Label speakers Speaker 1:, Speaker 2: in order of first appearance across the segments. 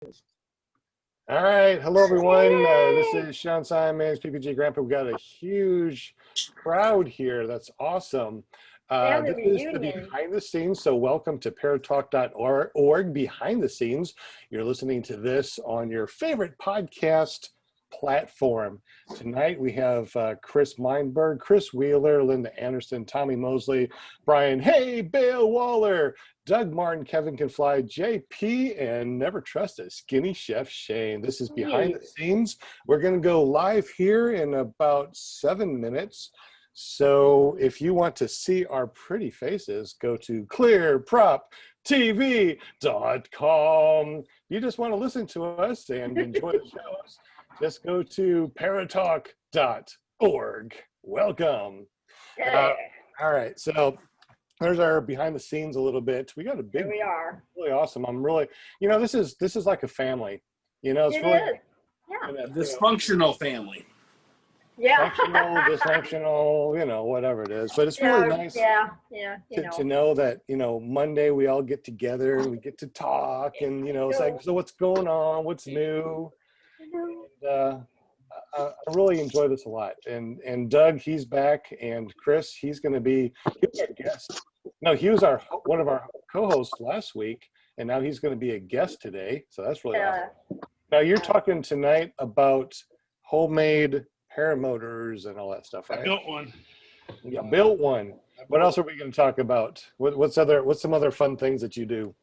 Speaker 1: All right, hello everyone. This is Sean Symons, PPG Grandpa. We've got a huge crowd here. That's awesome. This is the behind the scenes, so welcome to paratalk.org behind the scenes. You're listening to this on your favorite podcast platform. Tonight we have Chris Mineburg, Chris Wheeler, Linda Anderson, Tommy Mosley, Brian Hey, Bale Waller, Doug Martin, Kevin Can Fly, JP, and never trust a skinny chef Shane. This is behind the scenes. We're going to go live here in about 7 minutes. So if you want to see our pretty faces, go to clearproptv.com. You just want to listen to us and enjoy the shows, just go to paratalk.org. Welcome. All right, so there's our behind the scenes a little bit. We got a big, really awesome. I'm really, this is like a family. It's really
Speaker 2: a dysfunctional family.
Speaker 1: Yeah. Functional, dysfunctional, whatever it is. But it's really nice to know that, Monday we all get together and we get to talk and, it's like, so what's going on? What's new? And, I really enjoy this a lot. And Doug, he's back, and Chris, he was our guest. No, he was one of our co-hosts last week, and now he's going to be a guest today. So that's really awesome. Now you're talking tonight about homemade paramotors and all that stuff, right?
Speaker 3: I built one.
Speaker 1: Yeah, built one. What else are we going to talk about? What's some other fun things that you do?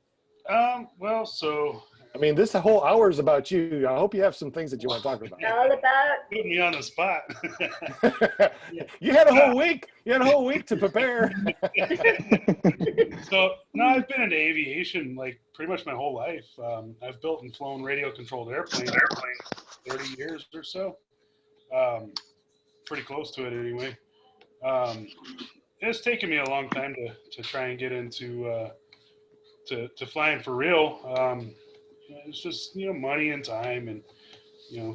Speaker 1: This whole hour is about you. I hope you have some things that you want to talk about.
Speaker 4: All about
Speaker 3: putting me on the spot.
Speaker 1: You had a whole week. You had a whole week to prepare.
Speaker 3: I've been into aviation like pretty much my whole life. I've built and flown radio-controlled airplanes 30 years or so. Pretty close to it anyway. It's taken me a long time to try and get into to flying for real. It's just money and time and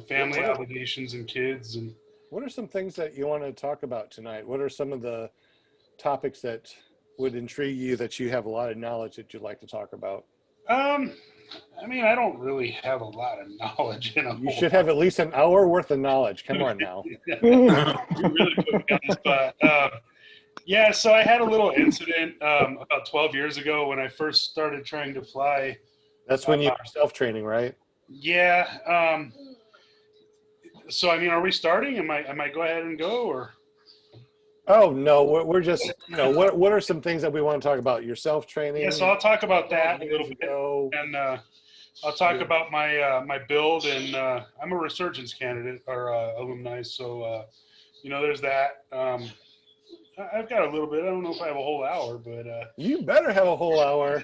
Speaker 3: family obligations and kids. And
Speaker 1: what are some things that you want to talk about tonight? What are some of the topics that would intrigue you that you have a lot of knowledge that you'd like to talk about?
Speaker 3: I don't really have a lot of knowledge.
Speaker 1: You should have at least an hour worth of knowledge. Come on now.
Speaker 3: You really put me on the spot. So I had a little incident about 12 years ago when I first started trying to fly.
Speaker 1: That's when you were self-training, right?
Speaker 3: Yeah. Are we starting? Am I go ahead and go or?
Speaker 1: Oh no, we're just what are some things that we want to talk about? Your self-training.
Speaker 3: Yeah, so I'll talk about that a little bit, and I'll talk about my my build, and I'm a resurgence candidate or alumni, so there's that. I've got a little bit. I don't know if I have a whole hour, but
Speaker 1: you better have a whole hour.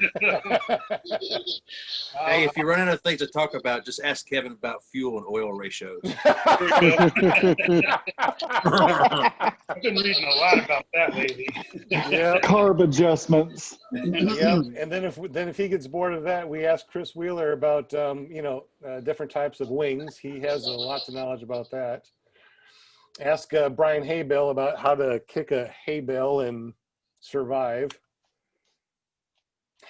Speaker 2: Hey, if you run out of things to talk about, just ask Kevin about fuel and oil ratios.
Speaker 3: I've been reading a lot about that lately.
Speaker 1: Yeah,
Speaker 5: carb adjustments.
Speaker 1: Yep. And then if he gets bored of that, we ask Chris Wheeler about different types of wings. He has lots of knowledge about that. Ask Brian Hay Bale about how to kick a hay bale and survive.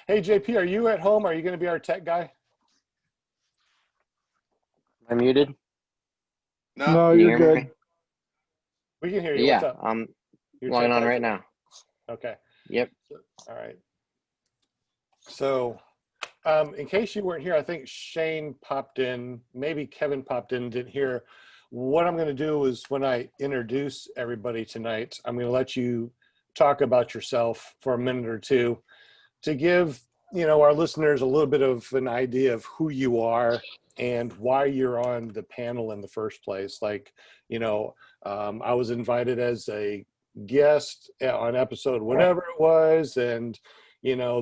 Speaker 1: Hey, JP, are you at home? Are you going to be our tech guy?
Speaker 6: Am I muted?
Speaker 5: No, you're good.
Speaker 6: Me?
Speaker 1: We can hear you.
Speaker 6: Yeah,
Speaker 1: What's up?
Speaker 6: I'm logging on right now.
Speaker 1: Okay.
Speaker 6: Yep.
Speaker 1: All right. So, in case you weren't here, I think Shane popped in. Maybe Kevin popped in and didn't hear. What I'm going to do is when I introduce everybody tonight, I'm going to let you talk about yourself for a minute or two to give, our listeners a little bit of an idea of who you are and why you're on the panel in the first place. Like, I was invited as a guest on episode whatever it was, and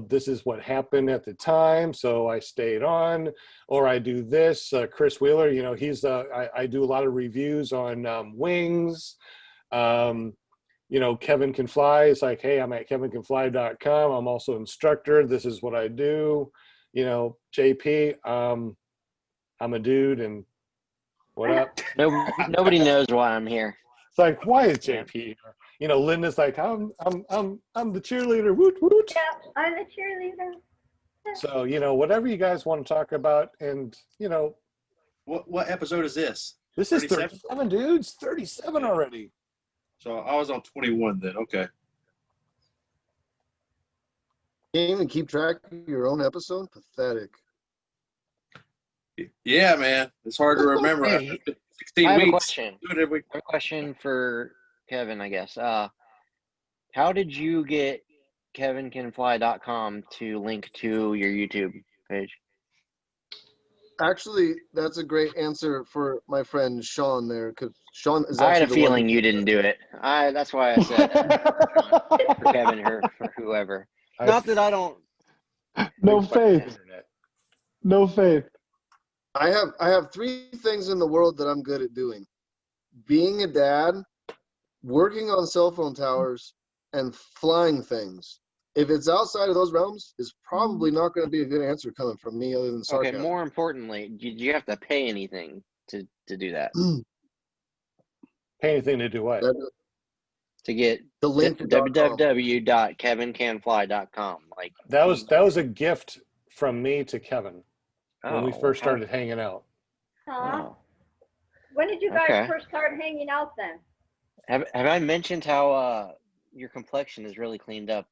Speaker 1: this is what happened at the time, so I stayed on, or I do this. Chris Wheeler, he's I do a lot of reviews on wings. Kevin Can Fly. It's like, hey, I'm at kevincanfly.com. I'm also an instructor. This is what I do. JP, I'm a dude, and what up?
Speaker 6: Nobody knows why I'm here.
Speaker 1: It's like, why is JP here? Linda's like, I'm the cheerleader. Woot woot.
Speaker 4: yeah, I'm the cheerleader.
Speaker 1: So, whatever you guys want to talk about, and,
Speaker 2: What episode is this?
Speaker 1: this is
Speaker 2: 37?
Speaker 1: 37, dudes. 37 already.
Speaker 2: So I was on 21 then. Okay.
Speaker 4: Can't even keep track of your own episode? Pathetic.
Speaker 2: Yeah, man. It's hard to remember
Speaker 6: Hey,
Speaker 2: after 16
Speaker 6: I have a
Speaker 2: weeks.
Speaker 6: question.
Speaker 2: Do it every
Speaker 6: I have a question for Kevin, I guess. How did you get kevincanfly.com to link to your YouTube page?
Speaker 4: Actually, that's a great answer for my friend Sean there, because Sean is
Speaker 6: I had
Speaker 4: actually
Speaker 6: a feeling you didn't do it. That's why I said for Kevin or for whoever. Not that I don't.
Speaker 5: No faith. No faith.
Speaker 4: I have three things in the world that I'm good at doing: being a dad, working on cell phone towers, and flying things. If it's outside of those realms, it's probably not going to be a good answer coming from me other than sarcasm.
Speaker 6: Okay, more importantly, did you have to pay anything to do that?
Speaker 1: Pay anything to do what?
Speaker 6: To get
Speaker 4: The link to
Speaker 6: www.kevincanfly.com. Like
Speaker 1: That was a gift from me to Kevin when we first started hanging out.
Speaker 7: Huh? When did you guys first start hanging out then?
Speaker 6: Have I mentioned how your complexion is really cleaned up,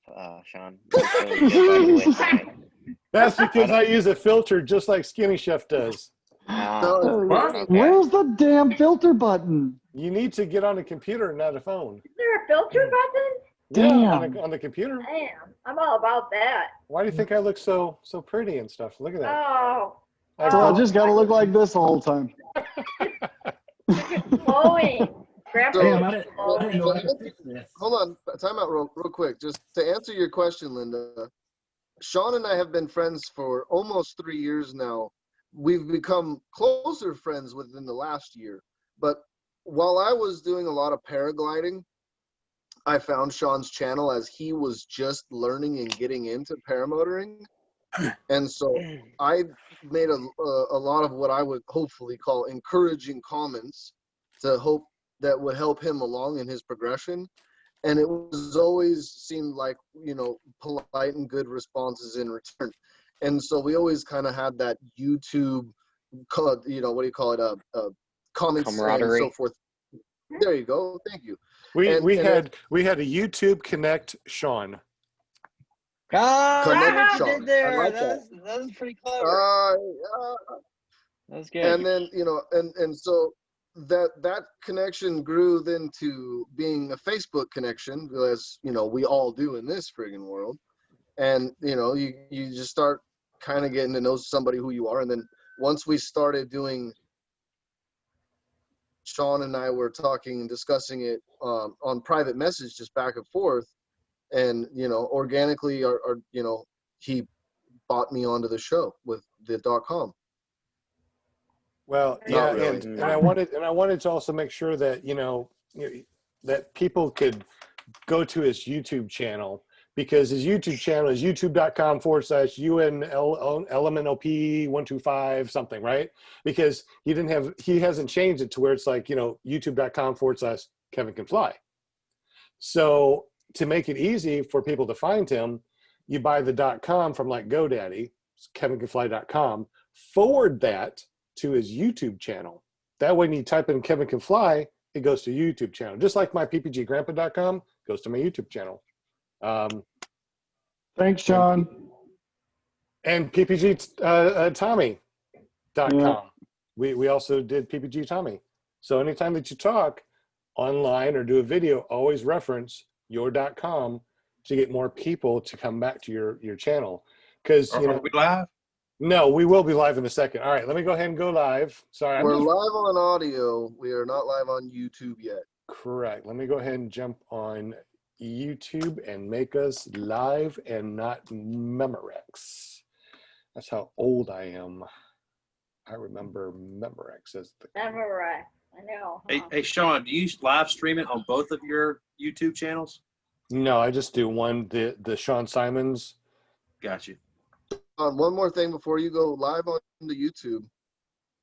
Speaker 6: Sean? Really good, by the way, tonight.
Speaker 1: That's because I use a filter just like Skinny Chef does.
Speaker 6: Okay.
Speaker 5: Where's the damn filter button?
Speaker 1: You need to get on a computer, not a phone.
Speaker 7: Is there a filter button?
Speaker 1: Yeah,
Speaker 5: Damn.
Speaker 1: on the computer.
Speaker 7: Damn, I'm all about that.
Speaker 1: Why do you think I look so pretty and stuff? Look at that.
Speaker 7: Oh,
Speaker 5: So I just got to look like this the whole time.
Speaker 7: glowing. Grandpa
Speaker 4: Damn,
Speaker 7: is glowing.
Speaker 4: Hold on, time out real quick. Just to answer your question, Linda, Sean and I have been friends for almost 3 years now. We've become closer friends within the last year. But while I was doing a lot of paragliding, I found Sean's channel as he was just learning and getting into paramotoring. And so I made a lot of what I would hopefully call encouraging comments to hope that would help him along in his progression. And it was always seemed like, polite and good responses in return. And so we always kind of had that YouTube, what do you call it, comments and so forth. There you go. Thank you.
Speaker 1: We had a YouTube Connect Sean.
Speaker 4: Connect Sean.
Speaker 6: Did there.
Speaker 4: I like
Speaker 6: that was pretty clever. That was good.
Speaker 4: And then, and so that connection grew then to being a Facebook connection, as we all do in this friggin' world. And you just start kind of getting to know somebody who you are. And then once we started doing, Sean and I were talking and discussing it on private message, just back and forth, and organically he bought me onto the show with the .com.
Speaker 1: Well,
Speaker 4: Not
Speaker 1: yeah,
Speaker 4: really.
Speaker 1: and I wanted to also make sure that that people could go to his YouTube channel, because his YouTube channel is youtube.com/UNLMNOP125 something, right? Because he hasn't changed it to where it's like youtube.com/Kevin Can Fly. So to make it easy for people to find him, you buy the .com from like GoDaddy, kevincanfly.com, forward that to his YouTube channel. That way when you type in Kevin Can Fly, it goes to YouTube channel. Just like my ppggrandpa.com goes to my YouTube channel.
Speaker 5: Thanks, Sean.
Speaker 1: And ppgtommy.com.
Speaker 5: Yeah.
Speaker 1: We also did PPG Tommy. So anytime that you talk online or do a video, always reference your .com to get more people to come back to your channel. Because
Speaker 2: Are we live?
Speaker 1: No, we will be live in a second. All right, let me go ahead and go live. Sorry,
Speaker 4: We're live on audio. We are not live on YouTube yet.
Speaker 1: Correct. Let me go ahead and jump on YouTube and make us live and not Memorex. That's how old I am. I remember Memorex as the
Speaker 7: Memorex. I know. Huh?
Speaker 2: Hey, Sean, do you live stream it on both of your YouTube channels?
Speaker 1: No, I just do one, the Sean Symons.
Speaker 2: Got you.
Speaker 4: One more thing before you go live on the YouTube.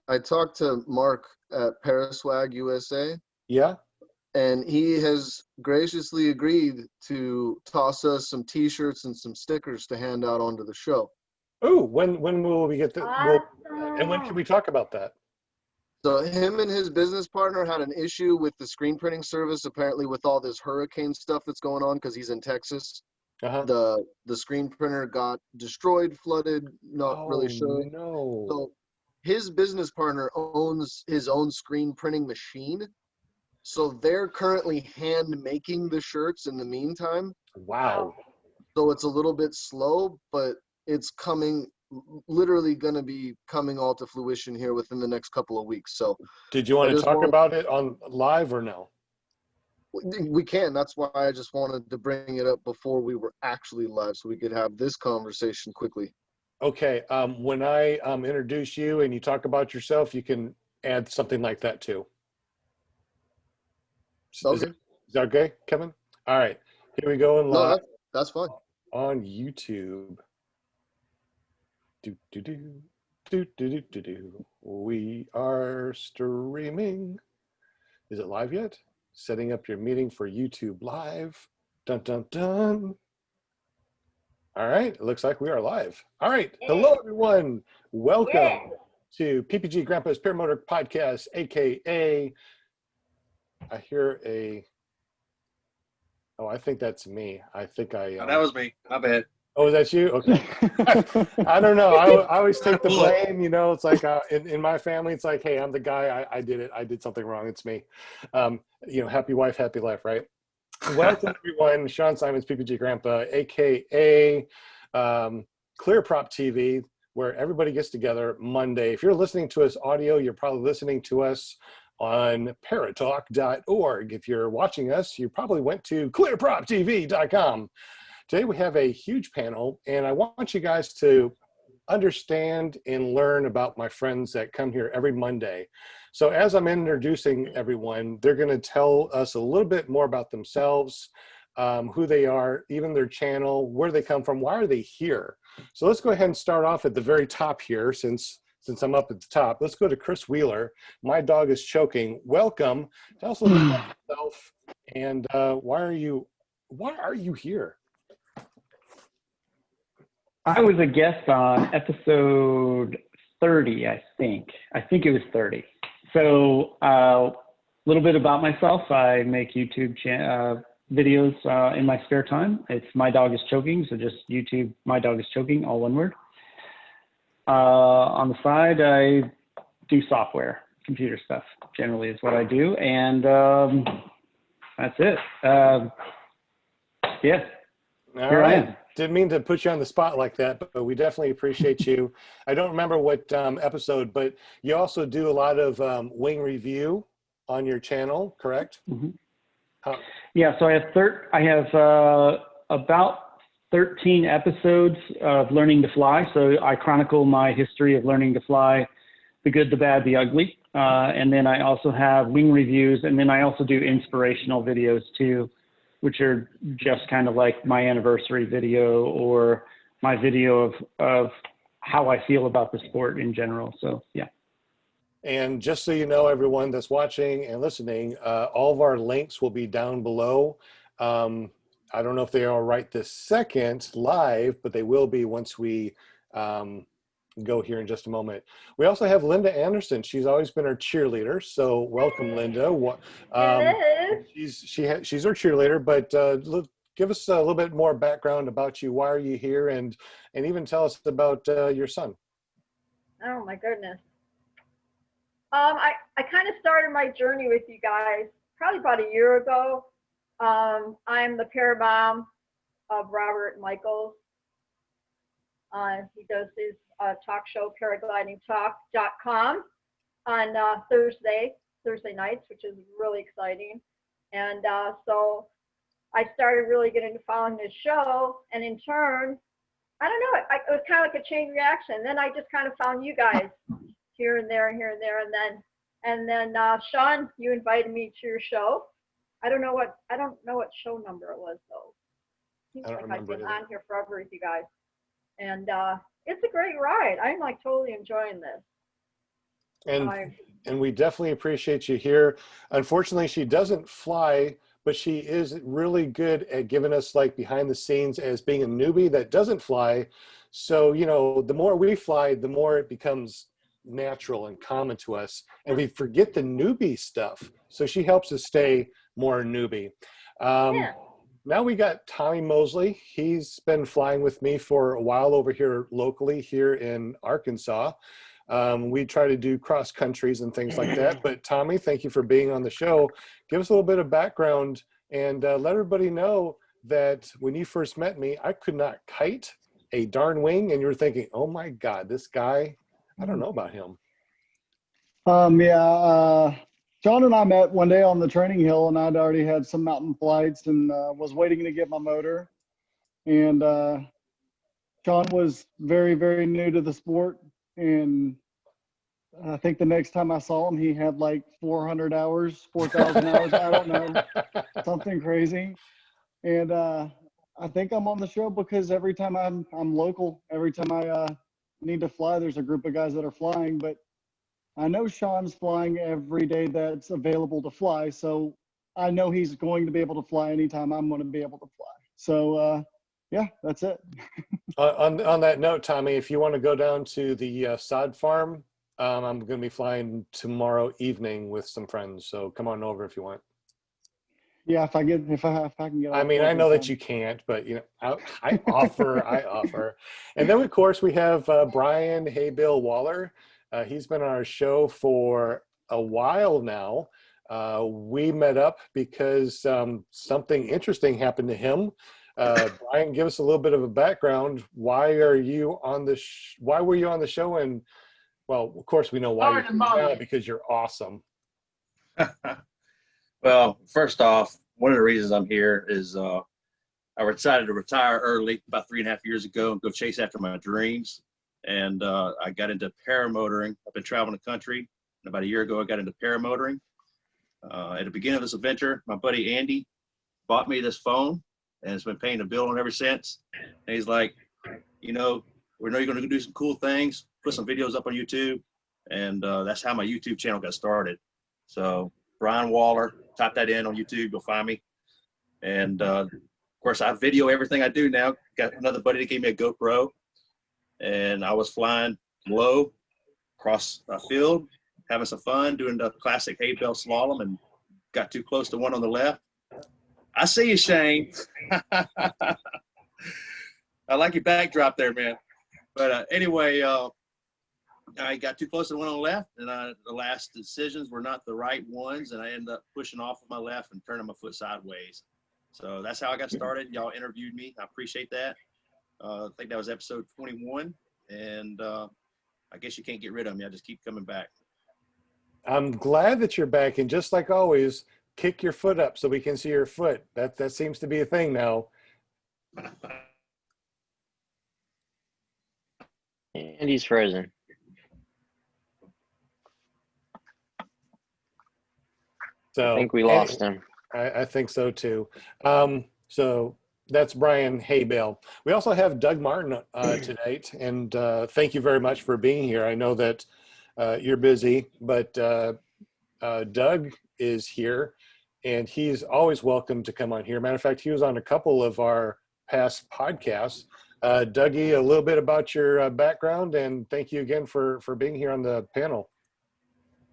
Speaker 4: I talked to Mark at Paraswag USA.
Speaker 1: Yeah.
Speaker 4: And he has graciously agreed to toss us some t-shirts and some stickers to hand out onto the show.
Speaker 1: Oh, when will we get the? And when can
Speaker 7: Awesome.
Speaker 1: we talk about that?
Speaker 4: So him and his business partner had an issue with the screen printing service, apparently with all this hurricane stuff that's going on because he's in Texas.
Speaker 1: Uh-huh.
Speaker 4: The screen printer got destroyed, flooded, not really sure.
Speaker 1: No.
Speaker 4: So his business partner owns his own screen printing machine. So they're currently hand making the shirts in the meantime.
Speaker 1: Wow.
Speaker 4: So it's a little bit slow, but it's coming, literally going to be coming all to fruition here within the next couple of weeks. So
Speaker 1: Did you want
Speaker 4: I
Speaker 1: to
Speaker 4: just
Speaker 1: talk
Speaker 4: wanted-
Speaker 1: about it on live or no?
Speaker 4: we can. That's why I just wanted to bring it up before we were actually live so we could have this conversation quickly.
Speaker 1: Okay. When I introduce you and you talk about yourself, you can add something like that too.
Speaker 4: Okay.
Speaker 1: Is that okay, Kevin? All right. Here we go in
Speaker 4: No,
Speaker 1: live
Speaker 4: that's fine.
Speaker 1: on YouTube. Do, do, do, do, do, do, do, do. We are streaming. Is it live yet? Setting up your meeting for YouTube Live. Dun, dun, dun. All right, it looks like we are live. All right, hello everyone. Welcome
Speaker 7: Yeah.
Speaker 1: to PPG Grandpa's Paramotor Podcast, AKA, I hear a, oh, I think that's me. I think I,
Speaker 2: Oh, that was me. My bad.
Speaker 1: oh, is that you? Okay. I don't know. I always take the blame, you know, it's like in my family, it's like, hey, I'm the guy, I did it. I did something wrong. It's me. You know, happy wife, happy life, right? Welcome everyone. Sean Symons, PPG Grandpa, AKA Clear Prop TV, where everybody gets together Monday. If you're listening to us audio, you're probably listening to us on paratalk.org. If you're watching us, you probably went to clearproptv.com. Today we have a huge panel, and I want you guys to understand and learn about my friends that come here every Monday. So as I'm introducing everyone, they're going to tell us a little bit more about themselves, who they are, even their channel, where they come from, why are they here. So let's go ahead and start off at the very top here, since I'm up at the top. Let's go to Chris Wheeler. My dog is choking. Welcome. Tell us a little bit about yourself, and why are you here?
Speaker 8: I was a guest on episode 30, I think. I think it was 30. So a little bit about myself. I make YouTube videos in my spare time. It's My Dog is Choking, so just YouTube My Dog is Choking, all one word. On the side, I do software, computer stuff generally is what I do. And that's it. Yeah, here I am.
Speaker 1: Didn't mean to put you on the spot like that, but we definitely appreciate you. I don't remember what episode, but you also do a lot of wing review on your channel, correct?
Speaker 8: Mm-hmm. Yeah, so I have about 13 episodes of learning to fly. So I chronicle my history of learning to fly, the good, the bad, the ugly. And then I also have wing reviews, and then I also do inspirational videos too, which are just kind of like my anniversary video or my video of how I feel about the sport in general. So, yeah.
Speaker 1: And just so you know, everyone that's watching and listening, all of our links will be down below. I don't know if they are right this second live, but they will be once we go here in just a moment. We also have Linda Anderson. She's always been our cheerleader. So welcome, Linda. She's our cheerleader, but give us a little bit more background about you. Why are you here? And even tell us about your son.
Speaker 7: Oh my goodness. I kind of started my journey with you guys probably about a year ago. I'm the paramom of Robert Michaels. He does his talk show, paraglidingtalk.com, on Thursday nights, which is really exciting. And so I started really getting into following his show, and in turn, I don't know, it was kind of like a chain reaction. Then I just kind of found you guys here and there, and then Sean, you invited me to your show. I don't know what show number it was though. Seems like I've been on here forever with you guys, and it's a great ride. I'm like totally enjoying this.
Speaker 1: And we definitely appreciate you here. Unfortunately, she doesn't fly, but she is really good at giving us like behind the scenes as being a newbie that doesn't fly. So, you know, the more we fly, the more it becomes natural and common to us, and we forget the newbie stuff. So she helps us stay more newbie.
Speaker 7: Yeah.
Speaker 1: Now we got Tommy Mosley. He's been flying with me for a while over here locally here in Arkansas. We try to do cross countries and things like that. But Tommy, thank you for being on the show. Give us a little bit of background and let everybody know that when you first met me, I could not kite a darn wing, and you were thinking, oh my God, this guy, I don't know about him.
Speaker 5: John and I met one day on the training hill, and I'd already had some mountain flights and was waiting to get my motor. And John was very, very new to the sport. And I think the next time I saw him, he had like 400 hours, 4,000 hours. I don't know, something crazy. And I think I'm on the show because every time I'm local, every time I need to fly, there's a group of guys that are flying. But I know Sean's flying every day that's available to fly, so I know he's going to be able to fly anytime I'm going to be able to fly. So, yeah, that's it.
Speaker 1: On that note, Tommy, if you want to go down to the sod farm, I'm going to be flying tomorrow evening with some friends. So come on over if you want.
Speaker 5: Yeah, if I can get.
Speaker 1: I mean, I know that you can't, but you know, I offer. And then of course we have Brian Haybill Waller. He's been on our show for a while now. We met up because something interesting happened to him. Brian, give us a little bit of a background. Why are you on the? Why were you on the show? And well, of course we know why. You're now, because you're awesome.
Speaker 2: Well, first off, one of the reasons I'm here is I decided to retire early about 3.5 years ago and go chase after my dreams. And I got into paramotoring. I've been traveling the country. And about a year ago, I got into paramotoring. At the beginning of this adventure, my buddy Andy bought me this phone and it's been paying the bill on ever since. And he's like, you know, we know you're going to do some cool things, put some videos up on YouTube. And that's how my YouTube channel got started. So Brian Waller, type that in on YouTube, you'll find me. And of course, I video everything I do now. Got another buddy that gave me a GoPro. And I was flying low across a field, having some fun, doing the classic hay bale slalom, and got too close to one on the left. I see you, Shane. I like your backdrop there, man. But anyway, I got too close to the one on the left, and the last decisions were not the right ones, and I ended up pushing off with my left and turning my foot sideways. So that's how I got started. Y'all interviewed me. I appreciate that. I think that was episode 21, and I guess you can't get rid of me. I just keep coming back.
Speaker 1: I'm glad that you're back, and just like always, kick your foot up so we can see your foot. That seems to be a thing now.
Speaker 6: And he's frozen.
Speaker 1: So
Speaker 6: I think we lost him.
Speaker 1: I think so too. So that's Brian Haybill. We also have Doug Martin tonight, and thank you very much for being here. I know that you're busy, but Doug is here, and he's always welcome to come on here. Matter of fact, he was on a couple of our past podcasts. Dougie, a little bit about your background, and thank you again for being here on the panel.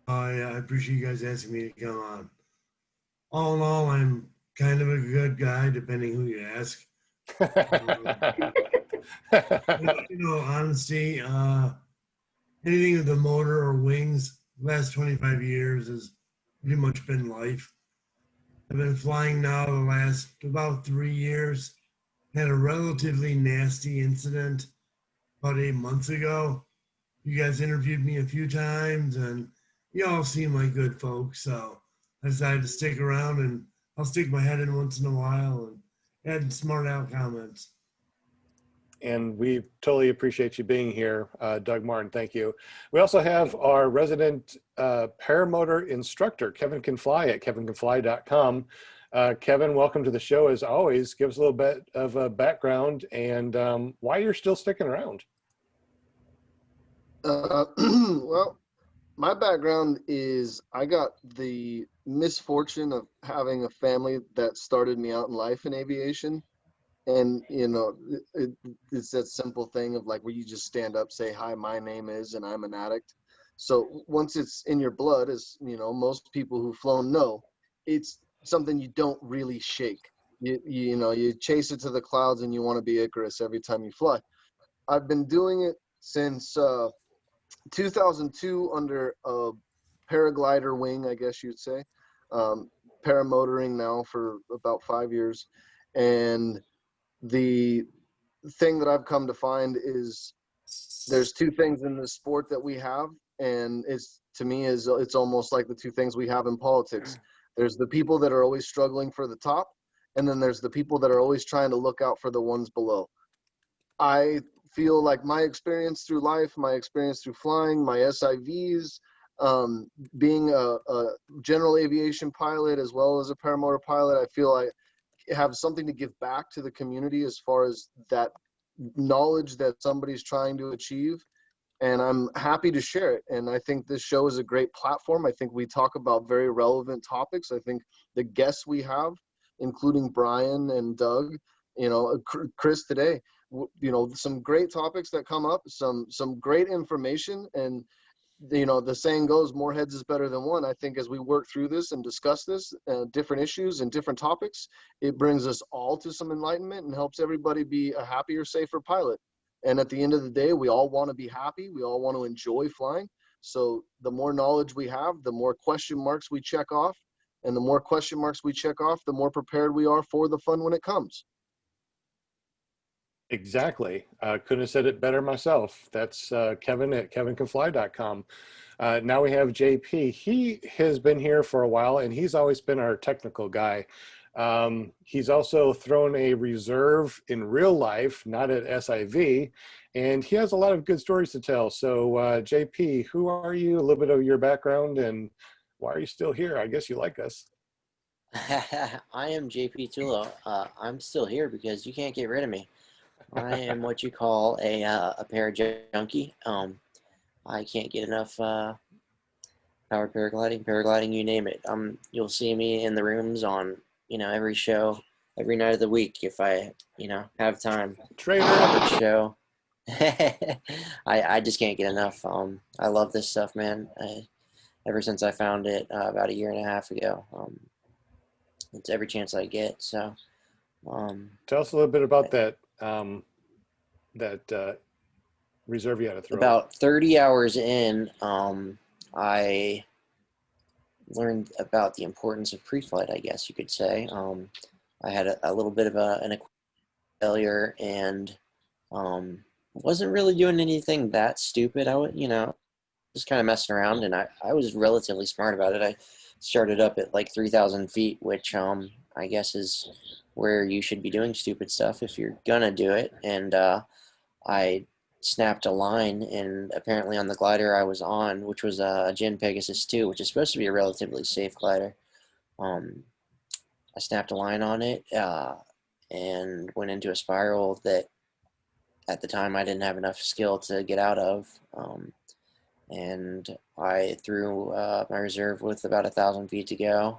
Speaker 9: Yeah, I appreciate you guys asking me to come on. All in all, I'm kind of a good guy, depending who you ask. Honestly, anything with the motor or wings, the last 25 years has pretty much been life. I've been flying now the last about 3 years. Had a relatively nasty incident about 8 months ago. You guys interviewed me a few times, and you all seem like good folks, so I decided to stick around, and I'll stick my head in once in a while and add smart out comments.
Speaker 1: And we totally appreciate you being here, Doug Martin. Thank you. We also have our resident paramotor instructor, Kevin Can Fly at kevincanfly.com. Kevin, welcome to the show as always. Give us a little bit of a background and why you're still sticking around.
Speaker 4: Well, my background is I got the misfortune of having a family that started me out in life in aviation. And, you know, it's that simple thing of like where you just stand up, say, hi, my name is, and I'm an addict. So once it's in your blood, as you know, most people who've flown know, it's something you don't really shake. You know, you chase it to the clouds and you want to be Icarus every time you fly. I've been doing it since 2002 under a paraglider wing, I guess you'd say. Paramotoring now for about 5 years. And the thing that I've come to find is there's two things in this sport that we have, and it's, to me, is it's almost like the two things we have in politics. There's the people that are always struggling for the top, and then there's the people that are always trying to look out for the ones below. I feel like my experience through life, my experience through flying, my SIVs, being a general aviation pilot as well as a paramotor pilot, I feel I have something to give back to the community as far as that knowledge that somebody's trying to achieve. And I'm happy to share it. And I think this show is a great platform. I think we talk about very relevant topics. I think the guests we have, including Brian and Doug, you know, Chris today, you know, some great topics that come up, some great information. And, you know, the saying goes, more heads is better than one. I think as we work through this and discuss this, different issues and different topics, it brings us all to some enlightenment and helps everybody be a happier, safer pilot. And at the end of the day, we all want to be happy. We all want to enjoy flying. So the more knowledge we have, the more question marks we check off. And the more question marks we check off, the more prepared we are for the fun when it comes.
Speaker 1: Exactly. Couldn't have said it better myself. That's Kevin at kevincanfly.com. Now we have JP. He has been here for a while, and he's always been our technical guy. He's also thrown a reserve in real life, not at SIV, and he has a lot of good stories to tell. So JP, who are you? A little bit of your background, and why are you still here? I guess you like us.
Speaker 10: I am JP Tulo. I'm still here because you can't get rid of me. I am what you call a para junkie. I can't get enough powered paragliding, you name it. You'll see me in the rooms on, you know, every show, every night of the week if I, you know, have time.
Speaker 1: Trainer.
Speaker 10: Show. I just can't get enough. I love this stuff, man. Ever since I found it about 1.5 years ago. It's every chance I get. So,
Speaker 1: tell us a little bit about that. Reserve you had to throw.
Speaker 10: About 30 hours in, I learned about the importance of pre-flight, I guess you could say. I had a little bit of an equipment failure and wasn't really doing anything that stupid. I would, you know, just kind of messing around, and I was relatively smart about it. I started up at like 3,000 feet, which I guess is where you should be doing stupid stuff if you're gonna do it. And I snapped a line, and apparently on the glider I was on, which was a Gin Pegasus 2, which is supposed to be a relatively safe glider, I snapped a line on it and went into a spiral that at the time I didn't have enough skill to get out of. And I threw my reserve with about 1,000 feet to go.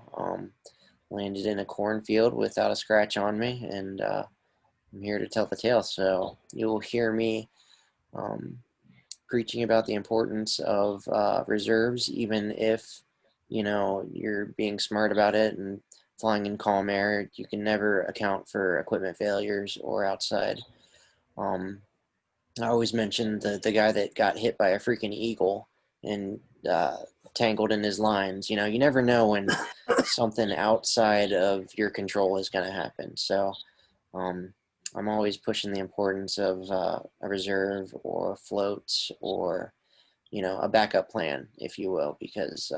Speaker 10: Landed in a cornfield without a scratch on me, and I'm here to tell the tale. So you'll hear me preaching about the importance of reserves, even if, you know, you're being smart about it and flying in calm air. You can never account for equipment failures or outside. I always mention the guy that got hit by a freaking eagle and tangled in his lines. You know, you never know when something outside of your control is going to happen. So I'm always pushing the importance of a reserve or floats or, you know, a backup plan, if you will, because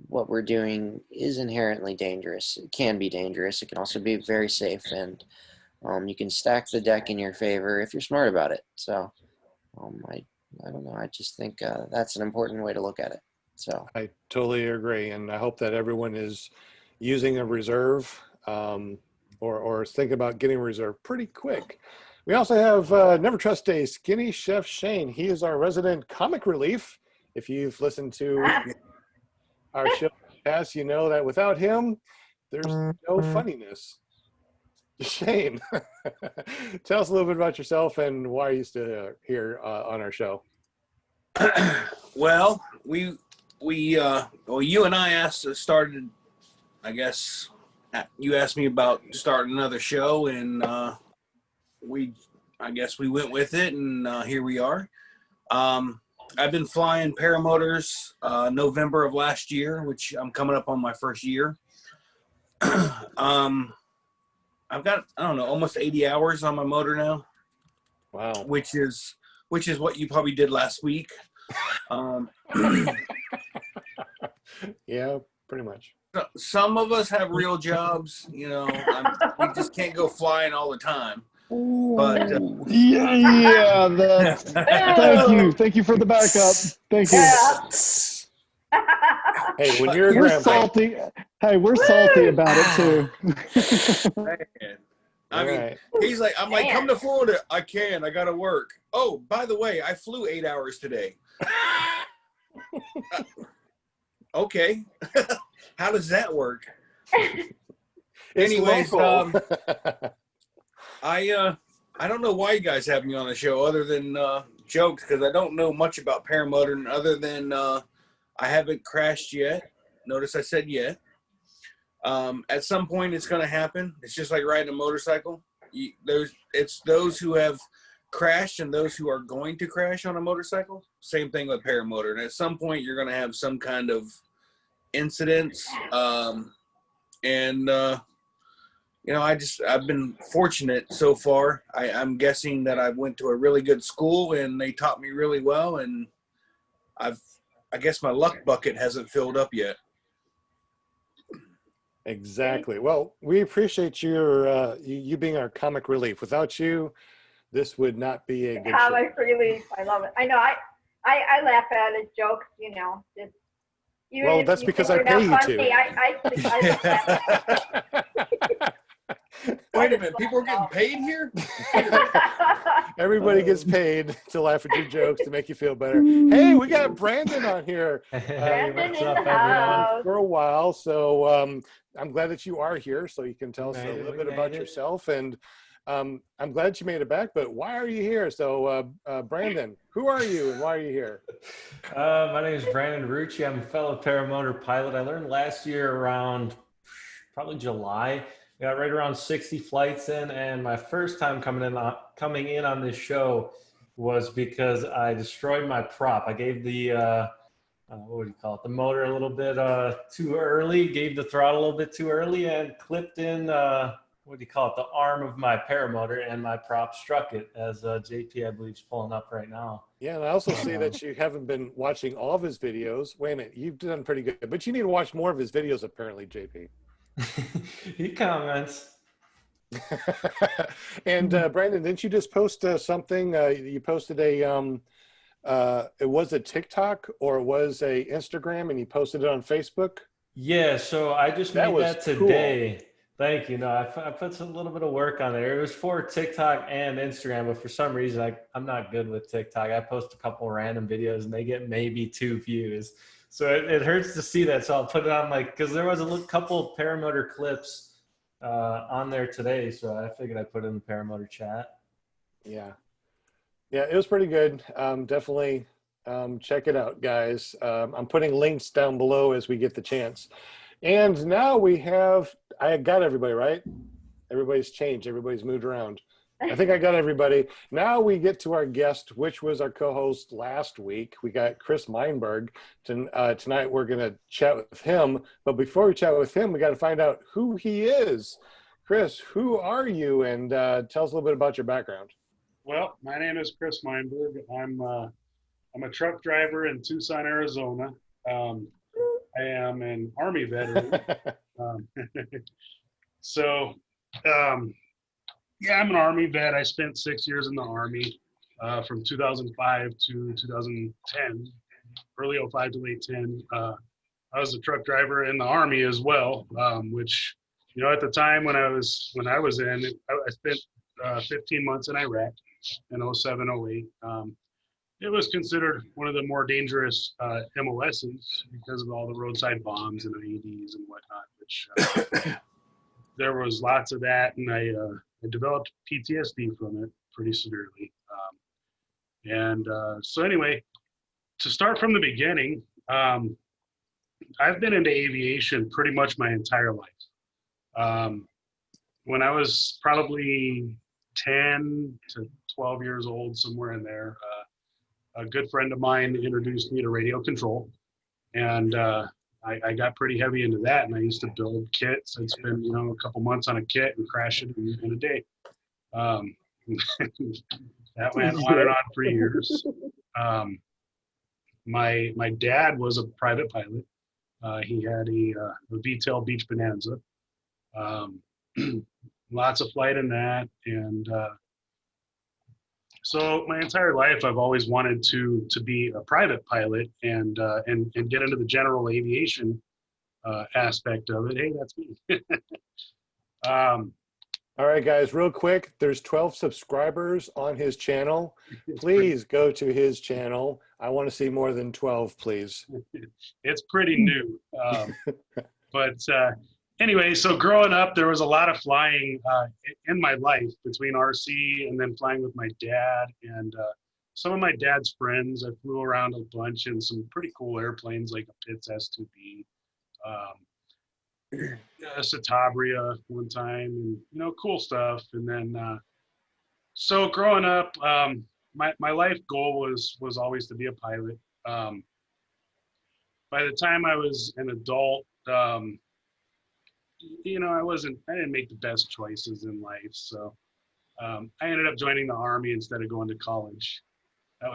Speaker 10: what we're doing is inherently dangerous. It can be dangerous. It can also be very safe, and you can stack the deck in your favor if you're smart about it. So I don't know. I just think that's an important way to look at it. So
Speaker 1: I totally agree, and I hope that everyone is using a reserve or think about getting a reserve pretty quick. We also have Never Trust a Skinny Chef Shane. He is our resident comic relief. If you've listened to our show in the past, you know that without him, there's no funniness. Shane, tell us a little bit about yourself and why are you still here on our show?
Speaker 11: Well, you and I started, I guess, you asked me about starting another show, and I guess we went with it, and here we are. I've been flying paramotors November of last year, which I'm coming up on my first year. I've got, I don't know, almost 80 hours on my motor now.
Speaker 1: Wow.
Speaker 11: Which is what you probably did last week.
Speaker 1: Yeah, pretty much.
Speaker 11: Some of us have real jobs, you know. We just can't go flying all the time. But
Speaker 5: yeah, thank you for the backup. Thank you.
Speaker 1: Hey, when you're a
Speaker 5: We're
Speaker 1: grandpa,
Speaker 5: salty. Hey, we're salty about it too.
Speaker 11: I mean, he's like, I'm like, come to Florida. I got to work. Oh, by the way, I flew 8 hours today. Okay. How does that work? Anyways, I don't know why you guys have me on the show other than jokes, because I don't know much about paramotoring other than I haven't crashed yet. Notice I said yet. At some point it's going to happen. It's just like riding a motorcycle. It's those who have crashed and those who are going to crash on a motorcycle. Same thing with paramotor. And at some point you're going to have some kind of incidents. You know, I've been fortunate so far. I'm guessing that I went to a really good school and they taught me really well. And I guess my luck bucket hasn't filled up yet.
Speaker 1: Exactly. Well, we appreciate your you being our comic relief. Without you, this would not be a good
Speaker 7: comic relief. I love it. I know. I laugh at it, jokes. You know.
Speaker 1: Well, that's because I pay you to.
Speaker 11: Wait a minute, people are getting paid here?
Speaker 1: Everybody gets paid to laugh at your jokes to make you feel better. Hey, we got Brandon on here.
Speaker 7: Brandon what's up, everyone?
Speaker 1: For a while, so I'm glad that you are here, so you can tell us a little bit about yourself. And I'm glad you made it back, but why are you here? So, Brandon, who are you and why are you here?
Speaker 12: My name is Brandon Rucci. I'm a fellow paramotor pilot. I learned last year around probably July. Got right around 60 flights in, and my first time coming in on this show was because I destroyed my prop. I gave the what would you call it? The motor a little bit too early. Gave the throttle a little bit too early, and clipped in what do you call it? The arm of my paramotor, and my prop struck it. As JP, I believe, is pulling up right now.
Speaker 1: Yeah, and I also see that you haven't been watching all of his videos. Wait a minute, you've done pretty good, but you need to watch more of his videos, apparently, JP.
Speaker 12: He comments.
Speaker 1: And Brandon, didn't you just post something? You posted a it was a TikTok or it was a Instagram, and you posted it on Facebook.
Speaker 12: Yeah, so I just made that today.
Speaker 1: Cool.
Speaker 12: Thank you. No, I put a little bit of work on there. It was for TikTok and Instagram, but for some reason I'm not good with TikTok. I post a couple random videos and they get maybe 2 views. So it hurts to see that. So I'll put it on because there was a couple paramotor clips on there today. So I figured I'd put it in the paramotor chat.
Speaker 1: Yeah. Yeah, it was pretty good. Definitely check it out, guys. I'm putting links down below as we get the chance. And now I got everybody, right? Everybody's changed. Everybody's moved around. I think I got everybody. Now we get to our guest, which was our co-host last week. We got Chris Mineburg. Tonight we're going to chat with him. But before we chat with him, we got to find out who he is. Chris, who are you? And tell us a little bit about your background.
Speaker 3: Well, my name is Chris Mineburg. I'm a truck driver in Tucson, Arizona. I am an Army veteran. Yeah, I'm an Army vet. I spent 6 years in the Army from 2005 to 2010, early 05 to late 10. I was a truck driver in the Army as well, which, you know, at the time when I was in, I spent 15 months in Iraq in 07, 08. It was considered one of the more dangerous MOSs because of all the roadside bombs and IEDs and whatnot, which there was lots of that, and I developed PTSD from it pretty severely. So anyway, to start from the beginning, I've been into aviation pretty much my entire life. When I was probably 10 to 12 years old, somewhere in there, a good friend of mine introduced me to radio control, and I got pretty heavy into that, and I used to build kits. I'd spend, a couple months on a kit and crash it in a day. That went on and on for years. My dad was a private pilot. He had a V-tail Beach Bonanza. Lots of flight in that, and so my entire life I've always wanted to be a private pilot and get into the general aviation aspect of it. Hey, that's me.
Speaker 1: All right, guys, real quick, there's 12 subscribers on his channel. Please go to his channel. I want to see more than 12, please.
Speaker 3: It's pretty new. But anyway, so growing up, there was a lot of flying in my life between RC and then flying with my dad and some of my dad's friends. I flew around a bunch in some pretty cool airplanes like a Pitts S2B. Citabria one time, and cool stuff. And then so growing up, my life goal was always to be a pilot. By the time I was an adult, I didn't make the best choices in life, so I ended up joining the Army instead of going to college. That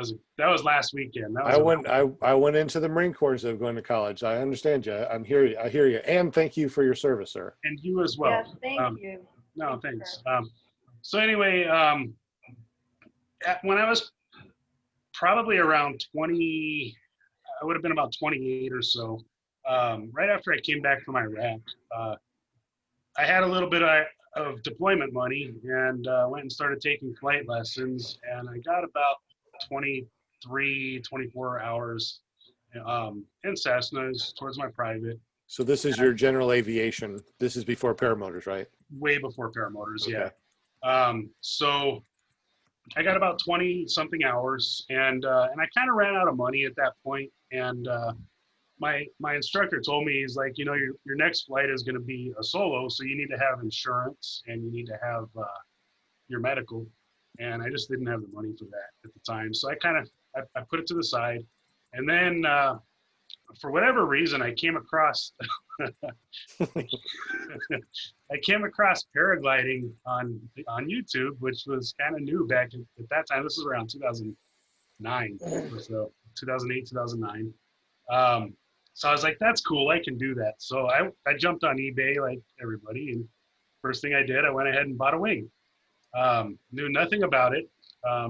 Speaker 3: was last weekend. I
Speaker 1: went into the Marine Corps instead of going to college. I understand you. I hear you. And thank you for your service, sir.
Speaker 3: And you as well.
Speaker 7: Yes, thank you.
Speaker 3: No, thanks. So anyway, when I was probably around 20, I would have been about 28 or so. Right after I came back from Iraq, I had a little bit of deployment money and went and started taking flight lessons, and I got about 23, 24 hours in Cessnas towards my private.
Speaker 1: So this is your general aviation. This is before paramotors, right?
Speaker 3: Way before paramotors,
Speaker 1: okay.
Speaker 3: Yeah. So I got about 20 something hours, and I kind of ran out of money at that point. And my instructor told me, he's like, your next flight is going to be a solo, so you need to have insurance and you need to have your medical. And I just didn't have the money for that at the time. So I put it to the side. And then for whatever reason, I came across paragliding on YouTube, which was kind of new back at that time. This was around 2009 or so, 2008, 2009. So I was like, that's cool, I can do that. So I jumped on eBay like everybody, and first thing I did, I went ahead and bought a wing. Knew nothing about it.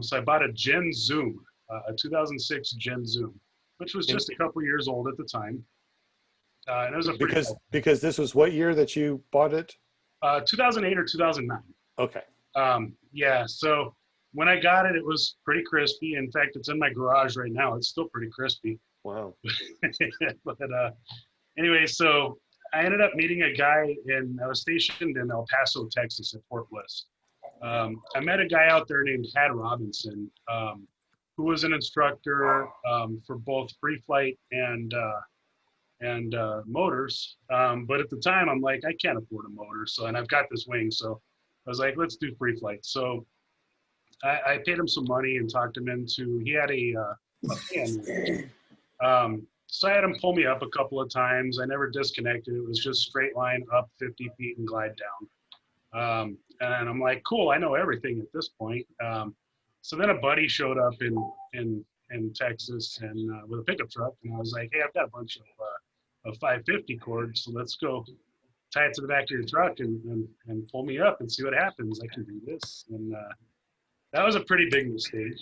Speaker 3: So I bought a Gen Zoom, a 2006 Gen Zoom, which was just a couple years old at the time. And it was
Speaker 1: because this was what year that you bought it?
Speaker 3: 2008 or 2009.
Speaker 1: Okay.
Speaker 3: Yeah. So when I got it, it was pretty crispy. In fact, it's in my garage right now. It's still pretty crispy.
Speaker 1: Wow.
Speaker 3: But anyway, so I ended up meeting a guy I was stationed in El Paso, Texas at Fort Bliss. I met a guy out there named Tad Robinson, who was an instructor for both free flight and motors. But at the time, I'm like, I can't afford a motor. And I've got this wing. So I was like, let's do free flight. So I paid him some money and talked him into, he had a fan. So I had him pull me up a couple of times. I never disconnected. It was just straight line up 50 feet and glide down. And I'm like, cool, I know everything at this point. So then a buddy showed up in Texas and with a pickup truck, and I was like, hey, I've got a bunch of 550 cords, so let's go tie it to the back of your truck and pull me up and see what happens. I can do this. And that was a pretty big mistake.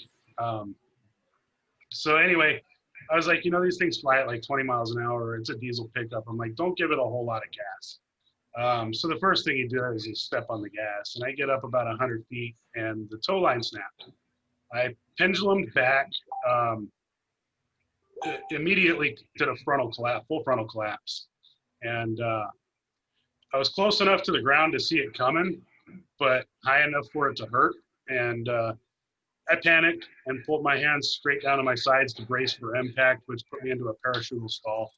Speaker 3: So anyway, I was like, these things fly at like 20 miles an hour. It's a diesel pickup. I'm like, don't give it a whole lot of gas. So the first thing you do is you step on the gas, and I get up about 100 feet, and the tow line snapped. I pendulumed back, immediately did a full frontal collapse. And I was close enough to the ground to see it coming, but high enough for it to hurt. And I panicked and pulled my hands straight down to my sides to brace for impact, which put me into a parachutal stall.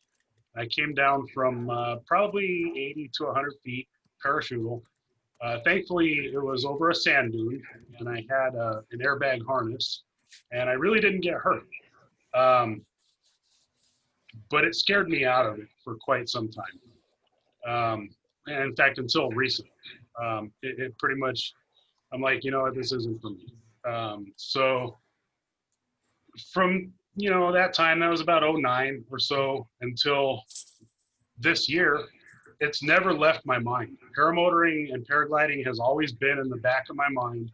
Speaker 3: I came down from probably 80 to 100 feet, parachutal. Thankfully, it was over a sand dune, and I had an airbag harness, and I really didn't get hurt. But it scared me out of it for quite some time. And in fact, until recently, it pretty much, I'm like, you know what, this isn't for me. So from, you know, that time, that was about 09 or so until this year, it's never left my mind. Paramotoring and paragliding has always been in the back of my mind.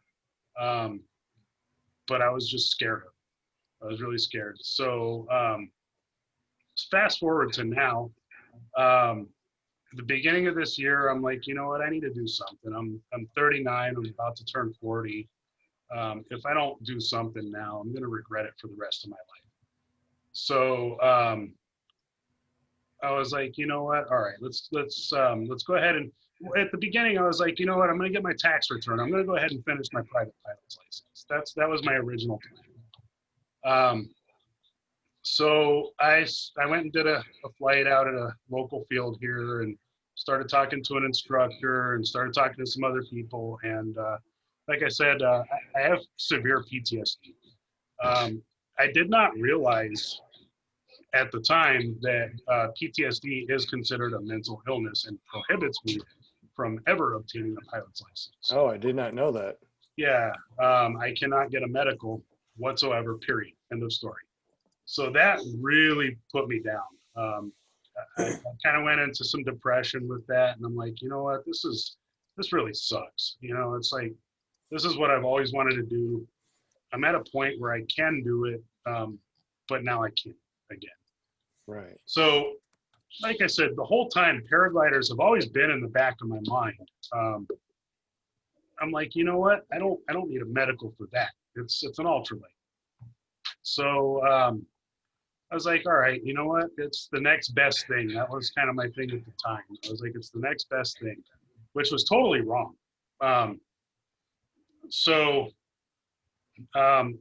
Speaker 3: But I was just scared of it. I was really scared. So fast forward to now, the beginning of this year, I'm like, you know what, I need to do something. I'm 39, I'm about to turn 40. If I don't do something now, I'm gonna regret it for the rest of my life. So I was like, you know what, all right, let's go ahead. And at the beginning, I was like, you know what, I'm gonna get my tax return. I'm gonna go ahead and finish my private pilot's license. That was my original plan. So I went and did a flight out at a local field here and started talking to an instructor and started talking to some other people. And like I said, I have severe PTSD. I did not realize at the time that PTSD is considered a mental illness and prohibits me from ever obtaining a pilot's license.
Speaker 1: Oh, I did not know that.
Speaker 3: Yeah, I cannot get a medical whatsoever, period, end of story. So that really put me down. I kind of went into some depression with that, and I'm like, you know what, this really sucks. You know, it's like, this is what I've always wanted to do. I'm at a point where I can do it, but now I can't again.
Speaker 1: Right.
Speaker 3: So, like I said, the whole time, paragliders have always been in the back of my mind. I'm like, you know what, I don't need a medical for that. It's an ultralight. So I was like, all right, you know what? It's the next best thing. That was kind of my thing at the time. I was like, it's the next best thing, which was totally wrong. So I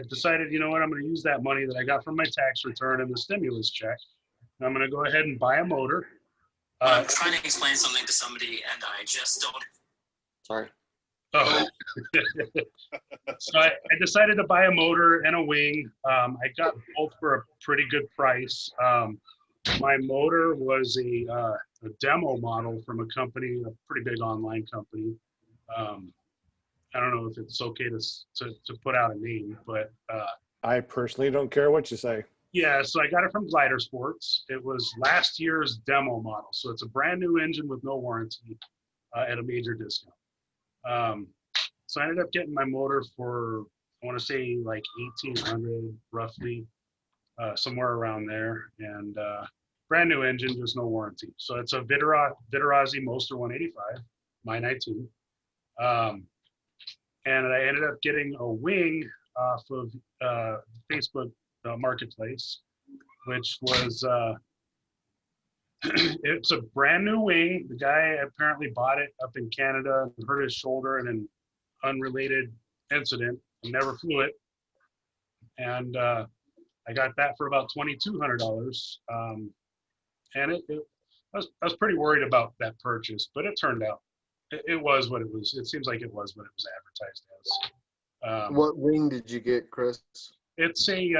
Speaker 3: decided, you know what? I'm going to use that money that I got from my tax return and the stimulus check. And I'm going to go ahead and buy a motor.
Speaker 13: I'm trying to explain something to somebody, and I just don't.
Speaker 10: Sorry.
Speaker 3: Oh. So I decided to buy a motor and a wing. I got both for a pretty good price. My motor was a demo model from a company, a pretty big online company. I don't know if it's okay to put out a name, but
Speaker 1: I personally don't care what you say.
Speaker 3: yeah, so I got it from Glider Sports. It was last year's demo model. So it's a brand new engine with no warranty at a major discount. So I ended up getting my motor for, I want to say like 1,800 roughly, somewhere around there. And brand new engine, just no warranty. So it's a Vitarazi Moster 185, my 19. And I ended up getting a wing off of Facebook Marketplace, which was, it's a brand new wing. The guy apparently bought it up in Canada and hurt his shoulder in an unrelated incident and never flew it. And I got that for about $2,200. And I was pretty worried about that purchase, but it turned out it was what it was. It seems like it was what it was advertised as.
Speaker 4: What wing did you get, Chris?
Speaker 3: It's a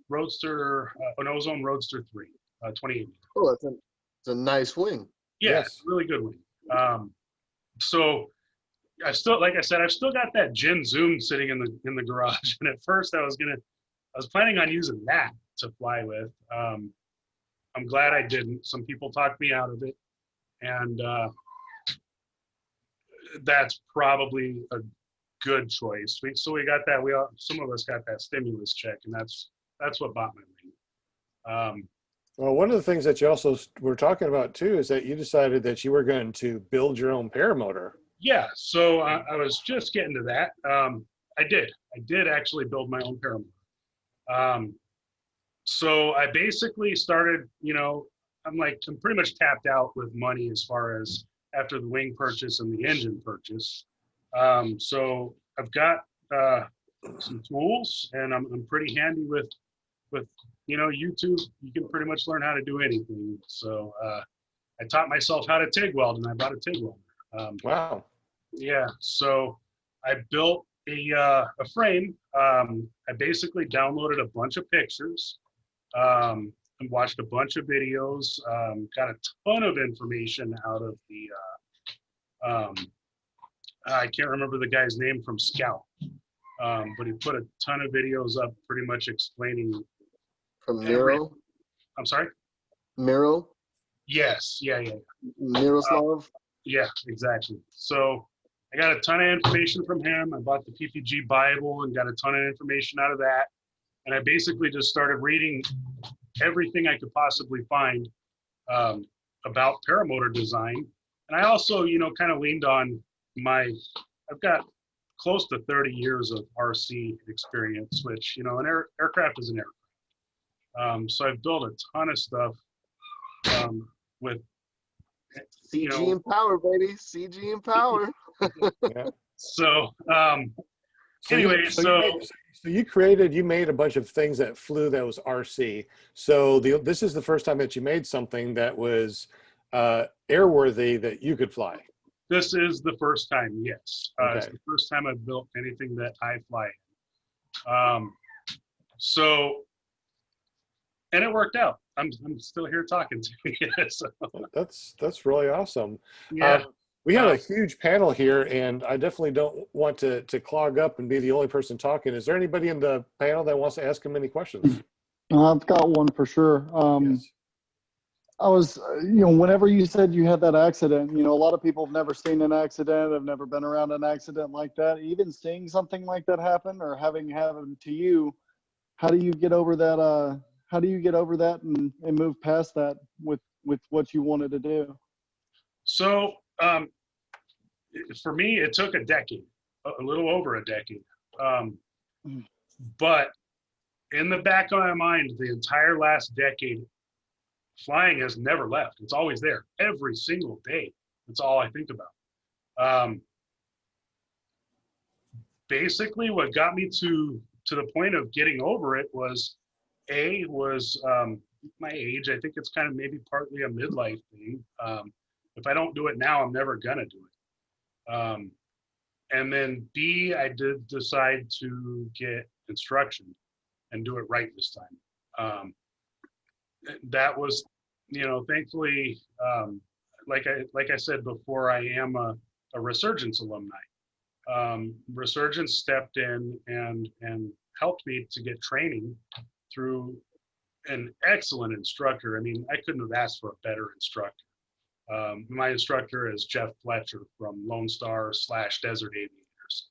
Speaker 3: Roadster, an Ozone Roadster 3, 28.
Speaker 4: Oh, it's a nice wing.
Speaker 3: Yeah,
Speaker 1: Yes.
Speaker 3: it's a really good wing. So I still, like I said, I've still got that Gin Zoom sitting in the garage. And at first I was planning on using that to fly with. I'm glad I didn't. Some people talked me out of it, and that's probably a good choice. So we got that. Some of us got that stimulus check, and that's what bought my wing.
Speaker 1: Well, one of the things that you also were talking about too is that you decided that you were going to build your own paramotor.
Speaker 3: Yeah, so I was just getting to that. I did actually build my own paramotor. So I basically started, I'm pretty much tapped out with money as far as after the wing purchase and the engine purchase. So I've got some tools, and I'm pretty handy with YouTube. You can pretty much learn how to do anything. So I taught myself how to TIG weld, and I bought a TIG welder.
Speaker 1: Wow.
Speaker 3: Yeah, so I built a frame. I basically downloaded a bunch of pictures, and watched a bunch of videos, got a ton of information out of the, I can't remember the guy's name from Scout, but he put a ton of videos up pretty much explaining.
Speaker 4: From Miro?
Speaker 3: I'm sorry?
Speaker 4: Miro?
Speaker 3: Yes, yeah.
Speaker 4: Miroslav?
Speaker 3: Yeah, exactly. So I got a ton of information from him. I bought the PPG Bible and got a ton of information out of that. And I basically just started reading everything I could possibly find about paramotor design. And I also, kind of leaned on I've got close to 30 years of RC experience, which, an aircraft is an aircraft. So I've built a ton of stuff with
Speaker 4: CG and power, baby. CG and power.
Speaker 1: Yeah.
Speaker 3: So anyway,
Speaker 1: you made a bunch of things that flew that was RC. So this is the first time that you made something that was airworthy that you could fly.
Speaker 3: This is the first time, yes.
Speaker 1: Okay.
Speaker 3: It's the first time I've built anything that I fly. And it worked out. I'm still here talking to you. So.
Speaker 1: That's really awesome.
Speaker 3: Yeah.
Speaker 1: We have a huge panel here, and I definitely don't want to clog up and be the only person talking. Is there anybody in the panel that wants to ask him any questions?
Speaker 5: I've got one for sure.
Speaker 1: Yes.
Speaker 5: I was, whenever you said you had that accident, a lot of people have never seen an accident, have never been around an accident like that. Even seeing something like that happen or having happened to you, how do you get over that? How do you get over that and move past that with what you wanted to do?
Speaker 3: So for me, it took a decade, a little over a decade. But in the back of my mind, the entire last decade, flying has never left. It's always there every single day. That's all I think about. Basically, what got me to the point of getting over it was my age. I think it's kind of maybe partly a midlife thing. If I don't do it now, I'm never gonna do it. And then B, I did decide to get instruction and do it right this time. That was, thankfully, like I said before, I am a Resurgence alumni. Resurgence stepped in and helped me to get training through an excellent instructor. I mean, I couldn't have asked for a better instructor. My instructor is Jeff Fletcher from Lone Star / Desert Aviators.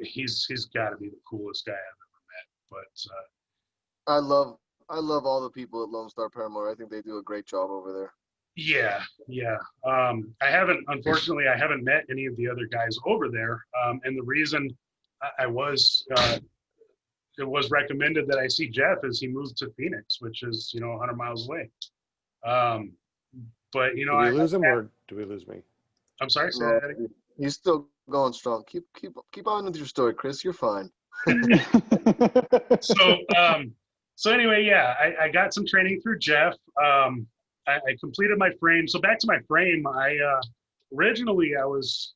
Speaker 3: He's got to be the coolest guy I've ever met. But
Speaker 4: I love all the people at Lone Star Paramotor. I think they do a great job over there.
Speaker 3: Yeah. Unfortunately, I haven't met any of the other guys over there. And the reason it was recommended that I see Jeff is he moved to Phoenix, which is 100 miles away. But
Speaker 1: do we lose him or do we lose me?
Speaker 3: I'm sorry. Say that again.
Speaker 4: You're still going strong. Keep on with your story, Chris. You're fine.
Speaker 3: So anyway, yeah, I got some training through Jeff. I completed my frame. So back to my frame, originally I was,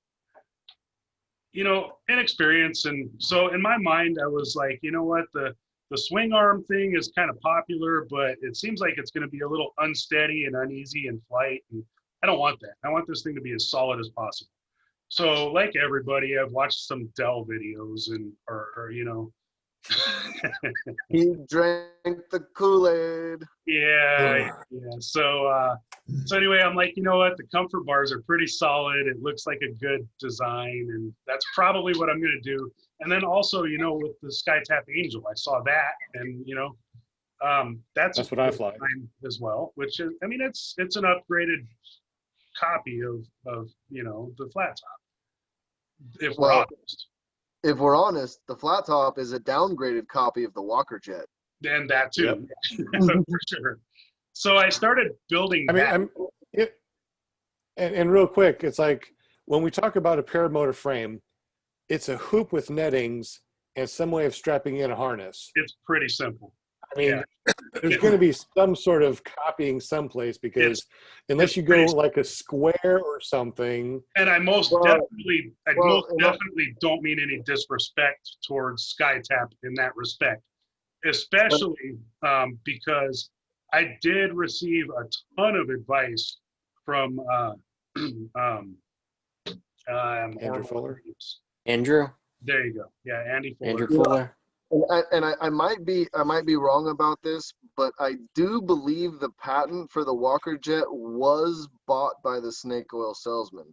Speaker 3: inexperienced. And so in my mind, I was like, you know what, the swing arm thing is kind of popular, but it seems like it's going to be a little unsteady and uneasy in flight. And I don't want that. I want this thing to be as solid as possible. So like everybody, I've watched some Dell videos or
Speaker 4: He drank the Kool-Aid.
Speaker 3: Yeah. So anyway, I'm like, you know what? The comfort bars are pretty solid. It looks like a good design, and that's probably what I'm going to do. And then also, with the SkyTap Angel, I saw that, and that's
Speaker 1: what I fly
Speaker 3: as well. Which is, I mean, it's an upgraded copy of the flat top. If we're honest.
Speaker 4: If we're honest, the flat top is a downgraded copy of the Walker Jet.
Speaker 3: And that too, for sure. So I started building.
Speaker 1: And real quick, it's like when we talk about a paramotor frame, it's a hoop with nettings and some way of strapping in a harness.
Speaker 3: It's pretty simple.
Speaker 1: I mean, there's going to be some sort of copying someplace because unless you go like a square or something.
Speaker 3: And I most definitely don't mean any disrespect towards SkyTap in that respect, especially because I did receive a ton of advice from
Speaker 1: Andrew Fuller.
Speaker 10: Andrew.
Speaker 3: There you go. Yeah, Andy Fuller.
Speaker 10: Andrew Fuller.
Speaker 4: And I might be wrong about this, but I do believe the patent for the Walker jet was bought by the snake oil salesman.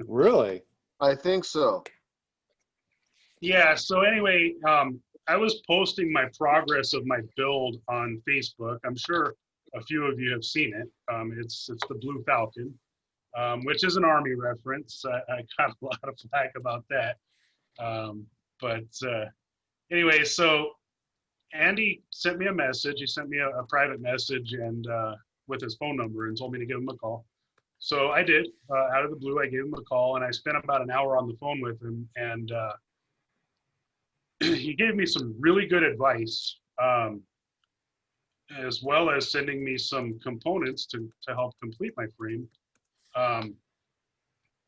Speaker 1: Really?
Speaker 4: I think so.
Speaker 3: Yeah. So anyway, I was posting my progress of my build on Facebook. I'm sure a few of you have seen it. It's the Blue Falcon, which is an Army reference. I got a lot of flack about that. But anyway, so Andy sent me a message. He sent me a private message and with his phone number and told me to give him a call. So I did. Out of the blue, I gave him a call and I spent about an hour on the phone with him. And he gave me some really good advice, as well as sending me some components to help complete my frame.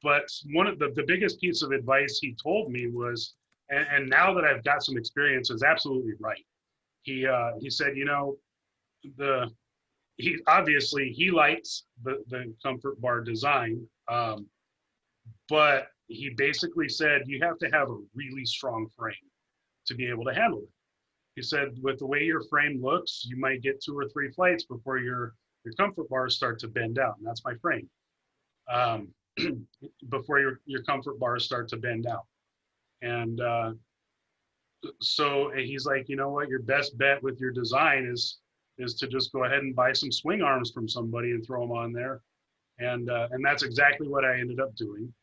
Speaker 3: But one of the biggest piece of advice he told me was, and now that I've got some experience, is absolutely right. He said, you know, he likes the comfort bar design, but he basically said you have to have a really strong frame to be able to handle it. He said, with the way your frame looks, you might get 2 or 3 flights before your comfort bars start to bend out, and that's my frame. Before your comfort bars start to bend out. And so he's like, you know what, your best bet with your design is to just go ahead and buy some swing arms from somebody and throw them on there. And that's exactly what I ended up doing.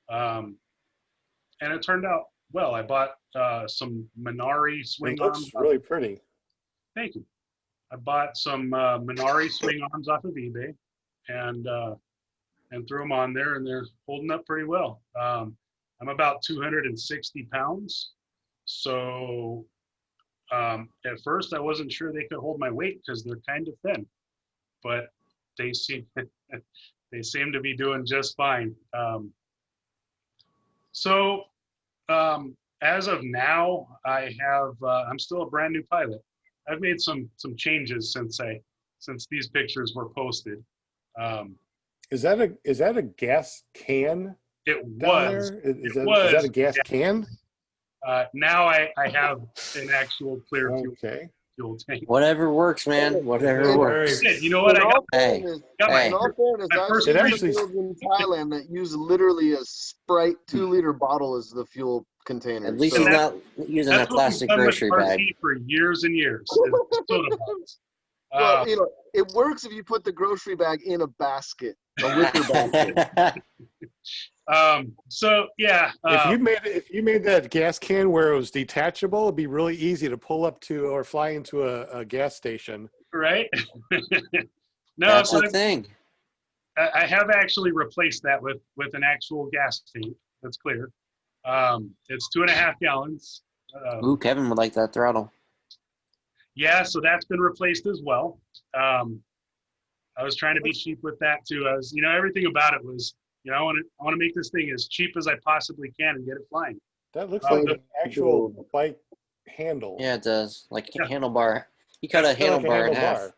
Speaker 3: And it turned out well. I bought some Minari swing arms.
Speaker 1: It looks really pretty.
Speaker 3: Thank you. I bought some Minari swing arms off of eBay and threw them on there, and they're holding up pretty well. I'm about 260 pounds. So at first I wasn't sure they could hold my weight because they're kind of thin, but they seem to be doing just fine. As of now, I'm still a brand new pilot. I've made some changes since these pictures were posted.
Speaker 1: Is that a gas can?
Speaker 3: It was.
Speaker 1: Is that a gas can?
Speaker 3: Now I have an actual clear fuel tank.
Speaker 10: Whatever works, man. Whatever works.
Speaker 3: You know what?
Speaker 4: In all fairness, I've seen
Speaker 1: actually
Speaker 4: fields in Thailand that use literally a Sprite 2-liter bottle as the fuel container.
Speaker 10: At least he's not using a plastic grocery bag.
Speaker 3: For years and years. Soda bottles.
Speaker 4: Well, you know, it works if you put the grocery bag in a basket, a wicker basket.
Speaker 3: So yeah.
Speaker 1: If you made that gas can where it was detachable, it'd be really easy to pull up to or fly into a gas station.
Speaker 3: Right. No,
Speaker 10: that's the thing.
Speaker 3: I have actually replaced that with an actual gas tank. That's clear. It's 2.5 gallons.
Speaker 10: Ooh, Kevin would like that throttle.
Speaker 3: Yeah, so that's been replaced as well. I was trying to be cheap with that too. Everything about it was, I want to make this thing as cheap as I possibly can and get it flying.
Speaker 1: That looks like an actual bike handle.
Speaker 10: Yeah, it does. Like a handlebar. You cut a handlebar in half.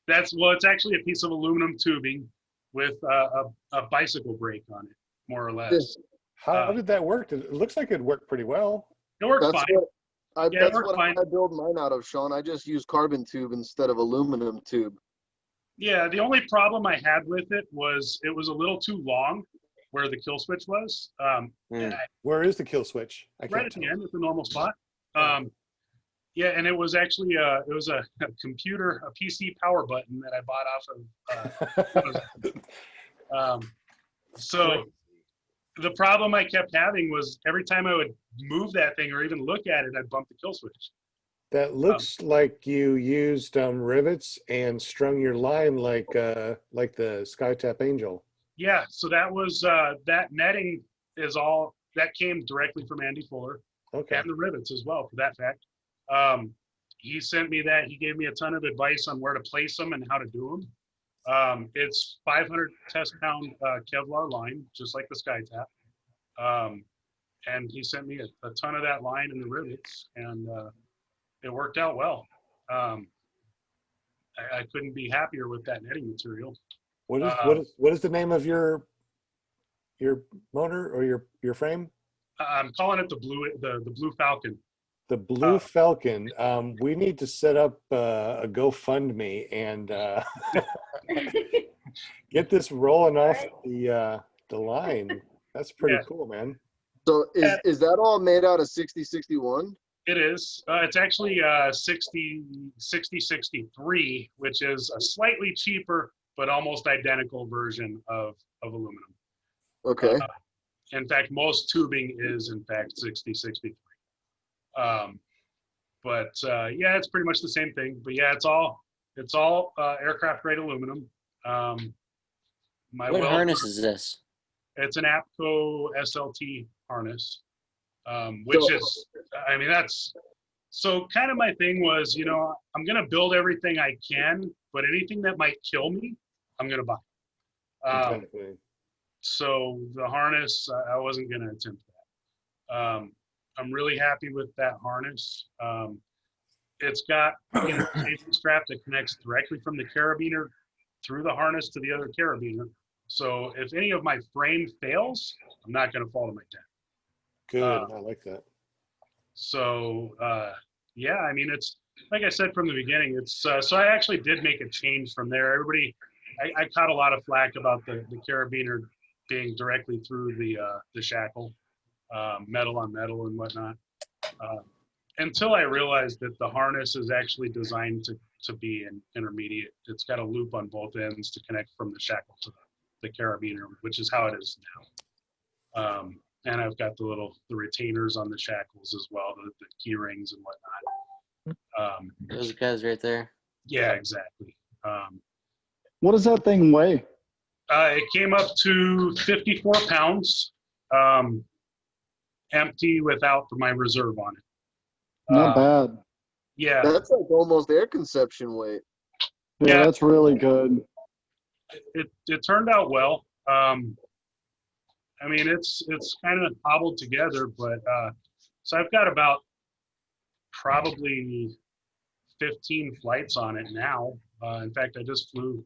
Speaker 3: It's actually a piece of aluminum tubing with a bicycle brake on it, more or less.
Speaker 1: How did that work? It looks like it worked pretty well.
Speaker 3: It worked fine.
Speaker 4: That's what I build mine out of, Sean. I just use carbon tube instead of aluminum tube.
Speaker 3: Yeah, the only problem I had with it was a little too long where the kill switch was.
Speaker 1: Where is the kill switch?
Speaker 3: Right at the end at the normal spot. Yeah, and it was actually a computer, a PC power button that I bought off of. So the problem I kept having was every time I would move that thing or even look at it, I'd bump the kill switch.
Speaker 1: That looks like you used rivets and strung your line like the SkyTap Angel.
Speaker 3: Yeah, so that was that netting is all that came directly from Andy Fuller,
Speaker 1: Okay.
Speaker 3: and the rivets as well, for that fact. He sent me that. He gave me a ton of advice on where to place them and how to do them. It's 500 test pound Kevlar line, just like the SkyTap. And he sent me a ton of that line and the rivets, and it worked out well. I couldn't be happier with that netting material.
Speaker 1: What is the name of your motor or your frame?
Speaker 3: I'm calling it the Blue Falcon.
Speaker 1: The Blue Falcon. We need to set up a GoFundMe and get this rolling off the line. That's pretty cool, man.
Speaker 4: So is that all made out of 6061?
Speaker 3: It is. It's actually 6063, which is a slightly cheaper but almost identical version of aluminum.
Speaker 4: Okay.
Speaker 3: In fact, most tubing is in fact 6063. But yeah, it's pretty much the same thing. But yeah, it's all aircraft grade aluminum.
Speaker 10: What harness is this?
Speaker 3: It's an APCO SLT harness, which is, I mean, that's, so kind of my thing was, you know, I'm going to build everything I can, but anything that might kill me, I'm going to buy.
Speaker 1: Exactly.
Speaker 3: So the harness, I wasn't going to attempt that. I'm really happy with that harness. It's got a safety strap that connects directly from the carabiner through the harness to the other carabiner. So if any of my frame fails, I'm not going to fall to my death.
Speaker 1: Good, I like that.
Speaker 3: So yeah, I mean, it's like I said from the beginning. It's so I actually did make a change from there. Everybody, I caught a lot of flack about the carabiner being directly through the shackle, metal on metal and whatnot. Until I realized that the harness is actually designed to be an intermediate. It's got a loop on both ends to connect from the shackle to the carabiner, which is how it is now. And I've got the retainers on the shackles as well, the key rings and whatnot.
Speaker 10: Those guys right there.
Speaker 3: Yeah, exactly.
Speaker 5: What does that thing weigh?
Speaker 3: It came up to 54 pounds, empty without my reserve on it.
Speaker 5: Not bad.
Speaker 3: Yeah.
Speaker 4: That's like almost air conception weight.
Speaker 5: Yeah, that's really good.
Speaker 3: It turned out well. I mean, it's kind of hobbled together, but so I've got about probably 15 flights on it now. In fact, I just flew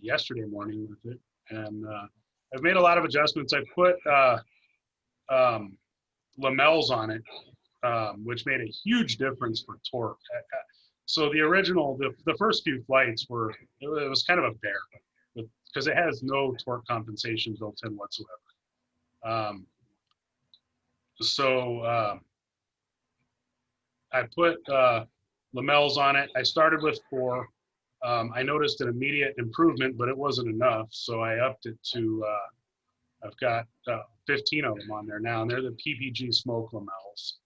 Speaker 3: yesterday morning with it, and I've made a lot of adjustments. I put lamels on it, which made a huge difference for torque. So the original, the first few flights it was kind of a bear, because it has no torque compensation built in whatsoever. So I put lamels on it. I started with 4. I noticed an immediate improvement, but it wasn't enough. So I upped it to, I've got 15 of them on there now, and they're the PPG smoke lamels.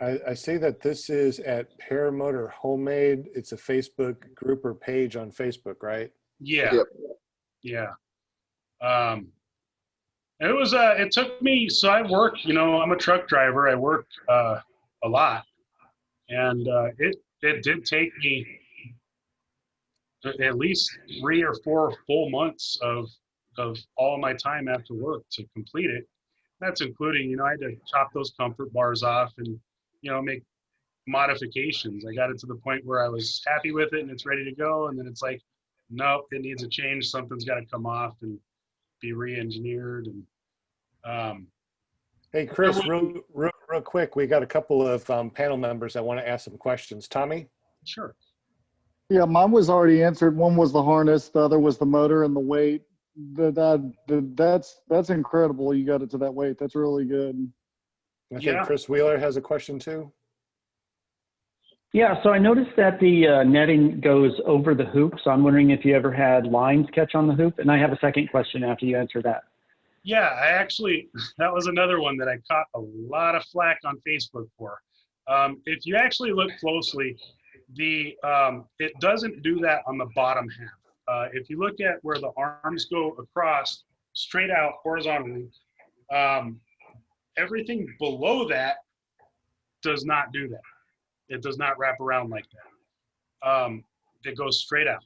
Speaker 1: I see that this is at Paramotor Homemade. It's a Facebook group or page on Facebook, right?
Speaker 3: Yeah.
Speaker 4: Yep.
Speaker 3: Yeah. It was, it took me, so I work, you know, I'm a truck driver. I work a lot, and it did take me at least 3 or 4 full months of all of my time after work to complete it. That's including, you know, I had to chop those comfort bars off and, you know, make modifications. I got it to the point where I was happy with it and it's ready to go. And then it's like, nope, it needs a change. Something's got to come off and be re-engineered. And
Speaker 1: hey, Chris, real quick, we got a couple of panel members that want to ask some questions. Tommy?
Speaker 3: Sure.
Speaker 5: Yeah, mine was already answered. One was the harness, the other was the motor and the weight. That's incredible. You got it to that weight. That's really good.
Speaker 1: I think Chris Wheeler has a question too.
Speaker 8: Yeah, so I noticed that the netting goes over the hoop. So I'm wondering if you ever had lines catch on the hoop. And I have a second question after you answer that.
Speaker 3: Yeah, I actually, that was another one that I caught a lot of flack on Facebook for. If you actually look closely, it doesn't do that on the bottom half. If you look at where the arms go across, straight out horizontally, everything below that does not do that. It does not wrap around like that. It goes straight out.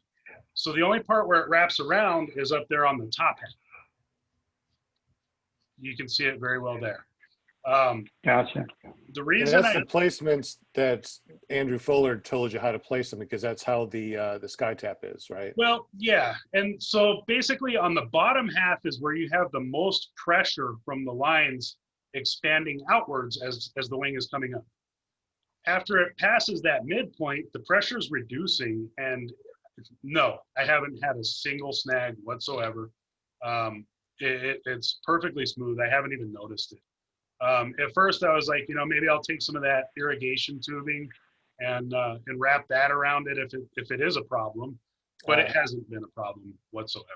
Speaker 3: So the only part where it wraps around is up there on the top half. You can see it very well there.
Speaker 8: Gotcha.
Speaker 3: The reason
Speaker 1: that's the placements that Andrew Fuller told you how to place them, because that's how the sky tap is, right?
Speaker 3: Well, yeah. And so basically on the bottom half is where you have the most pressure from the lines expanding outwards as the wing is coming up. After it passes that midpoint, the pressure is reducing, and no, I haven't had a single snag whatsoever. It's perfectly smooth. I haven't even noticed it. At first I was like, maybe I'll take some of that irrigation tubing and wrap that around it if it is a problem, but it hasn't been a problem whatsoever.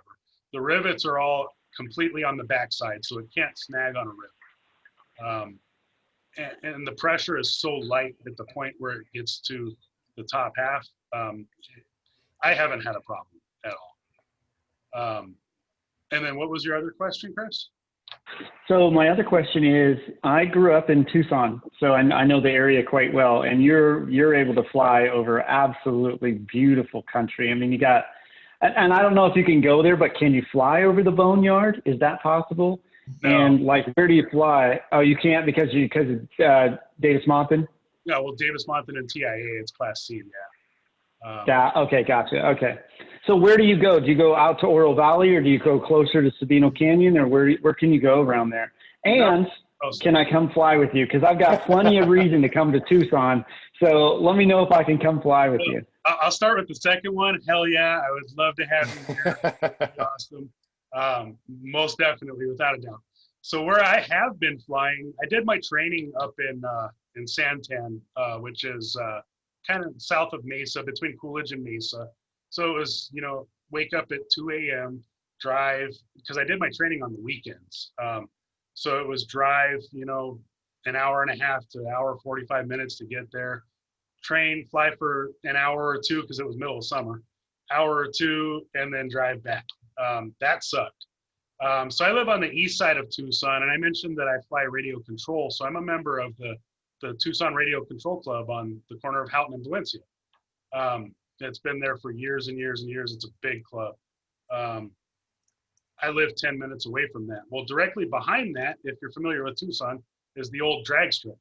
Speaker 3: The rivets are all completely on the backside, so it can't snag on a rivet. And the pressure is so light at the point where it gets to the top half. I haven't had a problem at all. And then what was your other question, Chris?
Speaker 8: So my other question is, I grew up in Tucson, so I know the area quite well, and you're able to fly over absolutely beautiful country. I mean, you got, and I don't know if you can go there, but can you fly over the boneyard? Is that possible? No. And like, where do you fly? Oh, you can't because of Davis-Monthan?
Speaker 3: No, well, Davis-Monthan and TIA, it's Class C, yeah.
Speaker 8: Yeah. Okay, gotcha. Okay. So where do you go? Do you go out to Oro Valley, or do you go closer to Sabino Canyon, or where can you go around there? And can I come fly with you? Because I've got plenty of reason to come to Tucson. So let me know if I can come fly with you.
Speaker 3: I'll start with the second one. Hell yeah, I would love to have you here. That'd be awesome. Most definitely, without a doubt. So where I have been flying, I did my training up in Santan, which is kind of south of Mesa, between Coolidge and Mesa. So it was, wake up at 2 a.m., drive, because I did my training on the weekends. So it was drive, an hour and a half to an hour, 45 minutes to get there. Train, fly for an hour or two, because it was middle of summer, hour or two, and then drive back. That sucked. So I live on the east side of Tucson, and I mentioned that I fly radio control. So I'm a member of the Tucson Radio Control Club on the corner of Houghton and Valencia. It's been there for years and years and years. It's a big club. I live 10 minutes away from that. Well, directly behind that, if you're familiar with Tucson, is the old drag strip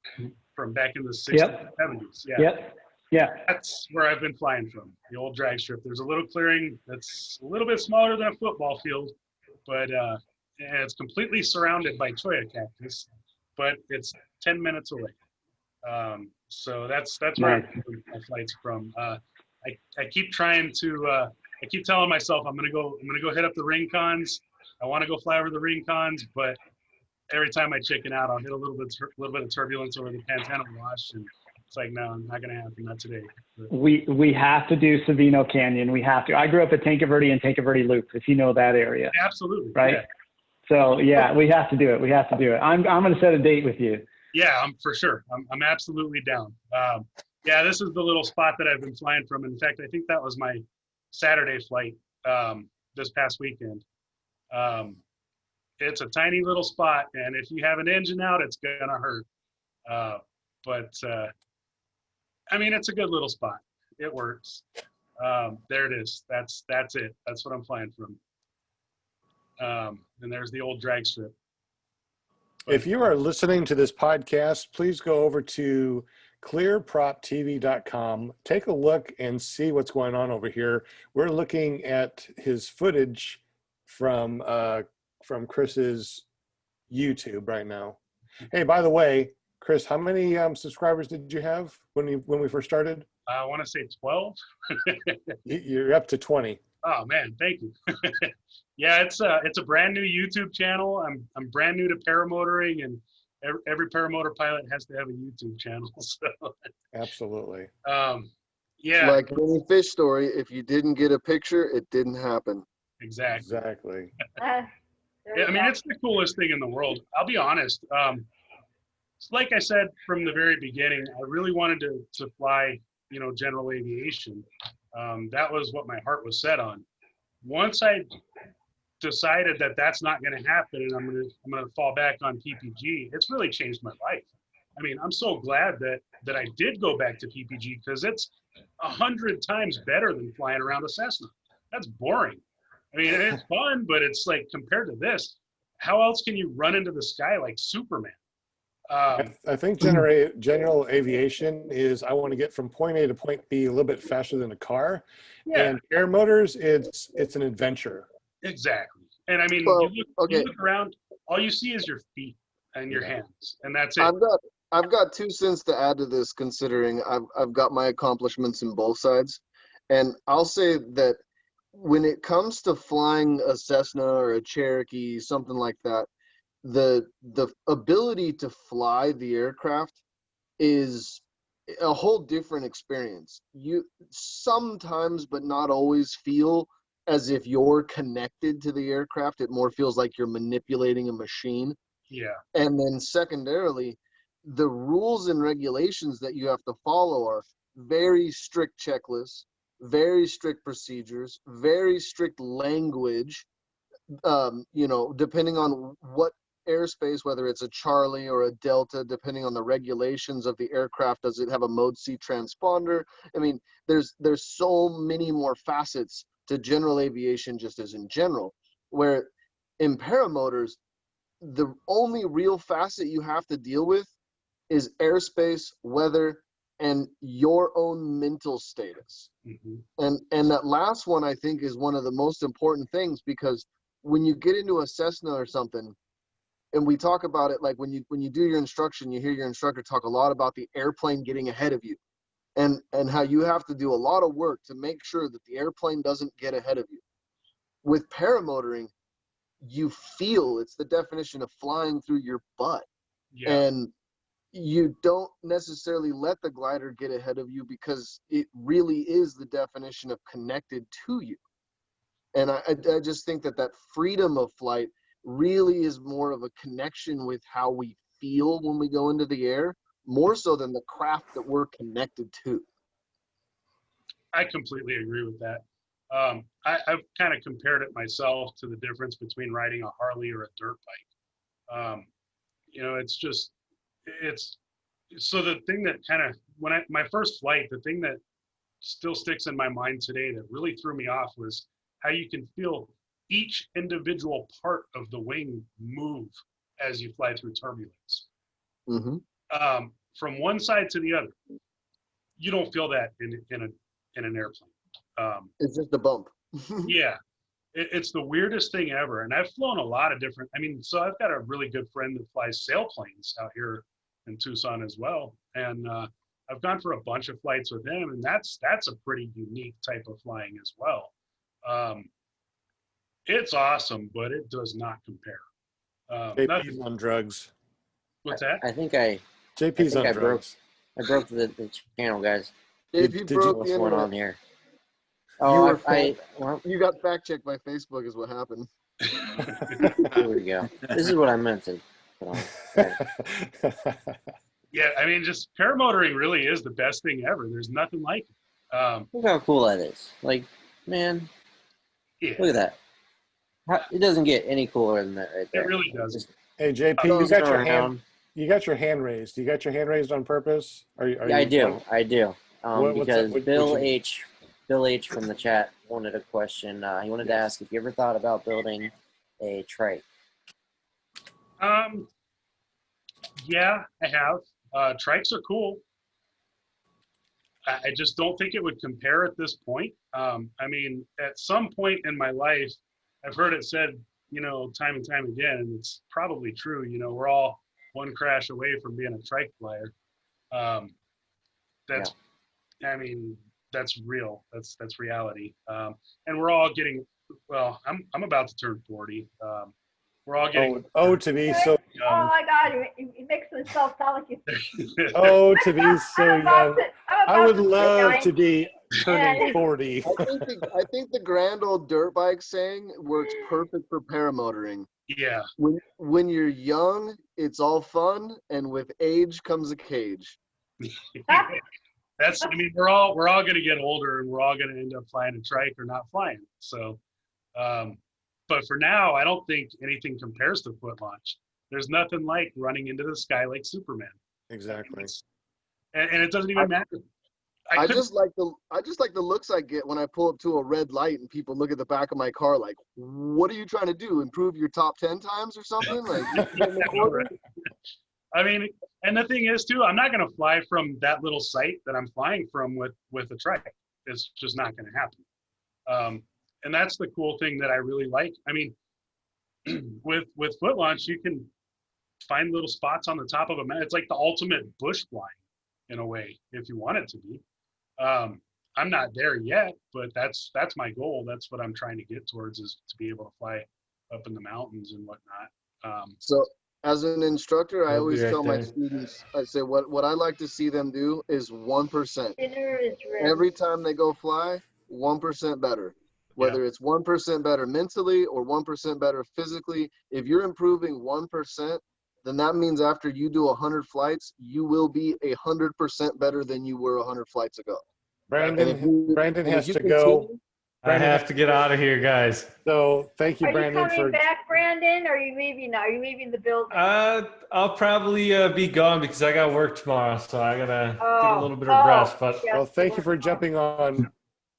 Speaker 3: from back in the 60s and 70s. Yeah.
Speaker 8: Yep. Yeah.
Speaker 3: That's where I've been flying from, the old drag strip. There's a little clearing that's a little bit smaller than a football field, but it's completely surrounded by cholla cactus, but it's 10 minutes away. So that's where my flight's from. I keep trying to, I keep telling myself I'm gonna go hit up the ring cons. I want to go fly over the ring cons, but every time I chicken out, I'll hit a little bit of turbulence over the Pantano Wash, and it's like, no, not gonna happen, not today. But
Speaker 8: we have to do Sabino Canyon. We have to. I grew up at Tanque Verde and Tanque Verde Loop, if you know that area.
Speaker 3: Absolutely.
Speaker 8: Right.
Speaker 3: Yeah.
Speaker 8: So yeah, we have to do it. We have to do it. I'm gonna set a date with you.
Speaker 3: Yeah, for sure. I'm absolutely down. Yeah, this is the little spot that I've been flying from. In fact, I think that was my Saturday flight this past weekend. It's a tiny little spot, and if you have an engine out, it's gonna hurt. But I mean, it's a good little spot. It works. There it is. That's it. That's what I'm flying from. And there's the old drag strip.
Speaker 1: If you are listening to this podcast, please go over to clearproptv.com. Take a look and see what's going on over here. We're looking at his footage from Chris's YouTube right now. Hey, by the way, Chris, how many subscribers did you have when we first started?
Speaker 3: I want to say 12.
Speaker 1: You're up to 20.
Speaker 3: Oh man, thank you. Yeah, it's a brand new YouTube channel. I'm brand new to paramotoring, and every paramotor pilot has to have a YouTube channel. So
Speaker 1: absolutely.
Speaker 3: Yeah.
Speaker 4: Like any fish story, if you didn't get a picture, it didn't happen.
Speaker 3: Exactly. Yeah, I mean, it's the coolest thing in the world. I'll be honest. like I said from the very beginning, I really wanted to fly, general aviation. That was what my heart was set on. Once I decided that that's not going to happen and I'm going to fall back on PPG, it's really changed my life. I mean, I'm so glad that I did go back to PPG, because it's 100 times better than flying around a Cessna. That's boring. I mean, it's fun, but it's like, compared to this, how else can you run into the sky like Superman?
Speaker 1: I think general aviation is, I want to get from point A to point B a little bit faster than a car.
Speaker 3: Yeah.
Speaker 1: And air motors, it's an adventure.
Speaker 3: Exactly. And I mean,
Speaker 4: Well,
Speaker 3: you look around, all you see is your feet and your hands, and that's it.
Speaker 4: I've got 2 cents to add to this, considering I've got my accomplishments in both sides. And I'll say that when it comes to flying a Cessna or a Cherokee, something like that, the ability to fly the aircraft is a whole different experience. You sometimes, but not always, feel as if you're connected to the aircraft. It more feels like you're manipulating a machine.
Speaker 3: Yeah.
Speaker 4: And then secondarily, the rules and regulations that you have to follow are very strict checklists, very strict procedures, very strict language, depending on what airspace, whether it's a Charlie or a Delta, depending on the regulations of the aircraft. Does it have a mode C transponder? I mean, there's so many more facets to general aviation, just as in general, where in paramotors, the only real facet you have to deal with is airspace, weather, and your own mental status.
Speaker 3: Mm-hmm.
Speaker 4: And that last one, I think, is one of the most important things, because when you get into a Cessna or something, and we talk about it, like when you do your instruction, you hear your instructor talk a lot about the airplane getting ahead of you, and how you have to do a lot of work to make sure that the airplane doesn't get ahead of you. With paramotoring, you feel, it's the definition of flying through your butt.
Speaker 3: Yeah.
Speaker 4: And you don't necessarily let the glider get ahead of you, because it really is the definition of connected to you. And I just think that freedom of flight really is more of a connection with how we feel when we go into the air, more so than the craft that we're connected to.
Speaker 3: I completely agree with that. I've kind of compared it myself to the difference between riding a Harley or a dirt bike. It's so the thing that kind of, my first flight, the thing that still sticks in my mind today that really threw me off was how you can feel each individual part of the wing move as you fly through turbulence.
Speaker 4: Mm-hmm.
Speaker 3: From one side to the other. You don't feel that in an airplane.
Speaker 4: It's just a bump.
Speaker 3: Yeah. It's the weirdest thing ever. And I've flown a lot of different, so I've got a really good friend that flies sailplanes out here in Tucson as well. And I've gone for a bunch of flights with him, and that's a pretty unique type of flying as well. It's awesome, but it does not compare.
Speaker 1: JP's on drugs.
Speaker 3: What's that?
Speaker 1: JP's on drugs.
Speaker 6: I broke the channel, guys.
Speaker 4: JP broke
Speaker 6: what's
Speaker 4: the
Speaker 6: going
Speaker 4: internet.
Speaker 6: on here?
Speaker 4: You got fact checked by Facebook, is what happened.
Speaker 6: Here we go. This is what I meant to put on.
Speaker 3: Yeah, just paramotoring really is the best thing ever. There's nothing like it.
Speaker 6: Look how cool that is. Like, man,
Speaker 3: yeah.
Speaker 6: Look at that. It doesn't get any cooler than that right there.
Speaker 3: It really doesn't.
Speaker 1: Hey, JP, you got your hand. You got your hand raised. You got your hand raised on purpose?
Speaker 6: I do. Because Bill H from the chat wanted a question. He wanted to ask if you ever thought about building a trike.
Speaker 3: Yeah, I have. Trikes are cool. I just don't think it would compare at this point. At some point in my life, I've heard it said, time and time again, and it's probably true. We're all one crash away from being a trike flyer. That's real. That's reality. And we're all getting, well, I'm about to turn 40. We're all getting.
Speaker 1: To be so young.
Speaker 7: Oh my God, he makes himself sound like he's.
Speaker 1: To be so young. I would love to be turning 40.
Speaker 4: I think the grand old dirt bike saying works perfect for paramotoring.
Speaker 3: Yeah.
Speaker 4: When you're young, it's all fun, and with age comes a cage.
Speaker 3: That's, I mean, we're all going to get older, and we're all going to end up flying a trike or not flying. So, but for now, I don't think anything compares to foot launch. There's nothing like running into the sky like Superman.
Speaker 1: Exactly.
Speaker 3: And it doesn't even matter.
Speaker 4: I just like the looks I get when I pull up to a red light and people look at the back of my car like, what are you trying to do? Improve your top 10 times or something? Like,
Speaker 3: I mean, and the thing is too, I'm not going to fly from that little site that I'm flying from with a trike. It's just not going to happen. And that's the cool thing that I really like. I mean, with foot launch, you can find little spots on the top of a mountain. It's like the ultimate bush flying in a way, if you want it to be. I'm not there yet, but that's my goal. That's what I'm trying to get towards, is to be able to fly up in the mountains and whatnot.
Speaker 4: So as an instructor, I
Speaker 12: You'll
Speaker 4: always
Speaker 12: be right
Speaker 4: tell my
Speaker 12: there.
Speaker 4: students, I say, what I like to see them do is 1%.
Speaker 7: Dinner is ready.
Speaker 4: Every time they go fly, 1% better. Whether it's 1% better mentally or 1% better physically, if you're improving 1%, then that means after you do 100 flights, you will be 100% better than you were 100 flights ago.
Speaker 1: Brandon has to go.
Speaker 12: I have to get out of here, guys.
Speaker 1: So thank you,
Speaker 7: Are you
Speaker 1: Brandon,
Speaker 7: coming back, Brandon? Or are you leaving now? Are you leaving the building?
Speaker 12: I'll probably be gone because I got work tomorrow, so I gotta get a little bit of
Speaker 7: Oh,
Speaker 12: rest. But
Speaker 7: yes.
Speaker 1: Well, thank you for jumping on.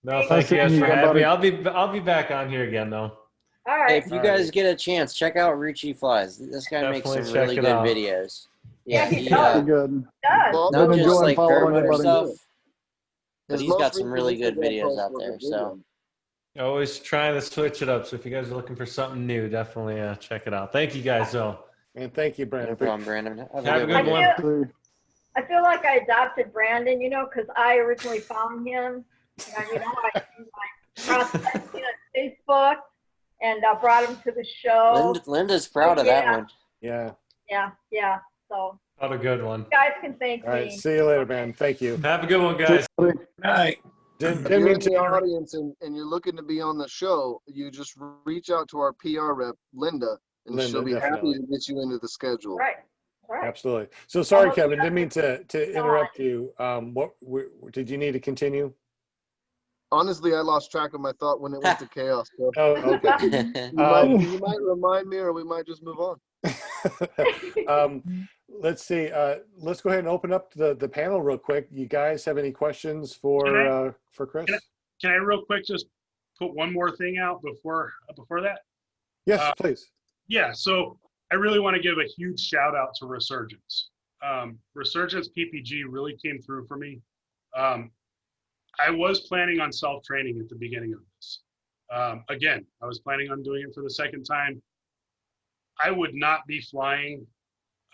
Speaker 12: no, thank you guys for having me. I'll be back on here again though.
Speaker 7: All right.
Speaker 10: Hey, if you guys get a chance, check out Rucci Flies. This guy makes
Speaker 12: Definitely
Speaker 10: some
Speaker 12: check
Speaker 10: really
Speaker 12: it
Speaker 10: good
Speaker 12: out.
Speaker 10: videos.
Speaker 7: Yeah,
Speaker 10: Yeah,
Speaker 7: he
Speaker 10: he
Speaker 7: does.
Speaker 5: Good.
Speaker 7: Does.
Speaker 10: not
Speaker 5: Been
Speaker 10: just
Speaker 5: enjoying
Speaker 10: like
Speaker 5: following
Speaker 10: paramotor
Speaker 5: everybody.
Speaker 10: stuff, but
Speaker 4: His
Speaker 10: he's
Speaker 4: most
Speaker 10: got some really
Speaker 4: recent
Speaker 10: good
Speaker 4: Instagram
Speaker 10: videos
Speaker 4: post
Speaker 10: out
Speaker 4: was a
Speaker 10: there.
Speaker 4: good
Speaker 10: So
Speaker 4: one.
Speaker 12: Always trying to switch it up. So if you guys are looking for something new, definitely check it out. Thank you guys though.
Speaker 1: And thank you,
Speaker 10: no
Speaker 1: Brandon.
Speaker 10: problem, Brandon.
Speaker 12: Have a good one.
Speaker 7: I feel like I adopted Brandon, because I originally found him. I prospected him on Facebook and
Speaker 10: Oh.
Speaker 7: brought him to the show.
Speaker 10: Linda's proud of that one.
Speaker 1: Yeah.
Speaker 7: Yeah. So
Speaker 12: Have a good one.
Speaker 7: you guys can thank
Speaker 1: All right.
Speaker 7: me.
Speaker 1: See you later, man. Thank you.
Speaker 12: Have a good one, guys.
Speaker 11: Good night.
Speaker 4: If you're in the audience and you're looking to be on the show, you just reach out to our PR rep, Linda, and she'll be
Speaker 1: definitely.
Speaker 4: happy to get you into the schedule.
Speaker 7: Right.
Speaker 1: Absolutely. So sorry, Kevin, didn't mean to interrupt you. Did you need to continue?
Speaker 4: Honestly, I lost track of my thought when it went to chaos. So.
Speaker 1: Oh, okay.
Speaker 4: you might remind me, or we might just move on.
Speaker 1: Let's see. Let's go ahead and open up the panel real quick. You guys have any questions for Chris?
Speaker 3: Can I real quick just put one more thing out before that?
Speaker 1: Yes, please.
Speaker 3: Yeah. So I really want to give a huge shout out to Resurgence. Resurgence PPG really came through for me. I was planning on self-training at the beginning of this. Again, I was planning on doing it for the second time. I would not be flying.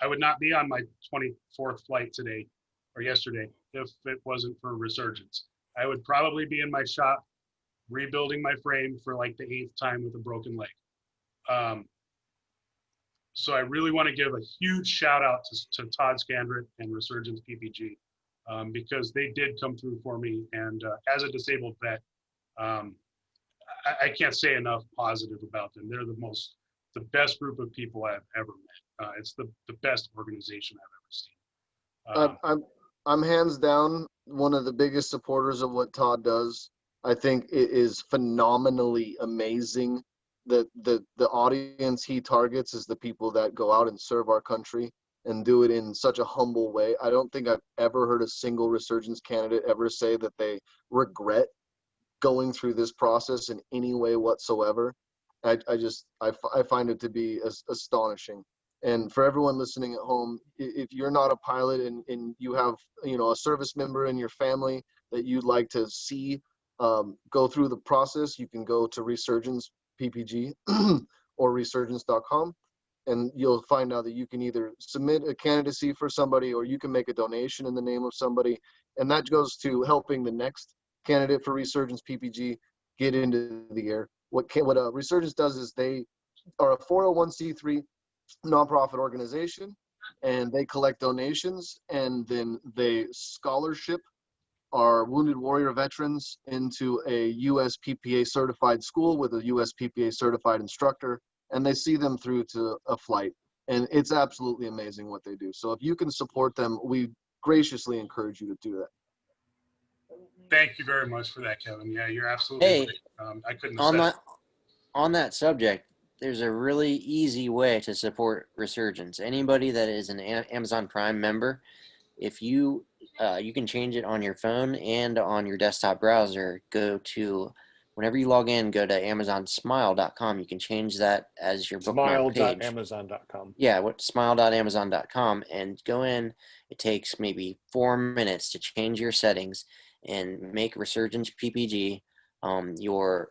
Speaker 3: I would not be on my 24th flight today or yesterday if it wasn't for Resurgence. I would probably be in my shop rebuilding my frame for like the 8th time with a broken leg. So I really want to give a huge shout out to Todd Scandrett and Resurgence PPG because they did come through for me. And as a disabled vet, I can't say enough positive about them. They're the best group of people I've ever met. It's the best organization I've ever seen.
Speaker 4: I'm hands down one of the biggest supporters of what Todd does. I think it is phenomenally amazing that the audience he targets is the people that go out and serve our country and do it in such a humble way. I don't think I've ever heard a single Resurgence candidate ever say that they regret going through this process in any way whatsoever. I find it to be astonishing. And for everyone listening at home, if you're not a pilot and you have a service member in your family that you'd like to see go through the process, you can go to Resurgence PPG or resurgence.com, and you'll find out that you can either submit a candidacy for somebody or you can make a donation in the name of somebody, and that goes to helping the next candidate for Resurgence PPG get into the air. What Resurgence does is they are a 401c3 nonprofit organization, and they collect donations, and then they scholarship our wounded warrior veterans into a US PPA certified school with a US PPA certified instructor, and they see them through to a flight. And it's absolutely amazing what they do. So if you can support them, we graciously encourage you to do that.
Speaker 3: Thank you very much for that, Kevin. Yeah, you're absolutely
Speaker 10: Hey,
Speaker 3: right. I couldn't have said it.
Speaker 10: on that subject, there's a really easy way to support Resurgence. Anybody that is an Amazon Prime member, if you you can change it on your phone and on your desktop browser. Go to, whenever you log in, go to amazonsmile.com. You can change that as your bookmark page.
Speaker 1: Smile.amazon.com.
Speaker 10: Yeah, smile.amazon.com, and go in. It takes maybe 4 minutes to change your settings and make Resurgence PPG your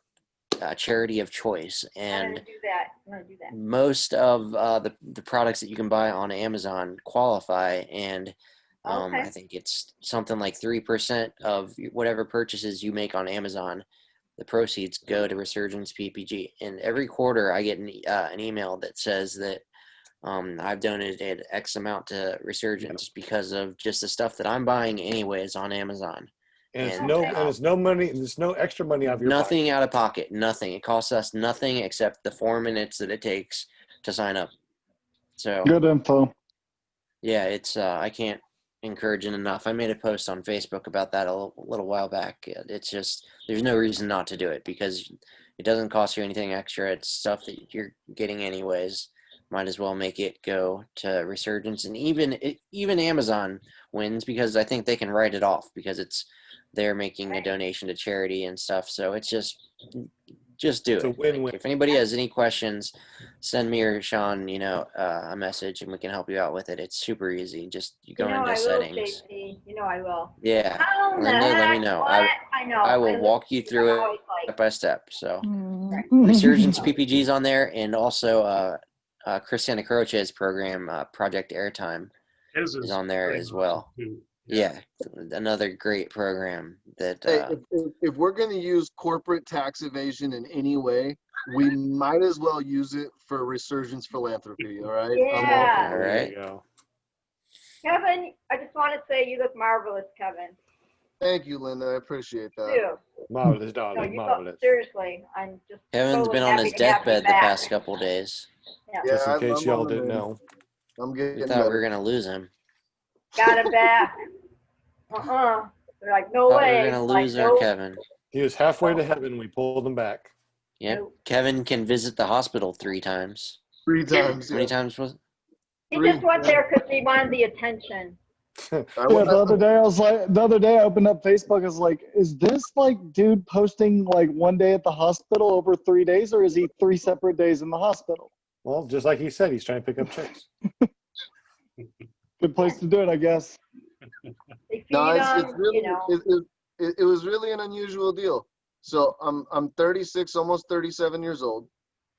Speaker 10: charity of choice. And
Speaker 7: I'm gonna do that.
Speaker 10: most of the products that you can buy on Amazon qualify, and I think it's something like 3% of whatever purchases you make on Amazon, the proceeds go to Resurgence PPG. And every quarter I get an email that says that I've donated X amount to Resurgence because of just the stuff that I'm buying anyways on Amazon.
Speaker 1: And it's no money. There's no extra money out of your
Speaker 10: nothing out of pocket. Nothing. It costs us nothing except the 4 minutes that it takes to sign up. So
Speaker 5: good info.
Speaker 10: Yeah, it's I can't encourage it enough. I made a post on Facebook about that a little while back. It's just, there's no reason not to do it because it doesn't cost you anything extra. It's stuff that you're getting anyways. Might as well make it go to Resurgence, and even Amazon wins because I think they can write it off because they're making a donation to charity and stuff. So it's just do it.
Speaker 1: It's a win-win.
Speaker 10: If anybody has any questions, send me or Sean, a message, and we can help you out with it. It's super easy. Just you go into settings.
Speaker 7: JC. I will.
Speaker 10: Yeah,
Speaker 7: How the
Speaker 10: Linda, let me
Speaker 7: heck?
Speaker 10: know.
Speaker 7: What? I know.
Speaker 10: I will walk you through it step by step. So Resurgence PPG's on there, and also Chris Santa Croce's program, Project Airtime, is on there as well. Yeah, another great program that.
Speaker 4: Hey, if we're going to use corporate tax evasion in any way, we might as well use it for Resurgence philanthropy. All right.
Speaker 7: Yeah.
Speaker 10: All right.
Speaker 7: Kevin, I just want to say you look marvelous, Kevin.
Speaker 4: Thank you, Linda. I appreciate that.
Speaker 7: You.
Speaker 1: Marvelous, darling. Marvelous.
Speaker 7: Seriously, I'm just.
Speaker 10: Kevin's
Speaker 7: so
Speaker 10: been on his
Speaker 7: happy to have you
Speaker 10: deathbed the
Speaker 7: back.
Speaker 10: past couple days.
Speaker 7: Yeah.
Speaker 1: Just in case
Speaker 4: I'm
Speaker 1: y'all
Speaker 4: on the
Speaker 1: didn't
Speaker 4: mend.
Speaker 1: know.
Speaker 4: I'm
Speaker 10: We
Speaker 4: getting
Speaker 10: thought we
Speaker 4: better.
Speaker 10: were gonna lose him.
Speaker 7: Got him back. They're like, no
Speaker 10: Thought
Speaker 7: way.
Speaker 10: we were gonna
Speaker 7: Like,
Speaker 10: lose our
Speaker 7: no.
Speaker 10: Kevin.
Speaker 1: He was halfway to heaven. We pulled him back.
Speaker 10: Yep.
Speaker 7: Nope.
Speaker 10: Kevin can visit the hospital 3 times.
Speaker 4: 3 times.
Speaker 10: How many times was it?
Speaker 7: He just went there because he wanted the attention.
Speaker 5: Yeah, the other day I opened up Facebook. I was like, is this like dude posting like one day at the hospital over 3 days, or is he 3 separate days in the hospital?
Speaker 1: Well, just like he said, he's trying to pick up chicks.
Speaker 5: Good place to do it, I guess.
Speaker 7: They feed
Speaker 4: No,
Speaker 7: him,
Speaker 4: it's really it was really an unusual deal. So I'm 36, almost 37 years old.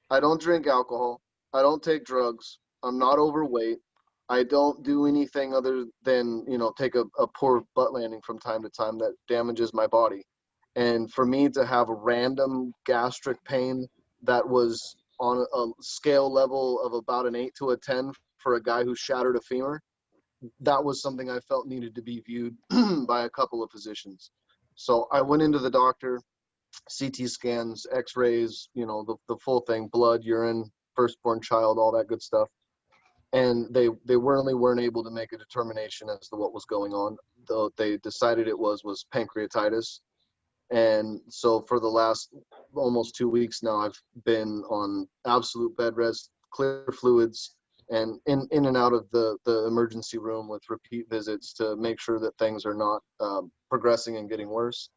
Speaker 4: I don't drink alcohol. I don't take drugs. I'm not overweight. I don't do anything other than, take a poor butt landing from time to time that damages my body. And for me to have a random gastric pain that was on a scale level of about an 8 to a 10 for a guy who shattered a femur, that was something I felt needed to be viewed by a couple of physicians. So I went into the doctor, CT scans, x-rays, the full thing, blood, urine, firstborn child, all that good stuff. And they weren't able to make a determination as to what was going on, though they decided it was pancreatitis. And so for the last almost 2 weeks now, I've been on absolute bed rest, clear fluids, and in and out of the emergency room with repeat visits to make sure that things are not progressing and getting worse.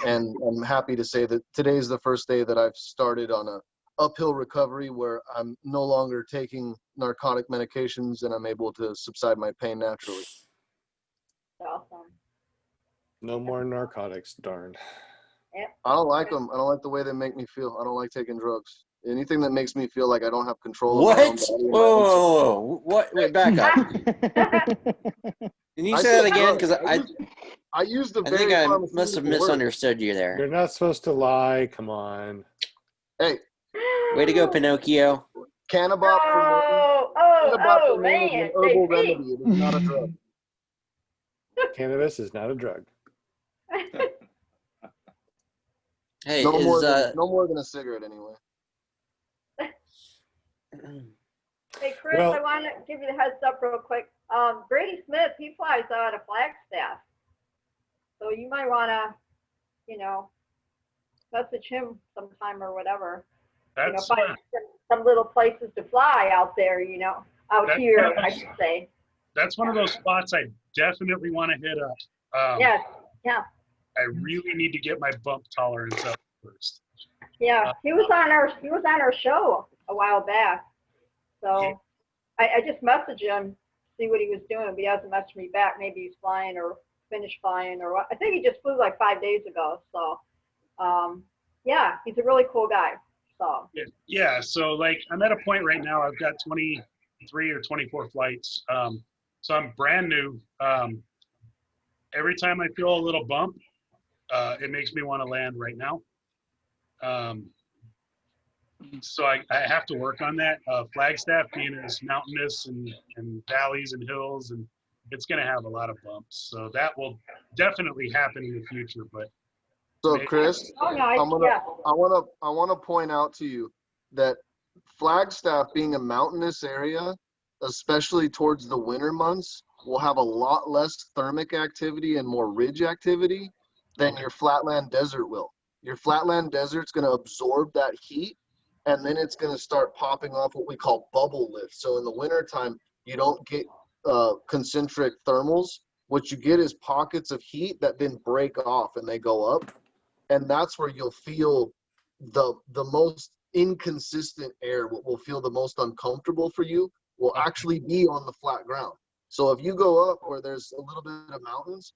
Speaker 4: And I'm happy to say that today's the first day that I've started on a uphill recovery where I'm no longer taking narcotic medications and I'm able to subside my pain naturally.
Speaker 7: Awesome.
Speaker 1: No more narcotics, darn.
Speaker 7: Yep.
Speaker 4: I don't like them. I don't like the way they make me feel. I don't like taking drugs. Anything that makes me feel like I don't have control of my own
Speaker 10: What?
Speaker 4: body.
Speaker 10: Whoa. What? Wait, back up. Can you say that again? Because
Speaker 4: I used the
Speaker 10: I think
Speaker 4: very
Speaker 10: I must have
Speaker 4: pharmaceutical word.
Speaker 10: misunderstood you there.
Speaker 1: You're not supposed to lie. Come on.
Speaker 4: Hey.
Speaker 10: Way to go, Pinocchio.
Speaker 4: Cannabis for me is an herbal remedy. It is not a drug.
Speaker 1: Cannabis is not a drug.
Speaker 10: Hey,
Speaker 4: no more than a cigarette anyway.
Speaker 7: Hey, Chris,
Speaker 1: Well-
Speaker 7: I want to give you the heads up real quick. Brady Smith, he flies out of Flagstaff. So you might want to, you know, message him sometime or whatever.
Speaker 3: That's
Speaker 7: Find some little places to fly out there, out
Speaker 3: That's
Speaker 7: here,
Speaker 3: one of
Speaker 7: I
Speaker 3: those-
Speaker 7: should say.
Speaker 3: that's one of those spots I definitely want to hit up.
Speaker 7: Yes, yeah,
Speaker 3: I really need to get my bump tolerance up first.
Speaker 7: yeah. He was on our show a while back. So I just messaged him, see what he was doing, but he hasn't messaged me back. Maybe he's flying or finished flying or what. I think he just flew like 5 days ago. So yeah, he's a really cool guy. So
Speaker 3: Yeah, so like I'm at a point right now, I've got 23 or 24 flights. So I'm brand new. Every time I feel a little bump, it makes me want to land right now. So I have to work on that. Flagstaff being as mountainous and valleys and hills, and it's going to have a lot of bumps. So that will definitely happen in the future. But
Speaker 4: So
Speaker 3: maybe-
Speaker 4: Chris,
Speaker 7: oh no,
Speaker 4: I want to point out to you that Flagstaff being a mountainous area, especially towards the winter months, will have a lot less thermic activity and more ridge activity than your flatland desert will. Your flatland desert's going to absorb that heat, and then it's going to start popping off what we call bubble lift. So in the wintertime, you don't get concentric thermals. What you get is pockets of heat that then break off and they go up. And that's where you'll feel the most inconsistent air, what will feel the most uncomfortable for you, will actually be on the flat ground. So if you go up where there's a little bit of mountains,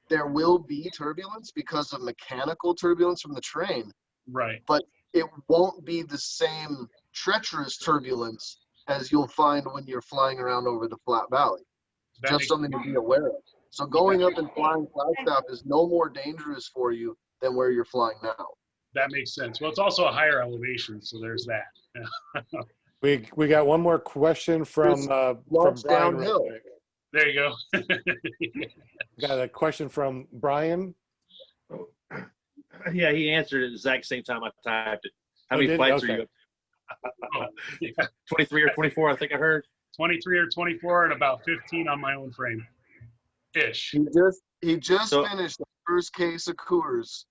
Speaker 4: there will be turbulence because of mechanical turbulence from the train,
Speaker 3: right.
Speaker 4: but it won't be the same treacherous turbulence as you'll find when you're flying around over the flat valley.
Speaker 3: That
Speaker 4: Just
Speaker 3: makes-
Speaker 4: something to be aware of. So going up and flying Flagstaff is no more dangerous for you than where you're flying now.
Speaker 3: That makes sense. Well, it's also a higher elevation, so there's that.
Speaker 1: We got one more question from Brian.
Speaker 4: Launch
Speaker 1: Real
Speaker 4: downhill.
Speaker 1: quick.
Speaker 3: There you go.
Speaker 1: Got a question from Brian.
Speaker 2: Yeah, he answered at the exact same time I typed it. How
Speaker 1: Oh,
Speaker 2: many
Speaker 1: did he?
Speaker 2: flights are
Speaker 1: Okay.
Speaker 2: you up? 23 or 24, I think I heard.
Speaker 3: 23 or 24 and about 15 on my own frame. Ish.
Speaker 4: He just
Speaker 2: So-
Speaker 4: finished the first case of Coors.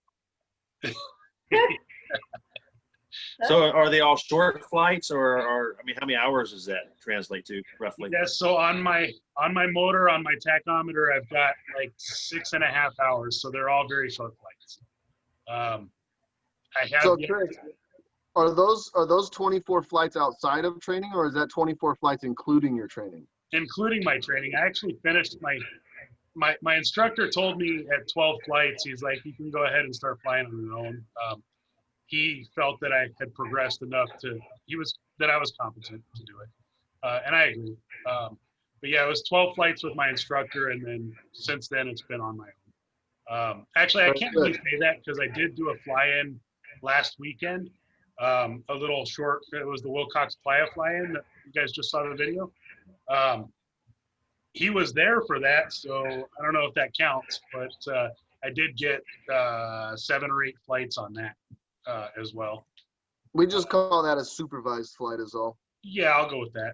Speaker 2: So are they all short flights or I mean, how many hours does that translate to roughly?
Speaker 3: Yes, so on my motor, on my tachometer, I've got like 6.5 hours. So they're all very short flights. I have
Speaker 4: So
Speaker 3: yet
Speaker 4: Chris, are those 24 flights outside of training, or is that 24 flights including your training?
Speaker 3: including my training. I actually finished my instructor told me at 12 flights, he's like, you can go ahead and start flying on your own. He felt that I had progressed enough that I was competent to do it. And I agree. But yeah, it was 12 flights with my instructor. And then since then it's been on my own. Actually, I can't really say that because I did do a fly-in last weekend. A little short, it was the Wilcox Playa fly-in that you guys just saw the video. He was there for that, so I don't know if that counts, but I did get 7 or 8 flights on that as well.
Speaker 4: We just call that a supervised flight is all.
Speaker 3: Yeah, I'll go with that.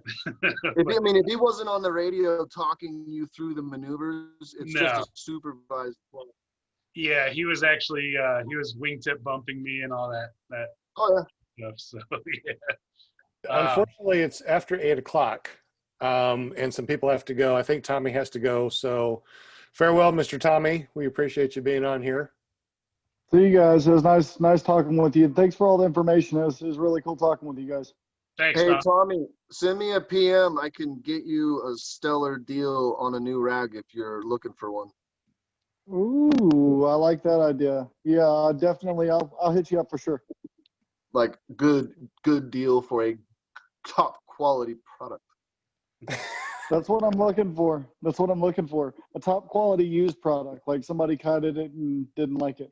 Speaker 4: If he wasn't on the radio talking you through the maneuvers, it's just
Speaker 3: No.
Speaker 4: a supervised flight.
Speaker 3: Yeah, he was actually he was wingtip bumping me and all that
Speaker 4: Oh yeah.
Speaker 3: stuff. So yeah.
Speaker 1: Unfortunately, it's after 8 o'clock, and some people have to go. I think Tommy has to go. So farewell, Mr. Tommy. We appreciate you being on here.
Speaker 5: See you guys. It was nice talking with you. Thanks for all the information. It was really cool talking with you guys.
Speaker 3: Thanks,
Speaker 4: Hey
Speaker 3: Tom.
Speaker 4: Tommy, send me a PM. I can get you a stellar deal on a new rag if you're looking for one.
Speaker 5: Ooh, I like that idea. Yeah, definitely. I'll hit you up for sure.
Speaker 4: Like good deal for a top quality product.
Speaker 5: That's what I'm looking for. That's what I'm looking for. A top quality used product. Like somebody kited it and didn't like it.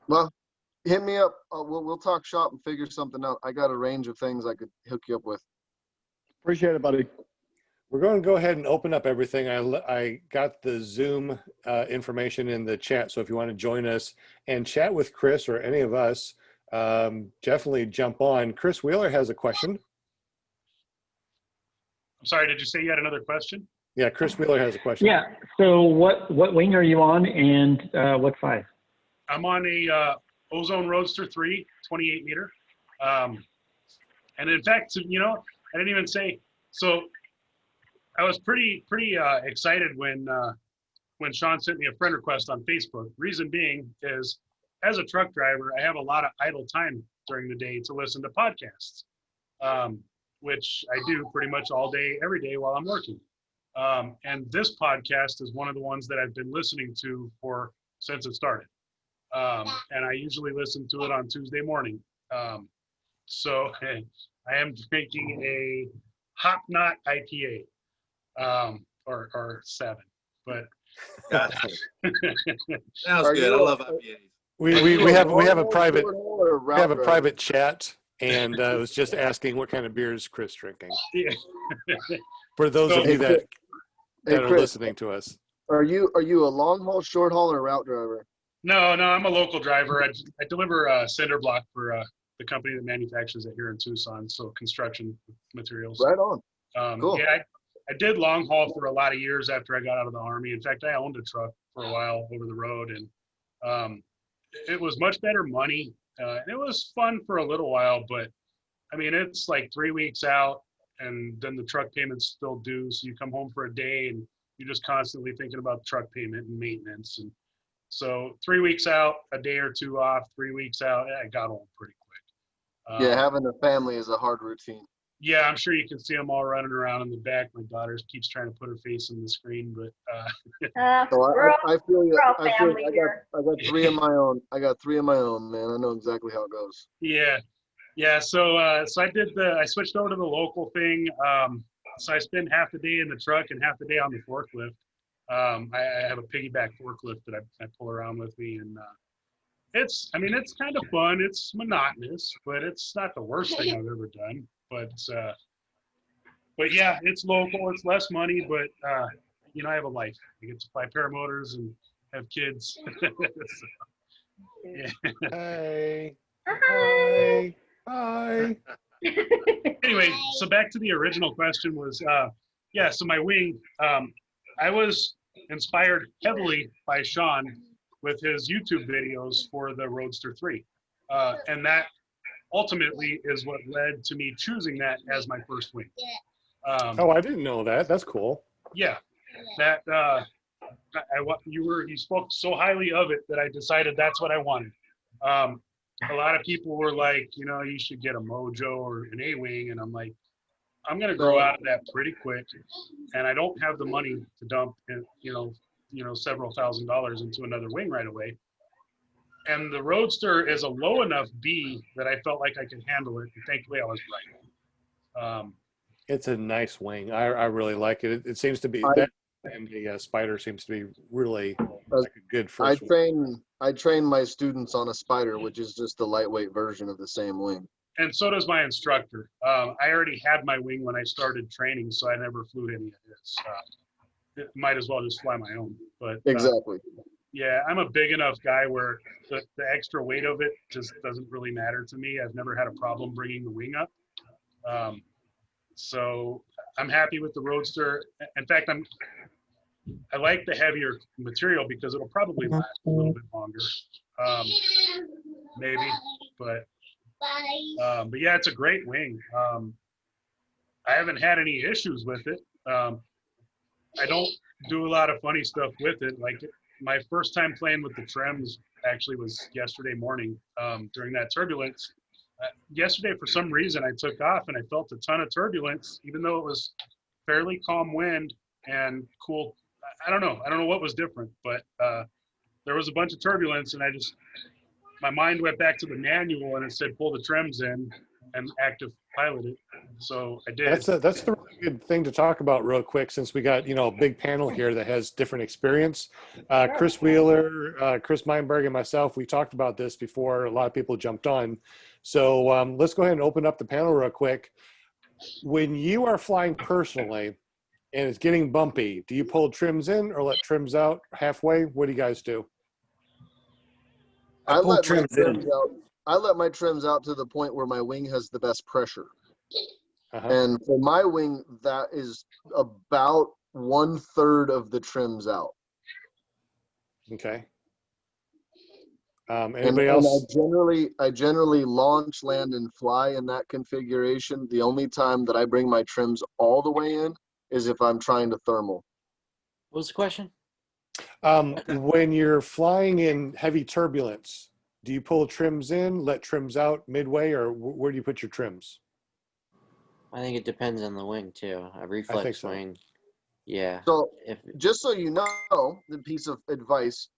Speaker 4: Well, hit me up. We'll talk shop and figure something out. I got a range of things I could hook you up with.
Speaker 5: Appreciate it, buddy.
Speaker 1: We're going to go ahead and open up everything. I got the Zoom information in the chat. So if you want to join us and chat with Chris or any of us, definitely jump on. Chris Wheeler has a question.
Speaker 3: I'm sorry, did you say you had another question?
Speaker 1: Yeah, Chris Wheeler has a question.
Speaker 8: Yeah. So what wing are you on, and what size?
Speaker 3: I'm on a Ozone Roadster 3, 28 meter. And in fact, you know, I didn't even say, so I was pretty excited when Sean sent me a friend request on Facebook. Reason being is, as a truck driver, I have a lot of idle time during the day to listen to podcasts, which I do pretty much all day, every day while I'm working. And this podcast is one of the ones that I've been listening to since it started. And I usually listen to it on Tuesday morning. So I am drinking a Hop Knot IPA, or 7, but.
Speaker 2: Sounds good. I love IPAs.
Speaker 1: We have a private chat, and I was just asking what kind of beer is Chris drinking.
Speaker 3: Yeah.
Speaker 1: For those of you that are
Speaker 4: Chris,
Speaker 1: listening to us.
Speaker 4: Are you a long haul, short haul, or route driver?
Speaker 3: No, I'm a local driver. I deliver cinder block for the company that manufactures it here in Tucson, so construction materials.
Speaker 4: Right on. Cool.
Speaker 3: Yeah, I did long haul for a lot of years after I got out of the Army. In fact, I owned a truck for a while over the road, and it was much better money. And it was fun for a little while, but I mean, it's like 3 weeks out, and then the truck payment's still due. So you come home for a day, and you're just constantly thinking about the truck payment and maintenance. And so 3 weeks out, a day or two off, 3 weeks out, I got old pretty quick.
Speaker 4: Yeah, having a family is a hard routine.
Speaker 3: Yeah, I'm sure you can see them all running around in the back. My daughter keeps trying to put her face in the screen, but
Speaker 4: so I feel you. I got 3 of my own. I got 3 of my own, man. I know exactly how it goes.
Speaker 3: Yeah. So I switched over to the local thing. So I spend half the day in the truck and half the day on the forklift. I have a piggyback forklift that I pull around with me, and it's kind of fun. It's monotonous, but it's not the worst thing I've ever done. But yeah, it's local. It's less money, but you know, I have a life. I get to fly paramotors and have kids. So, yeah. Hi. Anyway, so back to the original question was, so my wing, I was inspired heavily by Sean with his YouTube videos for the Roadster 3. And that ultimately is what led to me choosing that as my first wing.
Speaker 1: I didn't know that. That's cool.
Speaker 3: Yeah, that you spoke so highly of it that I decided that's what I wanted. A lot of people were like, you know, you should get a Mojo or an A-wing, and I'm like, I'm gonna grow out of that pretty quick, and I don't have the money to dump, several $1,000s into another wing right away. And the Roadster is a low enough B that I felt like I could handle it. And thankfully, I was right.
Speaker 1: It's a nice wing. I really like it. It seems to be and the Spider seems to be really like a good first.
Speaker 4: I train my students on a Spider, which is just a lightweight version of the same wing.
Speaker 3: And so does my instructor. I already had my wing when I started training, so I never flew any of his. It might as well just fly my own. But
Speaker 4: exactly.
Speaker 3: Yeah, I'm a big enough guy where the extra weight of it just doesn't really matter to me. I've never had a problem bringing the wing up. So I'm happy with the Roadster. In fact, I like the heavier material because it'll probably last a little bit longer. Maybe, but yeah, it's a great wing. I haven't had any issues with it. I don't do a lot of funny stuff with it. Like my first time playing with the trims actually was yesterday morning during that turbulence. Yesterday, for some reason, I took off and I felt a ton of turbulence, even though it was fairly calm wind and cool. I don't know what was different, but there was a bunch of turbulence, and my mind went back to the manual, and it said pull the trims in and active pilot it. So I did.
Speaker 1: That's the really good thing to talk about real quick, since we got a big panel here that has different experience. Chris Wheeler, Chris Mineburg, and myself, we talked about this before a lot of people jumped on. So let's go ahead and open up the panel real quick. When you are flying personally and it's getting bumpy, do you pull trims in or let trims out halfway? What do you guys do?
Speaker 4: I let trims out. I let my trims out to the point where my wing has the best pressure.
Speaker 1: Uh-huh.
Speaker 4: And for my wing, that is about 1/3 of the trims out.
Speaker 1: Okay.
Speaker 4: And
Speaker 1: Anybody else?
Speaker 4: I generally launch, land, and fly in that configuration. The only time that I bring my trims all the way in is if I'm trying to thermal.
Speaker 10: What was the question?
Speaker 1: When you're flying in heavy turbulence, do you pull trims in, let trims out midway, or where do you put your trims?
Speaker 10: I think it depends on the wing too. A reflex
Speaker 1: so.
Speaker 10: wing. Yeah.
Speaker 4: So just so you know, the piece of advice,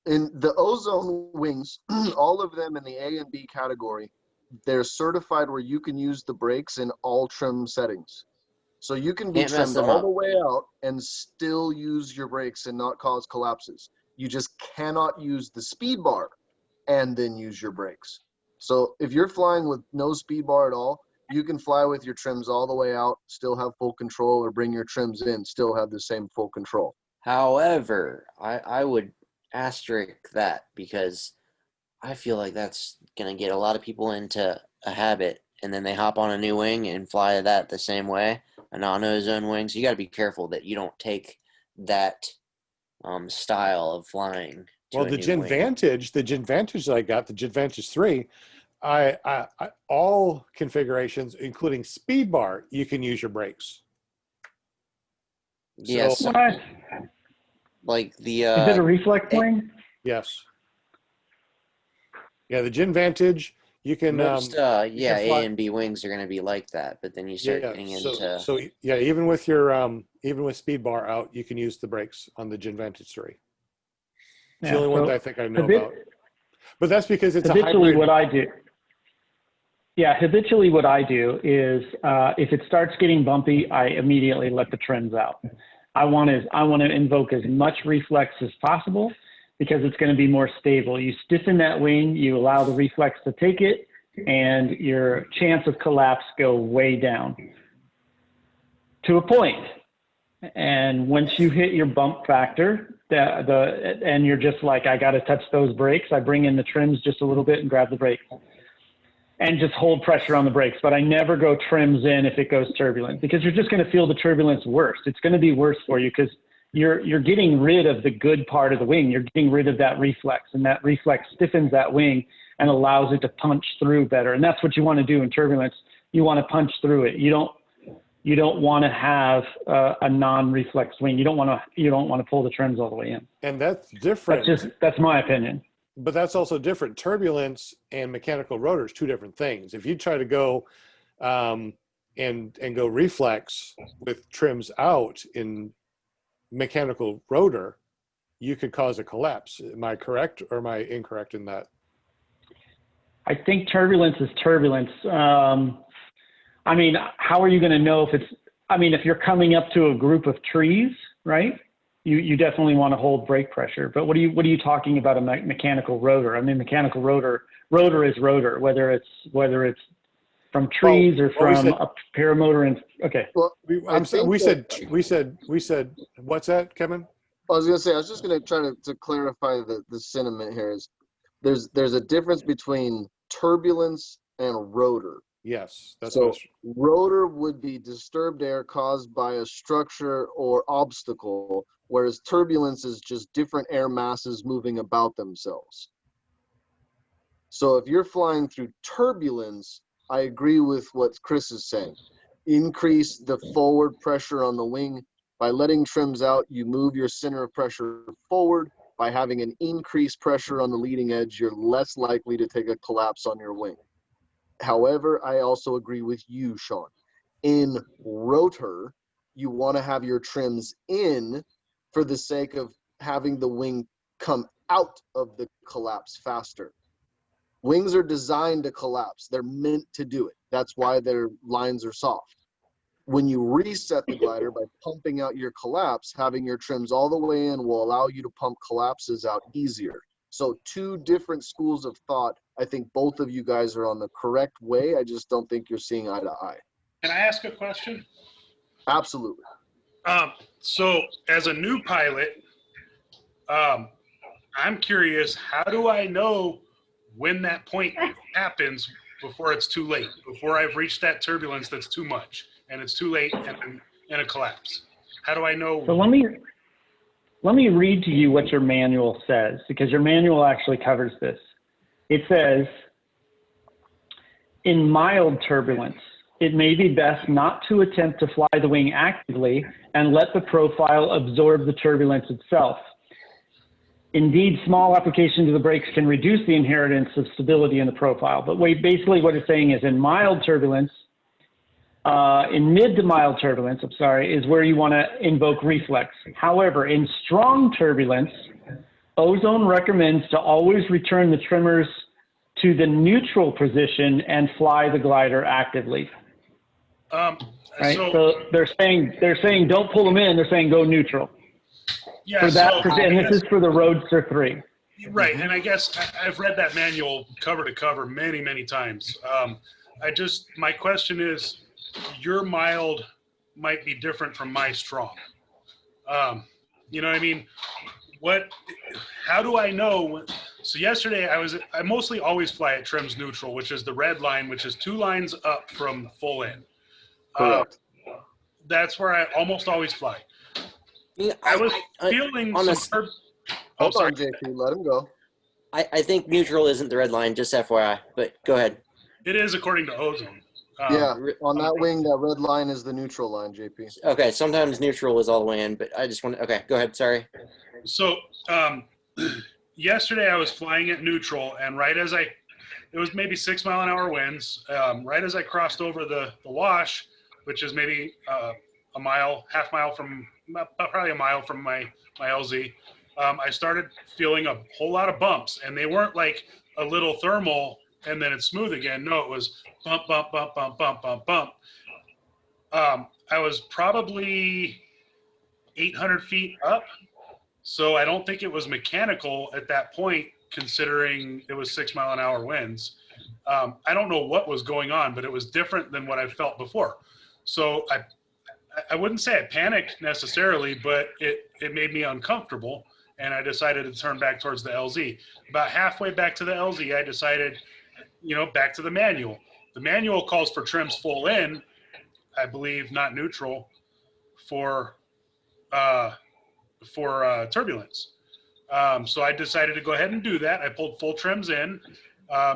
Speaker 4: in the Ozone wings, all of them in the A and B category, they're certified where you can use the brakes in all trim settings. So you can be
Speaker 10: Can't mess
Speaker 4: trimmed
Speaker 10: them
Speaker 4: all
Speaker 10: up.
Speaker 4: the way out and still use your brakes and not cause collapses. You just cannot use the speed bar and then use your brakes. So if you're flying with no speed bar at all, you can fly with your trims all the way out, still have full control, or bring your trims in, still have the same full control.
Speaker 10: However, I would asterisk that because I feel like that's going to get a lot of people into a habit, and then they hop on a new wing and fly that the same way, a non-ozone wing. So you got to be careful that you don't take that style of flying to
Speaker 1: Well,
Speaker 10: a
Speaker 1: the
Speaker 10: new
Speaker 1: Gen
Speaker 10: wing.
Speaker 1: Vantage that I got, the Gen Vantage 3, I all configurations, including speed bar, you can use your brakes.
Speaker 10: Yes.
Speaker 1: So,
Speaker 10: like the
Speaker 8: Is it a reflex wing?
Speaker 1: Yes. Yeah, the Gen Vantage, you can
Speaker 10: most
Speaker 1: you can
Speaker 10: A and B wings are going to be like that, but then you start getting into
Speaker 1: so yeah, even with your even with speed bar out, you can use the brakes on the Gen Vantage 3. It's the only one that I think I know about. But that's because it's a hybrid.
Speaker 8: What I do. Yeah, habitually what I do is if it starts getting bumpy, I immediately let the trims out. I want to invoke as much reflex as possible because it's going to be more stable. You stiffen that wing, you allow the reflex to take it, and your chance of collapse go way down to a point. And once you hit your bump factor, and you're just like, I got to touch those brakes, I bring in the trims just a little bit and grab the brakes and just hold pressure on the brakes. But I never go trims in if it goes turbulent, because you're just going to feel the turbulence worse. It's going to be worse for you because you're getting rid of the good part of the wing. You're getting rid of that reflex, and that reflex stiffens that wing and allows it to punch through better. And that's what you want to do in turbulence. You want to punch through it. You don't want to have a non-reflex wing. You don't want to pull the trims all the way in.
Speaker 1: And that's different.
Speaker 8: That's my opinion.
Speaker 1: But that's also different. Turbulence and mechanical rotors, two different things. If you try to go and go reflex with trims out in mechanical rotor, you could cause a collapse. Am I correct or am I incorrect in that?
Speaker 8: I think turbulence is turbulence. I mean, how are you going to know if it's, if you're coming up to a group of trees, right? You definitely want to hold brake pressure, but what are you talking about a mechanical rotor? I mean, mechanical rotor is rotor, whether it's from trees or from a paramotor. And okay.
Speaker 4: Well,
Speaker 1: we said, what's that, Kevin?
Speaker 4: I was going to say, I was just going to try to clarify the sentiment here is there's a difference between turbulence and rotor.
Speaker 1: Yes.
Speaker 4: So rotor would be disturbed air caused by a structure or obstacle, whereas turbulence is just different air masses moving about themselves. So if you're flying through turbulence, I agree with what Chris is saying. Increase the forward pressure on the wing. By letting trims out, you move your center of pressure forward. By having an increased pressure on the leading edge, you're less likely to take a collapse on your wing. However, I also agree with you, Sean. In rotor, you want to have your trims in for the sake of having the wing come out of the collapse faster. Wings are designed to collapse. They're meant to do it. That's why their lines are soft. When you reset the glider by pumping out your collapse, having your trims all the way in will allow you to pump collapses out easier. So two different schools of thought. I think both of you guys are on the correct way. I just don't think you're seeing eye to eye.
Speaker 3: Can I ask a question?
Speaker 4: Absolutely.
Speaker 3: So as a new pilot, I'm curious, how do I know when that point happens before it's too late, before I've reached that turbulence that's too much and it's too late and I'm in a collapse? How do I know?
Speaker 8: So let me read to you what your manual says, because your manual actually covers this. It says, in mild turbulence, it may be best not to attempt to fly the wing actively and let the profile absorb the turbulence itself. Indeed, small application to the brakes can reduce the inheritance of stability in the profile. But basically what it's saying is in mild turbulence, in mid to mild turbulence, is where you want to invoke reflex. However, in strong turbulence, Ozone recommends to always return the trimmers to the neutral position and fly the glider actively. Right? So they're saying don't pull them in. They're saying go neutral.
Speaker 3: Yeah.
Speaker 8: For that, and this is for the Roadster 3.
Speaker 3: Right, and I guess I've read that manual cover to cover many, many times. My question is, your mild might be different from my strong. You know what I mean? How do I know? So yesterday I mostly always fly at trims neutral, which is the red line, which is 2 lines up from full in.
Speaker 4: Correct.
Speaker 3: That's where I almost always fly. I was feeling
Speaker 4: Hold on, JP, let him go.
Speaker 10: I think neutral isn't the red line, just FYI, but go ahead.
Speaker 3: It is according to Ozone.
Speaker 4: Yeah, on that wing, that red line is the neutral line, JP.
Speaker 10: Okay, sometimes neutral is all the way in, but I just want to, okay, go ahead, sorry.
Speaker 3: So yesterday I was flying at neutral, and it was maybe 6 mile an hour winds. Right as I crossed over the wash, which is maybe a mile, probably a mile from my LZ, I started feeling a whole lot of bumps, and they weren't like a little thermal and then it's smooth again. No, it was bump, bump, bump, bump, bump, bump, bump. I was probably 800 feet up, so I don't think it was mechanical at that point, considering it was 6 mile an hour winds. I don't know what was going on, but it was different than what I felt before. So I wouldn't say I panicked necessarily, but it made me uncomfortable, and I decided to turn back towards the LZ. About halfway back to the LZ, I decided, back to the manual. The manual calls for trims full in, I believe, not neutral, for turbulence. So I decided to go ahead and do that. I pulled full trims in,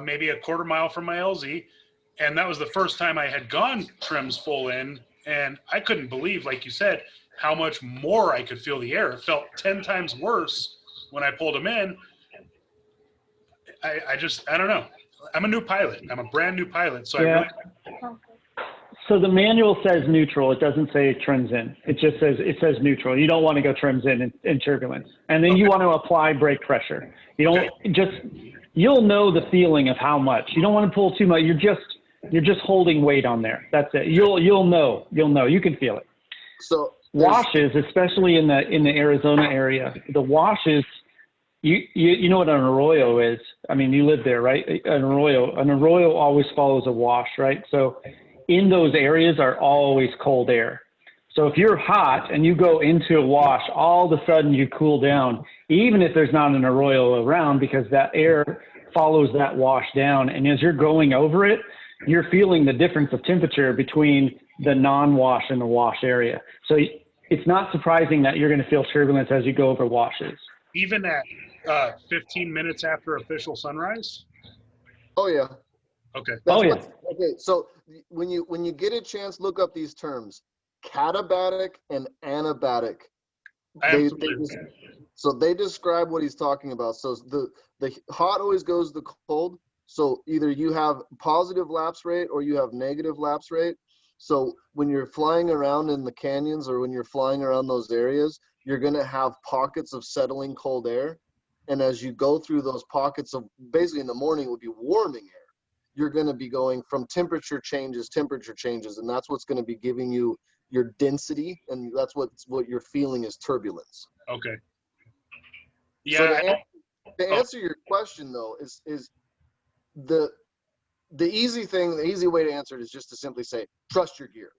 Speaker 3: maybe a quarter mile from my LZ, and that was the first time I had gone trims full in, and I couldn't believe, like you said, how much more I could feel the air. It felt 10 times worse when I pulled them in. I don't know. I'm a new pilot. I'm a brand new pilot, so
Speaker 8: yeah. So the manual says neutral. It doesn't say trims in. It just says neutral. You don't want to go trims in turbulence, and then you want to apply brake pressure. You don't you'll know the feeling of how much. You don't want to pull too much. You're just holding weight on there. That's it. You'll know. You can feel it.
Speaker 4: So
Speaker 8: washes, especially in the Arizona area, the washes. You know what an arroyo is. I mean, you live there, right? An arroyo always follows a wash, right? So in those areas are always cold air. So if you're hot and you go into a wash, all of a sudden you cool down, even if there's not an arroyo around, because that air follows that wash down. And as you're going over it, you're feeling the difference of temperature between the non-wash and the wash area. So it's not surprising that you're going to feel turbulence as you go over washes.
Speaker 3: Even at 15 minutes after official sunrise?
Speaker 4: Oh yeah.
Speaker 3: Okay.
Speaker 4: Okay. So when you get a chance, look up these terms: catabatic and anabatic. So they describe what he's talking about. So the hot always goes the cold. So either you have positive lapse rate or you have negative lapse rate. So when you're flying around in the canyons or when you're flying around those areas, you're going to have pockets of settling cold air. And as you go through those pockets of, basically in the morning would be warming air, you're going to be going from temperature changes, and that's what's going to be giving you your density, and that's what you're feeling is turbulence.
Speaker 3: Okay. Yeah.
Speaker 4: So to answer your question though, is the easy way to answer it is just to simply say, trust your gear.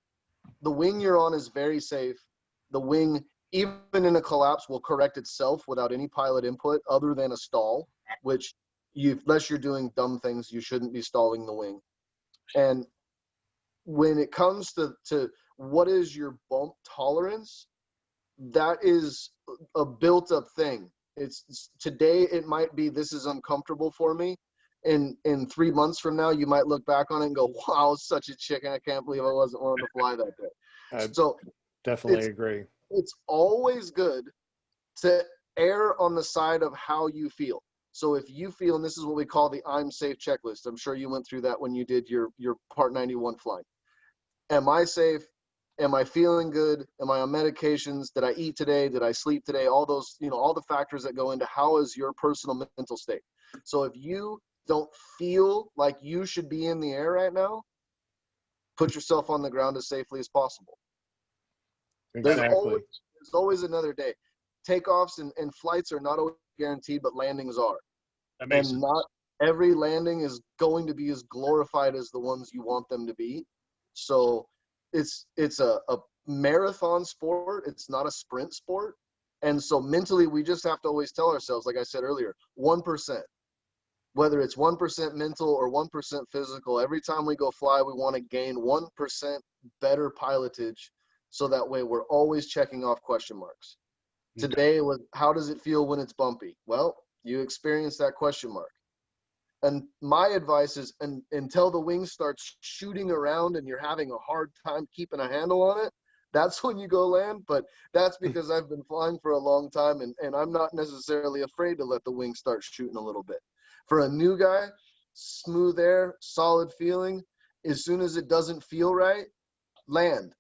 Speaker 4: The wing you're on is very safe. The wing, even in a collapse, will correct itself without any pilot input other than a stall, which unless you're doing dumb things, you shouldn't be stalling the wing. And when it comes to what is your bump tolerance, that is a built up thing. It's today it might be, this is uncomfortable for me. In 3 months from now, you might look back on it and go, wow, such a chicken. I can't believe I wasn't willing to fly that day. So
Speaker 1: definitely agree.
Speaker 4: It's always good to err on the side of how you feel. So if you feel, and this is what we call the I'm safe checklist. I'm sure you went through that when you did your Part 91 flying. Am I safe? Am I feeling good? Am I on medications? Did I eat today? Did I sleep today? All those, all the factors that go into how is your personal mental state. So if you don't feel like you should be in the air right now, put yourself on the ground as safely as possible.
Speaker 1: Exactly.
Speaker 4: There's always another day. Takeoffs and flights are not always guaranteed, but landings are. And not every landing is going to be as glorified as the ones you want them to be. So it's a marathon sport. It's not a sprint sport. And so mentally, we just have to always tell ourselves, like I said earlier, 1%. Whether it's 1% mental or 1% physical, every time we go fly, we want to gain 1% better pilotage. So that way we're always checking off question marks. Today was, how does it feel when it's bumpy? Well, you experience that question mark. And my advice is, until the wing starts shooting around and you're having a hard time keeping a handle on it, that's when you go land. But that's because I've been flying for a long time, and I'm not necessarily afraid to let the wing start shooting a little bit. For a new guy, smooth air, solid feeling. As soon as it doesn't feel right, land.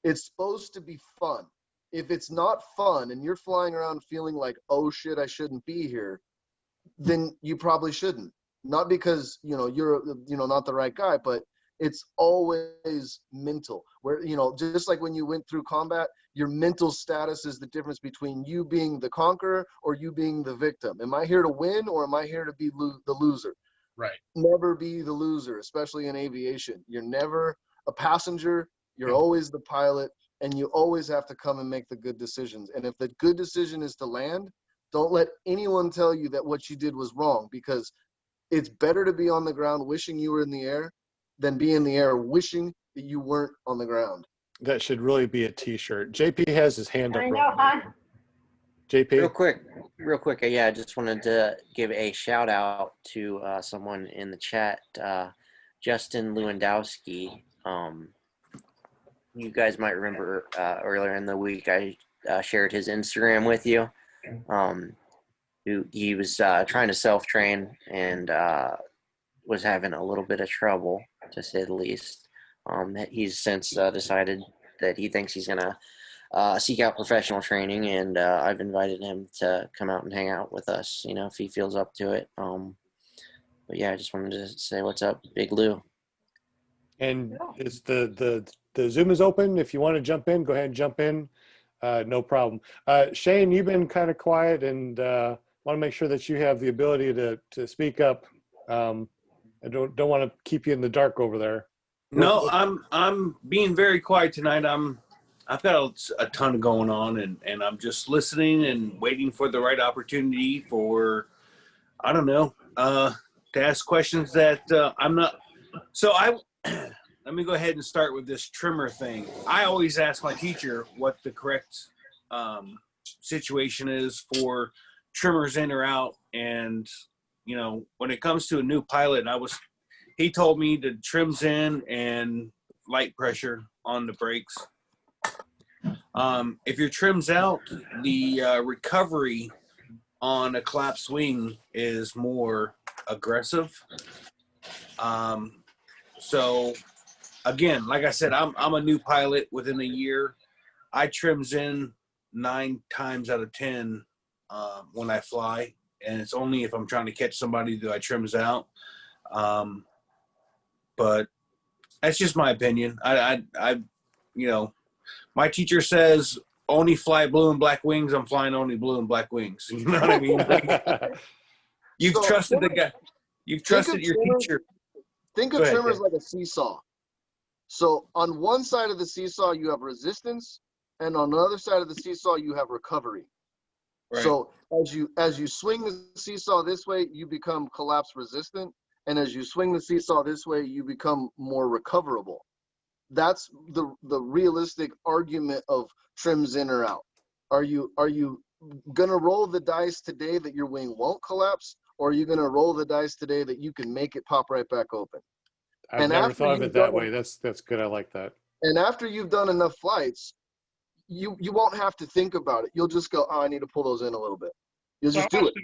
Speaker 4: It's supposed to be fun. If it's not fun and you're flying around feeling like, oh shit, I shouldn't be here, then you probably shouldn't. Not because, you're, not the right guy, but it's always mental. Where, just like when you went through combat, your mental status is the difference between you being the conqueror or you being the victim. Am I here to win, or am I here to be the loser?
Speaker 3: Right.
Speaker 4: Never be the loser, especially in aviation. You're never a passenger. You're always the pilot, and you always have to come and make the good decisions. And if the good decision is to land, don't let anyone tell you that what you did was wrong, because it's better to be on the ground wishing you were in the air than be in the air wishing that you weren't on the ground.
Speaker 1: That should really be a t-shirt. JP has his hand up.
Speaker 7: I know, huh?
Speaker 1: JP?
Speaker 10: Real quick. Yeah, I just wanted to give a shout out to someone in the chat, Justin Lewandowski. You guys might remember earlier in the week I shared his Instagram with you. He was trying to self-train and was having a little bit of trouble, to say the least. He's since decided that he thinks he's going to seek out professional training, and I've invited him to come out and hang out with us, if he feels up to it. But yeah, I just wanted to say what's up, Big Lou.
Speaker 1: And it's the Zoom is open. If you want to jump in, go ahead and jump in. No problem. Shane, you've been kind of quiet, and want to make sure that you have the ability to speak up. I don't want to keep you in the dark over there.
Speaker 11: No, I'm being very quiet tonight. I've got a ton going on, and I'm just listening and waiting for the right opportunity for, I don't know, to ask questions that I'm not. So let me go ahead and start with this trimmer thing. I always ask my teacher what the correct situation is for trimmers in or out. And, when it comes to a new pilot, he told me to trims in and light pressure on the brakes. If your trims out, the recovery on a collapsed wing is more aggressive. So again, like I said, I'm a new pilot. Within a year, I trims in 9 times out of 10 when I fly, and it's only if I'm trying to catch somebody that I trims out. But that's just my opinion. I my teacher says only fly blue and black wings. I'm flying only blue and black wings. You know what I mean? You've trusted the guy. You've trusted your teacher.
Speaker 4: Think of trimmers like a seesaw. So on one side of the seesaw, you have resistance, and on the other side of the seesaw, you have recovery.
Speaker 11: Right.
Speaker 4: So as you swing the seesaw this way, you become collapse resistant, and as you swing the seesaw this way, you become more recoverable. That's the realistic argument of trims in or out. Are you gonna roll the dice today that your wing won't collapse, or are you gonna roll the dice today that you can make it pop right back open?
Speaker 1: I've never thought of it that way. That's good. I like that.
Speaker 4: And after you've done enough flights, you won't have to think about it. You'll just go, oh, I need to pull those in a little bit. You'll just do it.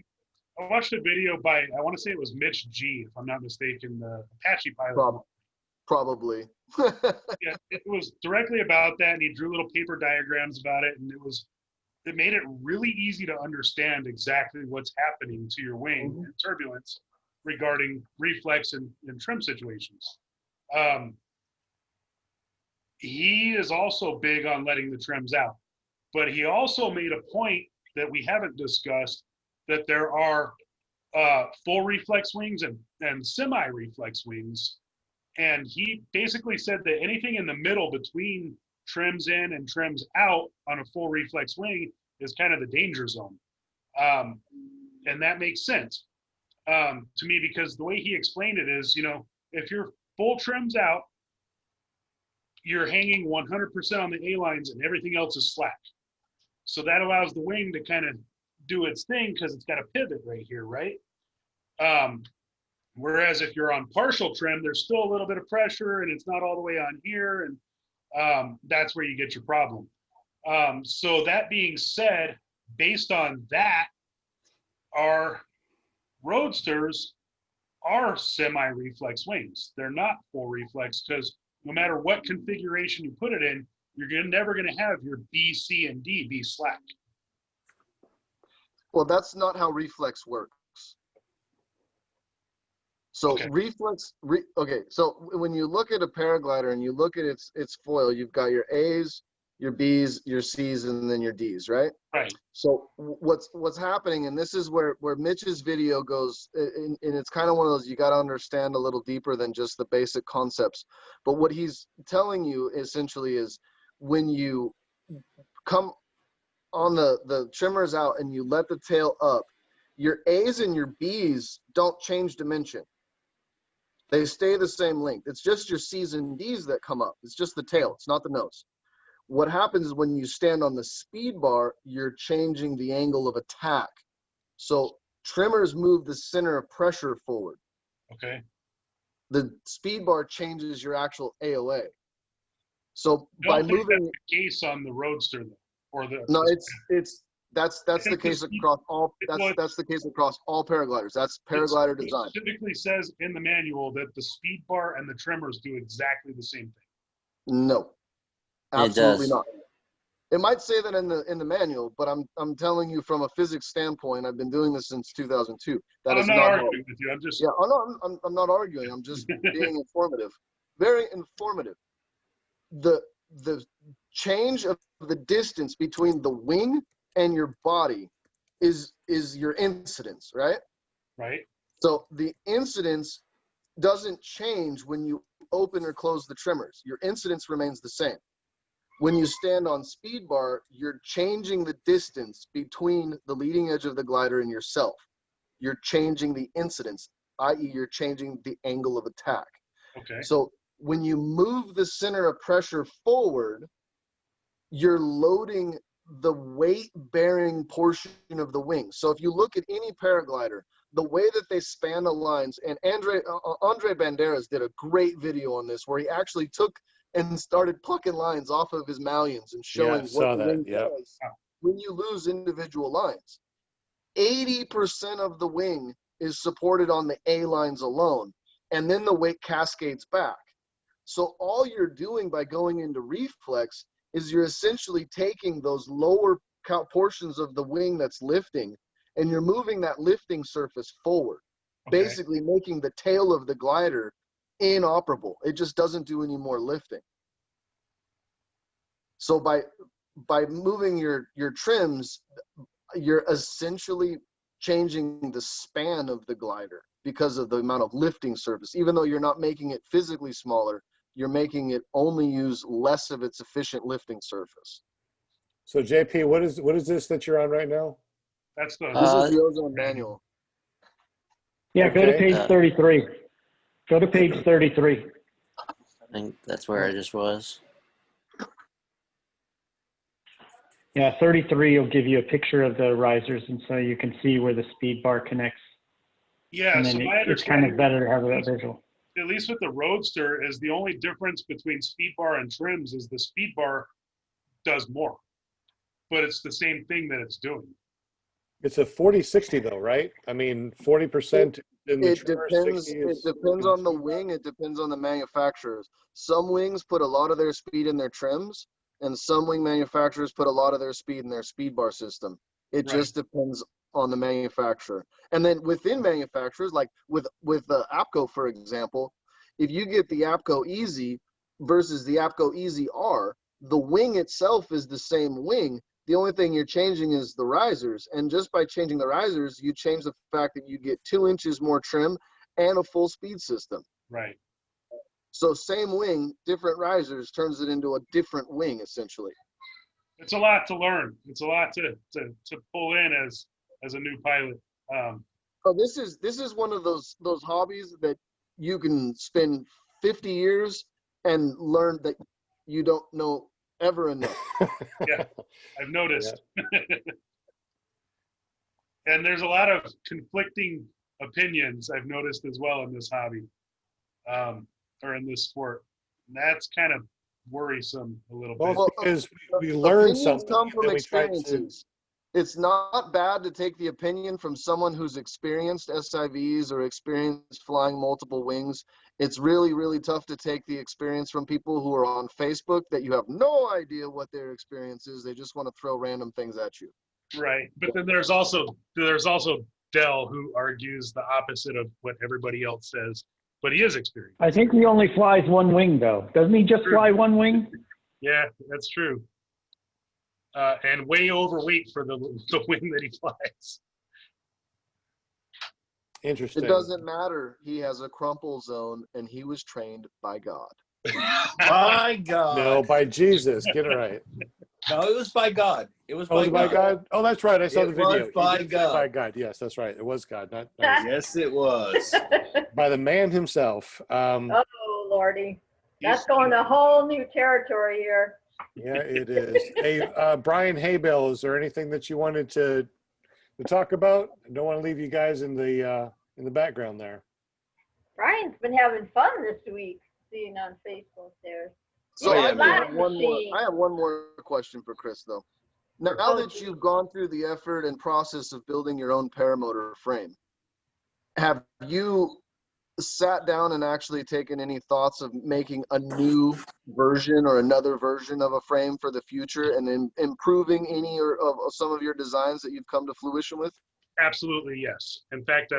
Speaker 3: I watched a video by, I want to say it was Mitch G, if I'm not mistaken, the Apache pilot.
Speaker 4: Probably.
Speaker 3: Yeah, it was directly about that, and he drew little paper diagrams about it, and it made it really easy to understand exactly what's happening to your wing and turbulence regarding reflex and trim situations. He is also big on letting the trims out, but he also made a point that we haven't discussed, that there are full reflex wings and semi-reflex wings. And he basically said that anything in the middle between trims in and trims out on a full reflex wing is kind of the danger zone. And that makes sense to me, because the way he explained it is, if you're full trims out, you're hanging 100% on the A-lines and everything else is slack. So that allows the wing to kind of do its thing because it's got a pivot right here, right? Whereas if you're on partial trim, there's still a little bit of pressure and it's not all the way on here, and that's where you get your problem. So that being said, based on that, our Roadsters are semi-reflex wings. They're not full reflex, because no matter what configuration you put it in, you're never going to have your B, C, and D be slack.
Speaker 4: Well, that's not how reflex works. So
Speaker 3: Okay.
Speaker 4: So when you look at a paraglider and you look at its foil, you've got your A's, your B's, your C's, and then your D's, right?
Speaker 3: Right.
Speaker 4: So what's happening, and this is where Mitch's video goes, and it's kind of one of those, you got to understand a little deeper than just the basic concepts. But what he's telling you essentially is, when you come on the trimmers out and you let the tail up, your A's and your B's don't change dimension. They stay the same length. It's just your C's and D's that come up. It's just the tail. It's not the nose. What happens is, when you stand on the speed bar, you're changing the angle of attack. So trimmers move the center of pressure forward.
Speaker 3: Okay.
Speaker 4: The speed bar changes your actual AOA. So
Speaker 3: Don't think that's the case on the Roadster, though, or the.
Speaker 4: No, that's the case across all. That's the case across all paragliders. That's paraglider design.
Speaker 3: It specifically says in the manual that the speed bar and the trimmers do exactly the same thing.
Speaker 4: No, absolutely not. It might say that in the manual, but I'm telling you from a physics standpoint, I've been doing this since 2002. That is
Speaker 3: I'm not
Speaker 4: not
Speaker 3: arguing with you. I'm just.
Speaker 4: Yeah, I'm not arguing. I'm just being informative. Very informative. The change of the distance between the wing and your body is your incidence, right?
Speaker 3: Right.
Speaker 4: So the incidence doesn't change when you open or close the trimmers. Your incidence remains the same. When you stand on speed bar, you're changing the distance between the leading edge of the glider and yourself. You're changing the incidence, i.e. you're changing the angle of attack.
Speaker 3: Okay.
Speaker 4: So when you move the center of pressure forward, you're loading the weight-bearing portion of the wing. So if you look at any paraglider, the way that they span the lines, and Andre Banderas did a great video on this, where he actually took and started plucking lines off of his mullions and showing what the wing does when you lose individual lines. 80% of the wing is supported on the A lines alone, and then the weight cascades back. So all you're doing by going into reflex is you're essentially taking those lower portions of the wing that's lifting, and you're moving that lifting surface forward, basically making the tail of the glider inoperable. It just doesn't do any more lifting. So by moving your trims, you're essentially changing the span of the glider because of the amount of lifting surface. Even though you're not making it physically smaller, you're making it only use less of its efficient lifting surface.
Speaker 1: So JP, what is this that you're on right now?
Speaker 3: That's the.
Speaker 4: This is the Ozone Manual.
Speaker 8: Yeah, go to
Speaker 1: Okay.
Speaker 8: page 33. Go to page 33.
Speaker 10: I think that's where I just was.
Speaker 8: Yeah, 33 will give you a picture of the risers, and so you can see where the speed bar connects.
Speaker 3: Yeah,
Speaker 8: And
Speaker 3: so
Speaker 8: then
Speaker 3: my
Speaker 8: it's kind of
Speaker 3: understanding,
Speaker 8: better to have that visual.
Speaker 3: at least with the Roadster, is the only difference between speed bar and trims is the speed bar does more, but it's the same thing that it's doing.
Speaker 1: It's a 40-60 though, right? I mean, 40% in the
Speaker 4: It
Speaker 1: trimmer,
Speaker 4: depends.
Speaker 1: 60
Speaker 4: It
Speaker 1: is
Speaker 4: depends on the wing. It depends on the manufacturers. Some wings put a lot of their speed in their trims, and some wing manufacturers put a lot of their speed in their speed bar system. It
Speaker 3: Right.
Speaker 4: just depends on the manufacturer. And then within manufacturers, like with the APCO, for example, if you get the APCO Easy versus the APCO Easy R, the wing itself is the same wing. The only thing you're changing is the risers. And just by changing the risers, you change the fact that you get 2 inches more trim and a full speed system.
Speaker 3: Right.
Speaker 4: So same wing, different risers turns it into a different wing, essentially.
Speaker 3: It's a lot to learn. It's a lot to pull in as a new pilot.
Speaker 4: Oh, this is one of those hobbies that you can spend 50 years and learn that you don't know ever enough.
Speaker 3: Yeah, I've noticed. And there's a lot of conflicting opinions I've noticed as well in this hobby, or in this sport. And that's kind of worrisome a little bit.
Speaker 1: well, because we learn
Speaker 4: Opinions
Speaker 1: something.
Speaker 4: come from
Speaker 1: and then we try to-
Speaker 4: experiences. It's not bad to take the opinion from someone who's experienced SIVs or experienced flying multiple wings. It's really, really tough to take the experience from people who are on Facebook that you have no idea what their experience is. They just want to throw random things at you.
Speaker 3: Right. But then there's also Dell, who argues the opposite of what everybody else says, but he is experienced.
Speaker 8: I think he only flies one wing, though. Doesn't he just fly one wing?
Speaker 3: Yeah, that's true. And way overweight for the wing that he flies.
Speaker 1: Interesting.
Speaker 4: It doesn't matter. He has a crumple zone, and he was trained by God.
Speaker 11: My God.
Speaker 1: No, by Jesus. Get it right.
Speaker 11: No, it was by God. It was
Speaker 1: Oh, was it by God? Oh, that's right. I saw
Speaker 11: It
Speaker 1: the video.
Speaker 11: was by
Speaker 1: He did say
Speaker 11: God.
Speaker 1: By God. Yes, that's right. It was God. Not
Speaker 11: Yes, it was.
Speaker 1: by the man himself.
Speaker 7: Oh, Lordy. That's going a whole new territory here.
Speaker 1: Yeah, it is. Hey, Brian Haybell, is there anything that you wanted to talk about? I don't want to leave you guys in the background there.
Speaker 7: Brian's been having fun this week, seeing on Facebook there.
Speaker 4: So
Speaker 2: yeah,
Speaker 4: I
Speaker 2: man.
Speaker 4: have one more. I have one more question for Chris, though. Now that you've gone through the effort and process of building your own paramotor frame, have you sat down and actually taken any thoughts of making a new version or another version of a frame for the future, and then improving any of some of your designs that you've come to fruition with?
Speaker 3: Absolutely, yes. In fact, I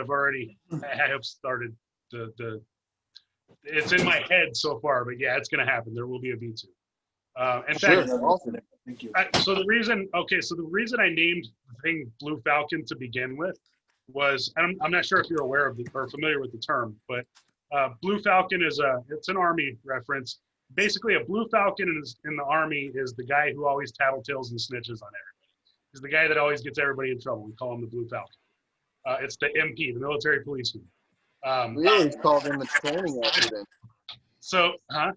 Speaker 3: have started it's in my head so far, but yeah, it's going to happen. There will be a V2. In fact,
Speaker 4: Awesome.
Speaker 11: Thank you.
Speaker 3: so the reason I named the thing Blue Falcon to begin with was, I'm not sure if you're aware of or familiar with the term, but Blue Falcon it's an Army reference. Basically, a Blue Falcon in the Army is the guy who always tattletales and snitches on everybody. He's the guy that always gets everybody in trouble. We call him the Blue Falcon. It's the MP, the military policeman.
Speaker 4: We always called him a training accident.
Speaker 3: So, huh?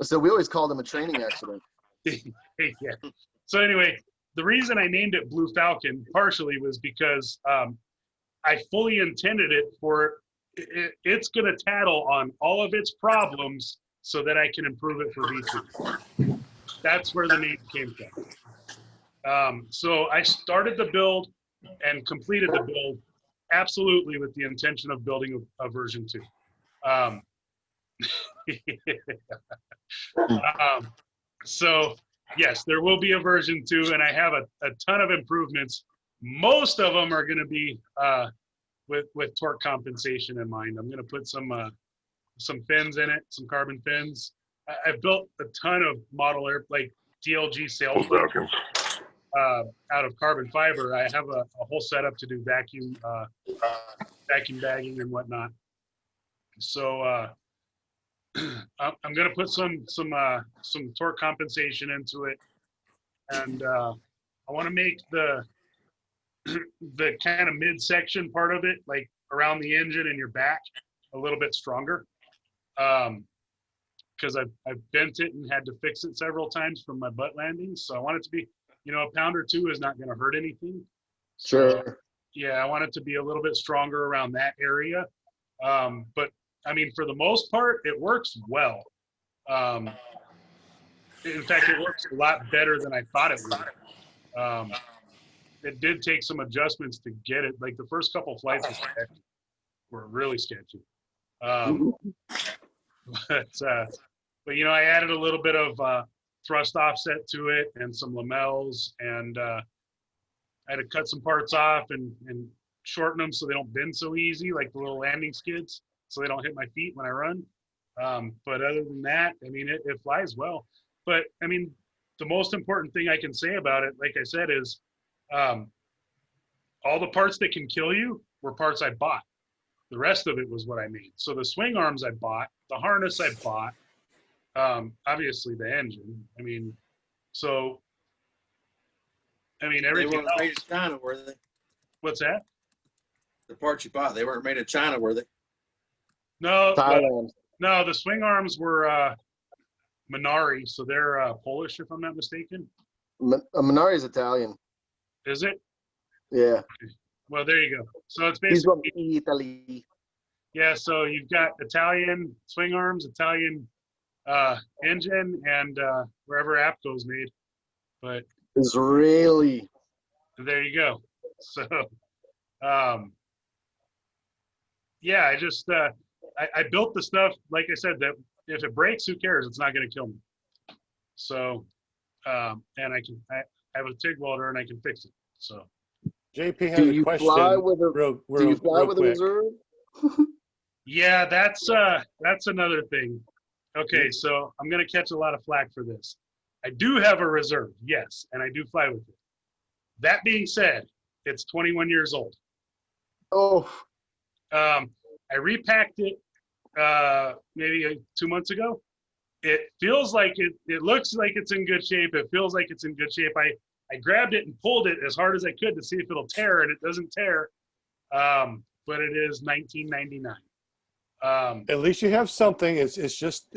Speaker 4: So we always called him a training accident.
Speaker 3: Yeah. So anyway, the reason I named it Blue Falcon partially was because I fully intended it for it's going to tattle on all of its problems so that I can improve it for V2. That's where the name came from. So I started the build and completed the build absolutely with the intention of building a version 2. So yes, there will be a version 2, and I have a ton of improvements. Most of them are going to be with torque compensation in mind. I'm going to put some fins in it, some carbon fins. I've built a ton of model like DLG sailplanes out of carbon fiber. I have a whole setup to do vacuum bagging and whatnot. So I'm going to put some torque compensation into it, and I want to make the the kind of midsection part of it, like around the engine and your back, a little bit stronger. Because I've bent it and had to fix it several times from my butt landings. So I want it to be, you know, a pound or two is not going to hurt anything. So,
Speaker 4: Sure.
Speaker 3: yeah, I want it to be a little bit stronger around that area. But I mean, for the most part, it works well. In fact, it works a lot better than I thought it would. It did take some adjustments to get it. Like the first couple flights were really sketchy. But you know, I added a little bit of thrust offset to it and some lamels, and I had to cut some parts off and shorten them so they don't bend so easy, like the little landing skids, so they don't hit my feet when I run. But other than that, I mean, it flies well. But I mean, the most important thing I can say about it, like I said, is all the parts that can kill you were parts I bought. The rest of it was what I made. So the swing arms I bought, the harness I bought, obviously the engine. I mean, so, I mean, everything
Speaker 2: They weren't
Speaker 3: else.
Speaker 2: made in China, were they?
Speaker 3: What's that?
Speaker 2: The parts you bought, they weren't made in China, were they?
Speaker 3: No,
Speaker 4: Thailand.
Speaker 3: no, the swing arms were Minari, so they're Polish, if I'm not mistaken.
Speaker 4: Minari is Italian.
Speaker 3: Is it?
Speaker 4: Yeah.
Speaker 3: Well, there you go. So it's
Speaker 4: He's from
Speaker 3: basically,
Speaker 4: Italy.
Speaker 3: yeah, so you've got Italian swing arms, Italian engine, and wherever APCO's made. But
Speaker 4: Israeli.
Speaker 3: there you go. So, yeah, I just, I built the stuff, like I said, that if it breaks, who cares? It's not going to kill me. So, and I have a TIG welder and I can fix it. So.
Speaker 1: JP has
Speaker 4: Do
Speaker 1: a
Speaker 4: you
Speaker 1: question.
Speaker 4: fly with a
Speaker 1: real
Speaker 4: Do you fly with a
Speaker 1: quick.
Speaker 4: reserve?
Speaker 3: Yeah, that's another thing. Okay, so I'm gonna catch a lot of flack for this. I do have a reserve, yes, and I do fly with it. That being said, it's 21 years old.
Speaker 4: Oh.
Speaker 3: I repacked it maybe 2 months ago. It feels like it looks like it's in good shape. It feels like it's in good shape. I grabbed it and pulled it as hard as I could to see if it'll tear, and it doesn't tear. But it is $19.99.
Speaker 1: At least you have something. It's just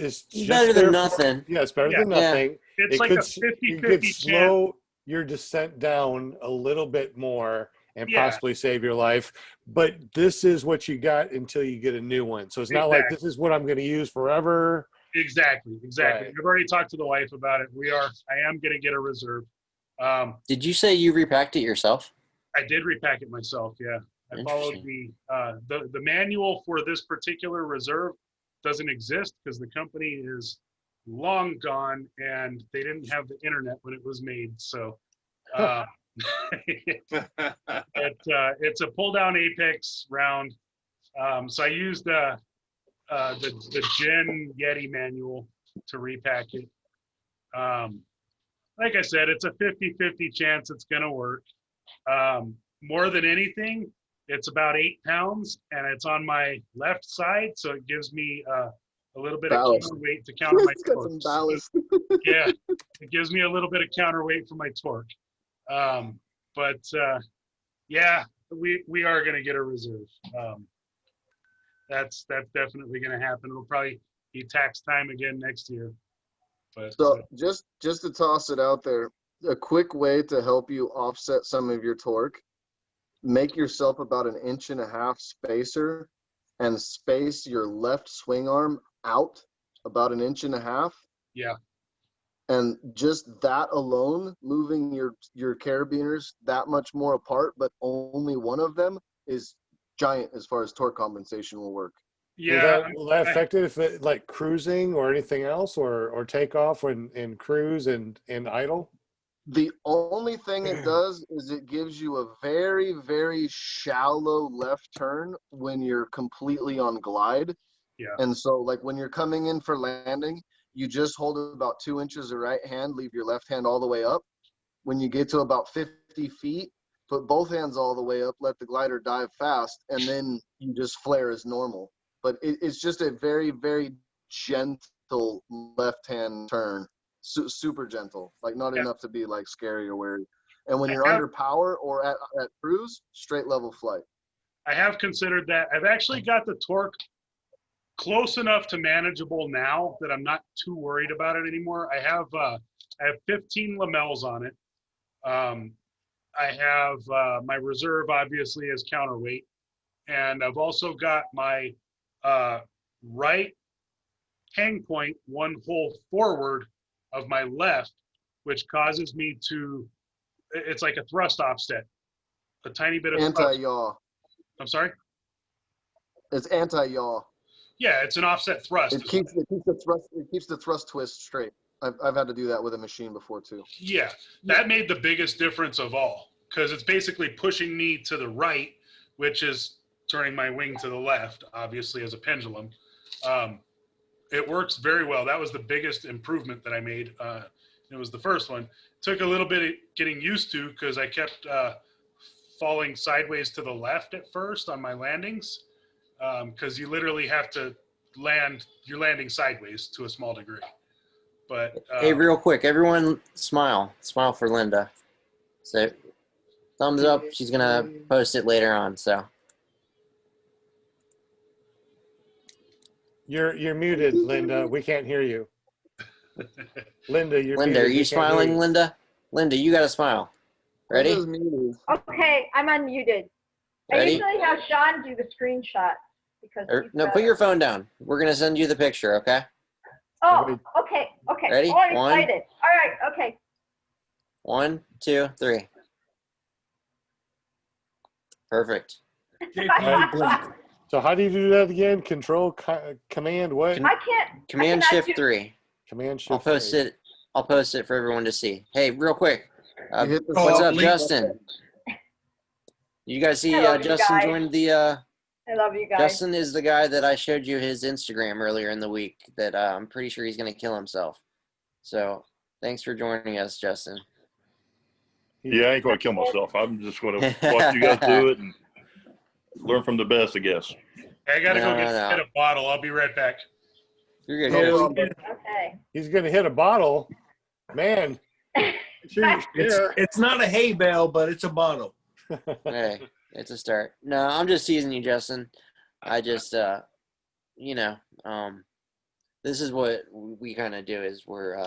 Speaker 10: better than nothing.
Speaker 1: Yeah, it's better
Speaker 3: Yeah.
Speaker 1: than nothing.
Speaker 3: It's
Speaker 1: It
Speaker 3: like
Speaker 1: could,
Speaker 3: a 50-50
Speaker 1: you could
Speaker 3: chance.
Speaker 1: slow your descent down a little bit more and
Speaker 3: Yeah.
Speaker 1: possibly save your life. But this is what you got until you get a new one. So it's not like
Speaker 3: Exactly.
Speaker 1: this is what I'm going to use forever.
Speaker 3: Exactly.
Speaker 1: Right.
Speaker 3: I've already talked to the wife about it. I am going to get a reserve.
Speaker 10: Did you say you repacked it yourself?
Speaker 3: I did repack it myself. Yeah. I followed the manual for this particular reserve doesn't exist because the company is long gone and they didn't have the internet when it was made. So it's a pull down apex round. So I used the Gen Yeti manual to repack it. Like I said, it's a 50-50 chance it's going to work. More than anything, it's about 8 pounds and it's on my left side. So it gives me a little bit
Speaker 4: Ballast.
Speaker 3: of counterweight to counter my
Speaker 4: It's got
Speaker 3: torque.
Speaker 4: some ballast.
Speaker 3: Yeah, it gives me a little bit of counterweight for my torque. Yeah, we are going to get a reserve. That's definitely going to happen. It'll probably be tax time again next year. But
Speaker 4: So just to toss it out there, a quick way to help you offset some of your torque, make yourself about 1.5 inch spacer and space your left swing arm out about 1.5 inches.
Speaker 3: yeah,
Speaker 4: And just that alone, moving your carabiners that much more apart, but only one of them is giant as far as torque compensation will work.
Speaker 3: yeah.
Speaker 1: Will that affect it if it like cruising or anything else or takeoff and cruise and idle?
Speaker 4: The only thing it does is it gives you a very, very shallow left turn when you're completely on glide.
Speaker 3: Yeah.
Speaker 4: And so like when you're coming in for landing, you just hold about 2 inches of right hand, leave your left hand all the way up. When you get to about 50 feet, put both hands all the way up, let the glider dive fast, and then you just flare as normal. But it's just a very, very gentle left hand turn. Super gentle, like not enough to be like scary or weird. And when you're under power or at cruise, straight level flight.
Speaker 3: I have considered that. I've actually got the torque close enough to manageable now that I'm not too worried about it anymore. I have 15 lamels on it. I have my reserve obviously as counterweight, and I've also got my right hang point one hole forward of my left, which causes me to, it's like a thrust offset, a tiny bit of
Speaker 4: anti-yaw.
Speaker 3: I'm sorry?
Speaker 4: It's anti-yaw.
Speaker 3: Yeah, it's an offset thrust.
Speaker 4: It keeps the thrust twist straight. I've had to do that with a machine before too.
Speaker 3: Yeah, that made the biggest difference of all, because it's basically pushing me to the right, which is turning my wing to the left, obviously as a pendulum. It works very well. That was the biggest improvement that I made. It was the first one. Took a little bit of getting used to because I kept falling sideways to the left at first on my landings, because you literally have to land, you're landing sideways to a small degree. But
Speaker 10: hey, real quick, everyone smile. Smile for Linda. So thumbs up. She's going to post it later on, so.
Speaker 1: You're muted, Linda. We can't hear you. Linda, you're
Speaker 10: Linda,
Speaker 1: muted.
Speaker 10: are you smiling, Linda? Linda, you got to smile. Ready?
Speaker 7: Okay, I'm unmuted. I
Speaker 10: Ready?
Speaker 7: usually have Sean do the screenshot because
Speaker 10: No, put your phone down. We're going to send you the picture, okay?
Speaker 7: Oh, okay.
Speaker 10: Ready?
Speaker 7: Oh, I'm
Speaker 10: One.
Speaker 7: excited. All right, okay.
Speaker 10: 1, 2, 3. Perfect.
Speaker 1: So how do you do that again? Control, command, what?
Speaker 7: I can't.
Speaker 10: Command Shift 3.
Speaker 1: Command Shift.
Speaker 10: I'll post it for everyone to see. Hey, real quick.
Speaker 4: You hit the
Speaker 10: What's
Speaker 4: soft
Speaker 10: up,
Speaker 4: link.
Speaker 10: Justin? You guys see
Speaker 7: I love you
Speaker 10: Justin
Speaker 7: guys.
Speaker 10: joined the
Speaker 7: I love you guys.
Speaker 10: Justin is the guy that I showed you his Instagram earlier in the week that I'm pretty sure he's going to kill himself. So thanks for joining us, Justin.
Speaker 14: Yeah, I ain't going to kill myself. I'm just going to watch you guys do it and learn from the best, I guess.
Speaker 3: I got to go get a bottle. I'll be right back.
Speaker 10: You're good.
Speaker 7: Okay.
Speaker 1: He's going to hit a bottle. Man.
Speaker 11: It's not a hay bale, but it's a bottle.
Speaker 10: Hey, it's a start. No, I'm just teasing you, Justin. I just, you know, this is what we kind of do is we're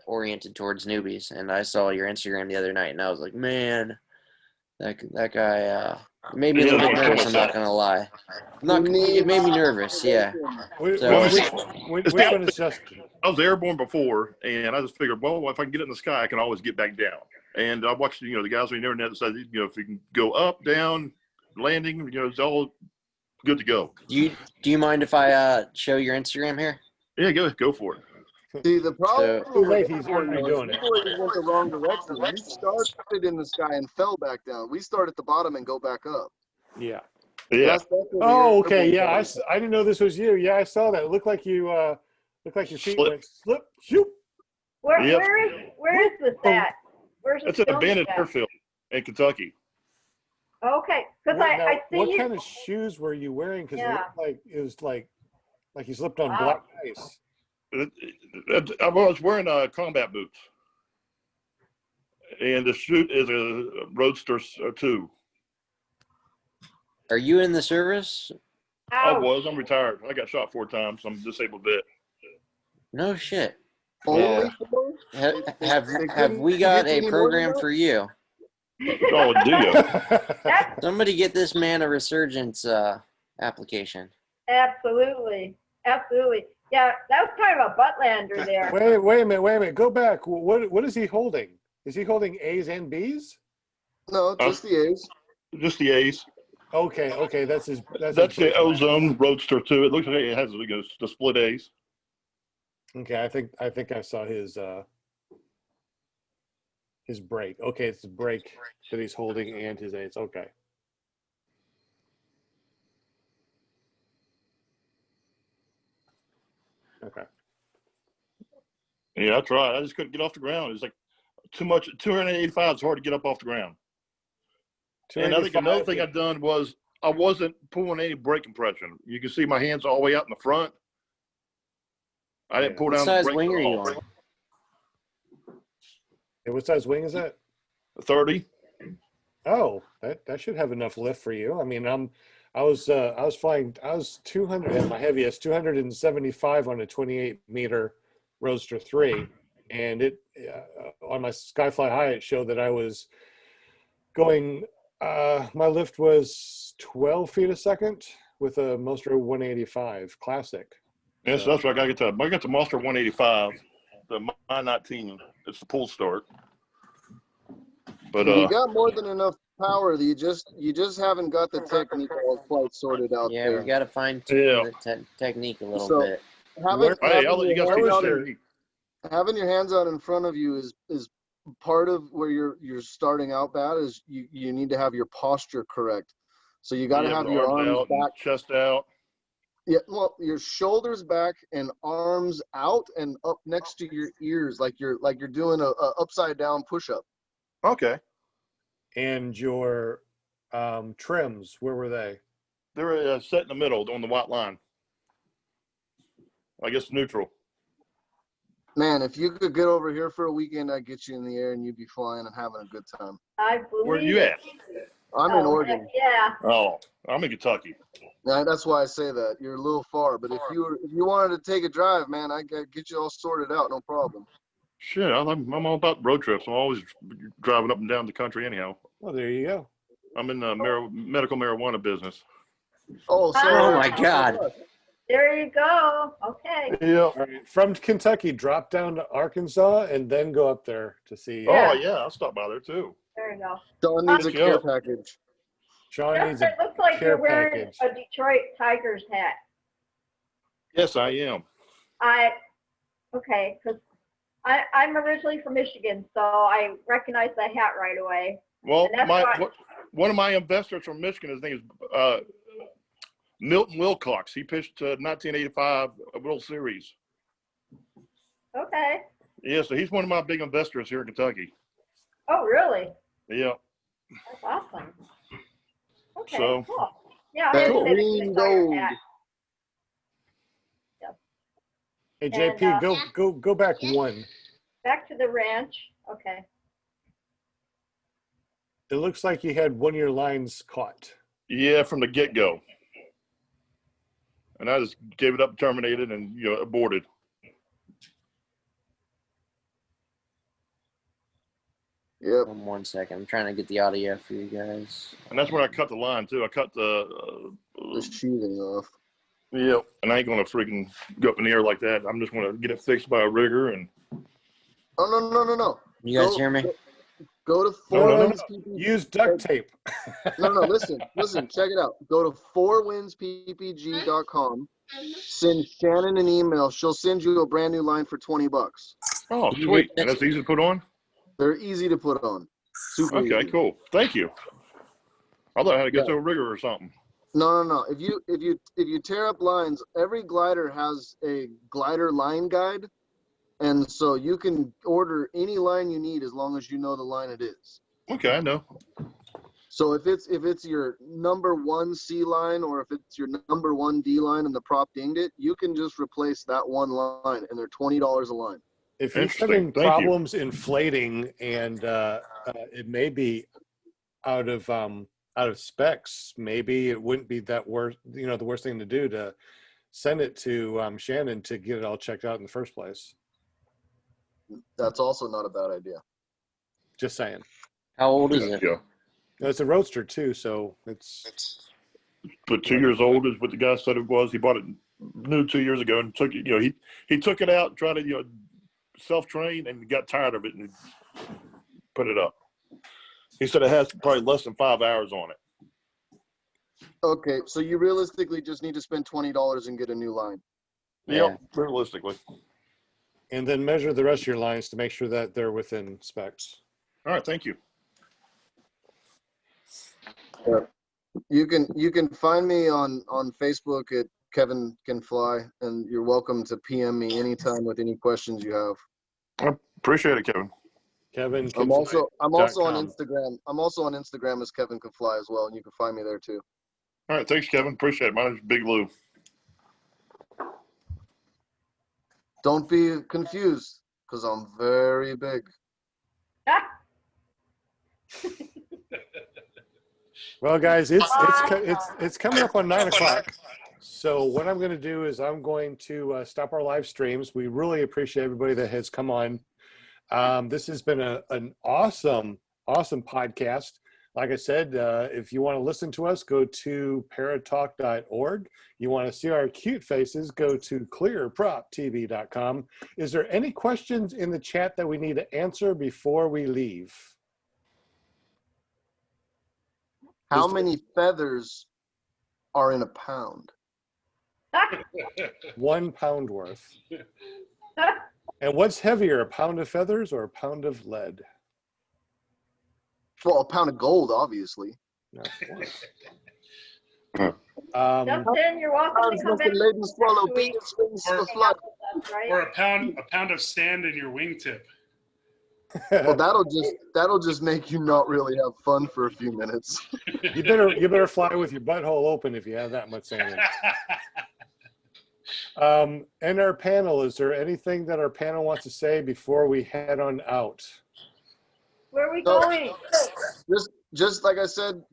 Speaker 10: oriented towards newbies. And I saw your Instagram the other night, and I was like, man, that guy made me a little bit nervous. I'm not gonna lie. It made me nervous. Yeah.
Speaker 14: I was airborne before, and I just figured, well, if I can get it in the sky, I can always get back down. And I watched, the guys on the internet that said, if you can go up, down, landing, it's all good to go.
Speaker 10: Do you mind if I show your Instagram here?
Speaker 14: Yeah, go for it.
Speaker 4: See, the problem
Speaker 1: he's already doing it.
Speaker 4: We went the wrong direction. We started in the sky and fell back down. We start at the bottom and go back up.
Speaker 1: Yeah.
Speaker 14: Yeah.
Speaker 4: That's
Speaker 1: oh, okay. Yeah, I didn't know this was you. Yeah, I saw that. It looked like you looked like your feet went slip, shoot.
Speaker 7: Where is this at? Where's
Speaker 14: It's an abandoned airfield in Kentucky.
Speaker 7: Okay, because I see
Speaker 1: what
Speaker 7: you.
Speaker 1: kind of shoes were you wearing? Because it was like you slipped on
Speaker 7: Wow.
Speaker 1: black ice.
Speaker 14: I was wearing combat boots, and the chute is a Roadster 2.
Speaker 10: Are you in the service?
Speaker 14: I was. I'm retired. I got shot 4 times. I'm a disabled vet.
Speaker 10: No shit.
Speaker 4: Only
Speaker 10: Have we got a program for you?
Speaker 14: Oh, do you?
Speaker 10: Somebody get this man a resurgence application.
Speaker 7: Absolutely. Yeah, that was kind of a buttlander there.
Speaker 1: Wait a minute. Go back. What is he holding? Is he holding A's and B's?
Speaker 4: No, just the A's.
Speaker 14: Just the A's.
Speaker 1: Okay. That's
Speaker 14: the Ozone Roadster 2. It looks like it has the split A's.
Speaker 1: Okay, I think I saw his brake. Okay, it's the brake that he's holding and his A's. Okay. Okay.
Speaker 14: Yeah, I tried. I just couldn't get off the ground. It's like too much. 285 is hard to get up off the ground. And I think another thing I've done was I wasn't pulling any brake compression. You can see my hands all the way out in the front. I didn't pull down.
Speaker 10: What size wing are you on?
Speaker 1: Hey, what size wing is that?
Speaker 14: 30.
Speaker 1: Oh, that should have enough lift for you. I mean, I was flying, I was 200 at my heaviest, 275 on a 28-meter Roadster 3, and it on my Skyfly High it showed that I was going. My lift was 12 feet a second with a Monster 185 Classic.
Speaker 14: Yes,
Speaker 1: So,
Speaker 14: that's what I got to get to. I got the Monster 185, the Mine 19. It's the pull start. But
Speaker 4: you got more than enough power. You just haven't got the technique all quite sorted out
Speaker 10: Yeah,
Speaker 4: there.
Speaker 10: we got to fine tune the technique a little bit.
Speaker 14: hey, I'll let you guys keep it straight.
Speaker 4: Having your hands out in front of you is part of where you're starting out bad. Is you need to have your posture correct. So you got to have your arms
Speaker 14: out,
Speaker 4: back,
Speaker 14: chest out.
Speaker 4: Yeah, well, your shoulders back and arms out and up next to your ears, like you're doing a upside down push up.
Speaker 14: Okay.
Speaker 1: And your trims, where were they?
Speaker 14: They were set in the middle on the white line. I guess neutral.
Speaker 4: Man, if you could get over here for a weekend, I'd get you in the air and you'd be flying and having a good time.
Speaker 7: I believe.
Speaker 14: Where are you at?
Speaker 4: I'm in Oregon.
Speaker 7: Yeah.
Speaker 14: Oh, I'm in Kentucky.
Speaker 4: Yeah, that's why I say that. You're a little far, but if you wanted to take a drive, man, I could get you all sorted out, no problem.
Speaker 14: Shit, I'm all about road trips. I'm always driving up and down the country anyhow.
Speaker 1: Well, there you go.
Speaker 14: I'm in the medical marijuana business.
Speaker 4: Oh, so
Speaker 10: oh my God.
Speaker 7: There you go. Okay.
Speaker 14: Yeah.
Speaker 1: All right. From Kentucky, drop down to Arkansas and then go up there to see.
Speaker 14: Oh, yeah, I'll stop by there too.
Speaker 7: There you go.
Speaker 4: Sean needs a care package.
Speaker 1: Sean needs
Speaker 7: It
Speaker 1: a
Speaker 7: looks like
Speaker 1: care
Speaker 7: you're wearing
Speaker 1: package.
Speaker 7: a Detroit Tigers hat.
Speaker 14: Yes, I am.
Speaker 7: Okay, because I'm originally from Michigan, so I recognize the hat right away.
Speaker 14: Well, one of my investors from Michigan, his name is Milton Wilcox. He pitched 1985 World Series.
Speaker 7: Okay.
Speaker 14: Yeah, so he's one of my big investors here in Kentucky.
Speaker 7: Oh, really?
Speaker 14: Yeah.
Speaker 7: That's awesome. Okay,
Speaker 14: So,
Speaker 7: cool. Yeah, I
Speaker 14: cool.
Speaker 7: green gold. Hat. Yep.
Speaker 1: Hey, JP, go back one.
Speaker 7: Back to the ranch. Okay.
Speaker 1: It looks like you had one of your lines caught.
Speaker 14: Yeah, from the get-go. And I just gave it up, terminated, and aborted.
Speaker 4: Yep.
Speaker 10: 1 second. I'm trying to get the audio for you guys.
Speaker 14: And that's when I cut the line too. I cut the
Speaker 4: sheathing off.
Speaker 14: Yep. And I ain't gonna freaking go up in the air like that. I'm just gonna get it fixed by a rigger and.
Speaker 4: Oh no.
Speaker 10: You guys hear me?
Speaker 4: Go to Forums.
Speaker 1: Use duct tape.
Speaker 4: No, listen, check it out. Go to 4winsppg.com. Send Shannon an email. She'll send you a brand new line for $20.
Speaker 14: Oh, sweet. And that's easy to put on?
Speaker 4: They're easy to put on. Super
Speaker 14: okay,
Speaker 4: easy.
Speaker 14: Cool. Thank you. I thought I had to get to a rigger or something.
Speaker 4: No. If you tear up lines, every glider has a glider line guide. And so you can order any line you need as long as you know the line it is.
Speaker 14: Okay, I know.
Speaker 4: So if it's your number 1 C line or if it's your number 1 D line and the prop dinged it, you can just replace that one line and they're $20 a line.
Speaker 1: If you're having problems inflating and it may be out of specs, maybe it wouldn't be that worst. The worst thing to do to send it to Shannon to get it all checked out in the first place.
Speaker 4: That's also not a bad idea.
Speaker 1: Just saying.
Speaker 10: How old is it?
Speaker 14: Yeah.
Speaker 1: It's a Roadster too, so it's.
Speaker 14: But 2 years old is what the guy said it was. He bought it new 2 years ago and took it. He took it out, tried to self-train, and got tired of it and put it up. He said it has probably less than 5 hours on it.
Speaker 4: Okay, so you realistically just need to spend $20 and get a new line.
Speaker 14: Yep, realistically.
Speaker 1: And then measure the rest of your lines to make sure that they're within specs.
Speaker 14: All right, thank you.
Speaker 4: You can find me on Facebook at Kevin Can Fly, and you're welcome to PM me anytime with any questions you have.
Speaker 14: I appreciate it, Kevin.
Speaker 1: Kevin.
Speaker 4: I'm also on Instagram. I'm also on Instagram as Kevin Can Fly as well, and you can find me there too.
Speaker 14: All right, thanks, Kevin. Appreciate it. My name's Big Lou.
Speaker 4: Don't be confused, because I'm very big.
Speaker 1: Well, guys, it's coming up on 9 o'clock. So what I'm going to do is I'm going to stop our live streams. We really appreciate everybody that has come on. This has been an awesome podcast. Like I said, if you want to listen to us, go to paratalk.org. You want to see our cute faces, go to clearproptv.com. Is there any questions in the chat that we need to answer before we leave?
Speaker 4: How many feathers are in a pound?
Speaker 1: 1 pound worth. And what's heavier, a pound of feathers or a pound of lead?
Speaker 4: Well, a pound of gold, obviously.
Speaker 1: Of course.
Speaker 7: Justin, you're welcome to come back.
Speaker 4: Ladies swallow beans,
Speaker 3: Or a pound of sand in your wingtip.
Speaker 4: Well, that'll just make you not really have fun for a few minutes.
Speaker 1: You better fly with your butthole open if you have that much sand in. And our panel, is there anything that our panel wants to say before we head on out?
Speaker 7: Where are we going?
Speaker 4: Just like I said,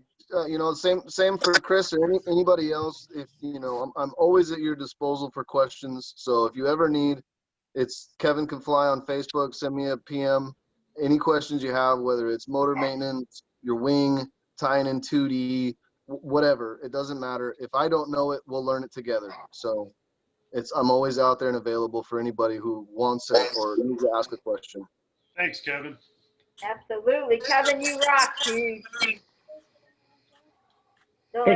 Speaker 4: same for Chris or anybody else. If I'm always at your disposal for questions. So if you ever need, it's Kevin Can Fly on Facebook. Send me a PM. Any questions you have, whether it's motor maintenance, your wing, tying in 2D, whatever, it doesn't matter. If I don't know it, we'll learn it together. So I'm always out there and available for anybody who wants it or needs to ask a question.
Speaker 3: Thanks, Kevin.
Speaker 7: Absolutely. Kevin, you rock.
Speaker 8: Hey,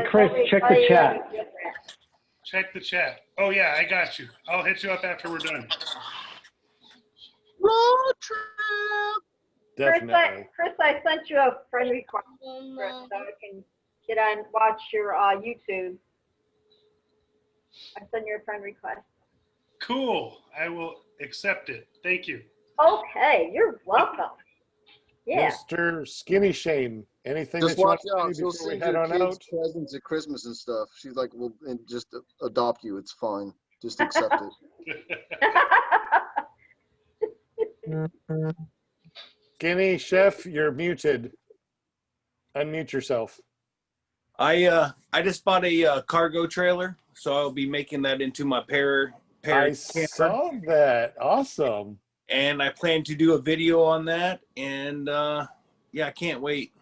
Speaker 8: Chris, check the chat.
Speaker 3: Check the chat. Oh, yeah, I got you. I'll hit you up after we're done.
Speaker 4: Road trip.
Speaker 1: Definitely.
Speaker 7: Chris, I sent you a friend request, Chris, so I can get on watch your YouTube. I sent you a friend request.
Speaker 3: Cool. I will accept it. Thank you.
Speaker 7: Okay, you're welcome. Yeah.
Speaker 1: Mr. Skinny Shane, anything
Speaker 4: Just
Speaker 1: that you
Speaker 4: watch
Speaker 1: want
Speaker 4: out.
Speaker 1: to say
Speaker 4: She'll
Speaker 1: before we
Speaker 4: send
Speaker 1: head
Speaker 4: your
Speaker 1: on
Speaker 4: kids
Speaker 1: out?
Speaker 4: presents at Christmas and stuff. She's like, "Well, and just adopt you. It's fine. Just accept it."
Speaker 1: Skinny Chef, you're muted. Unmute yourself.
Speaker 11: I just bought a cargo trailer, so I'll be making that into my pair
Speaker 1: I
Speaker 11: camper.
Speaker 1: saw that. Awesome.
Speaker 11: And I plan to do a video on that, and yeah, I can't wait.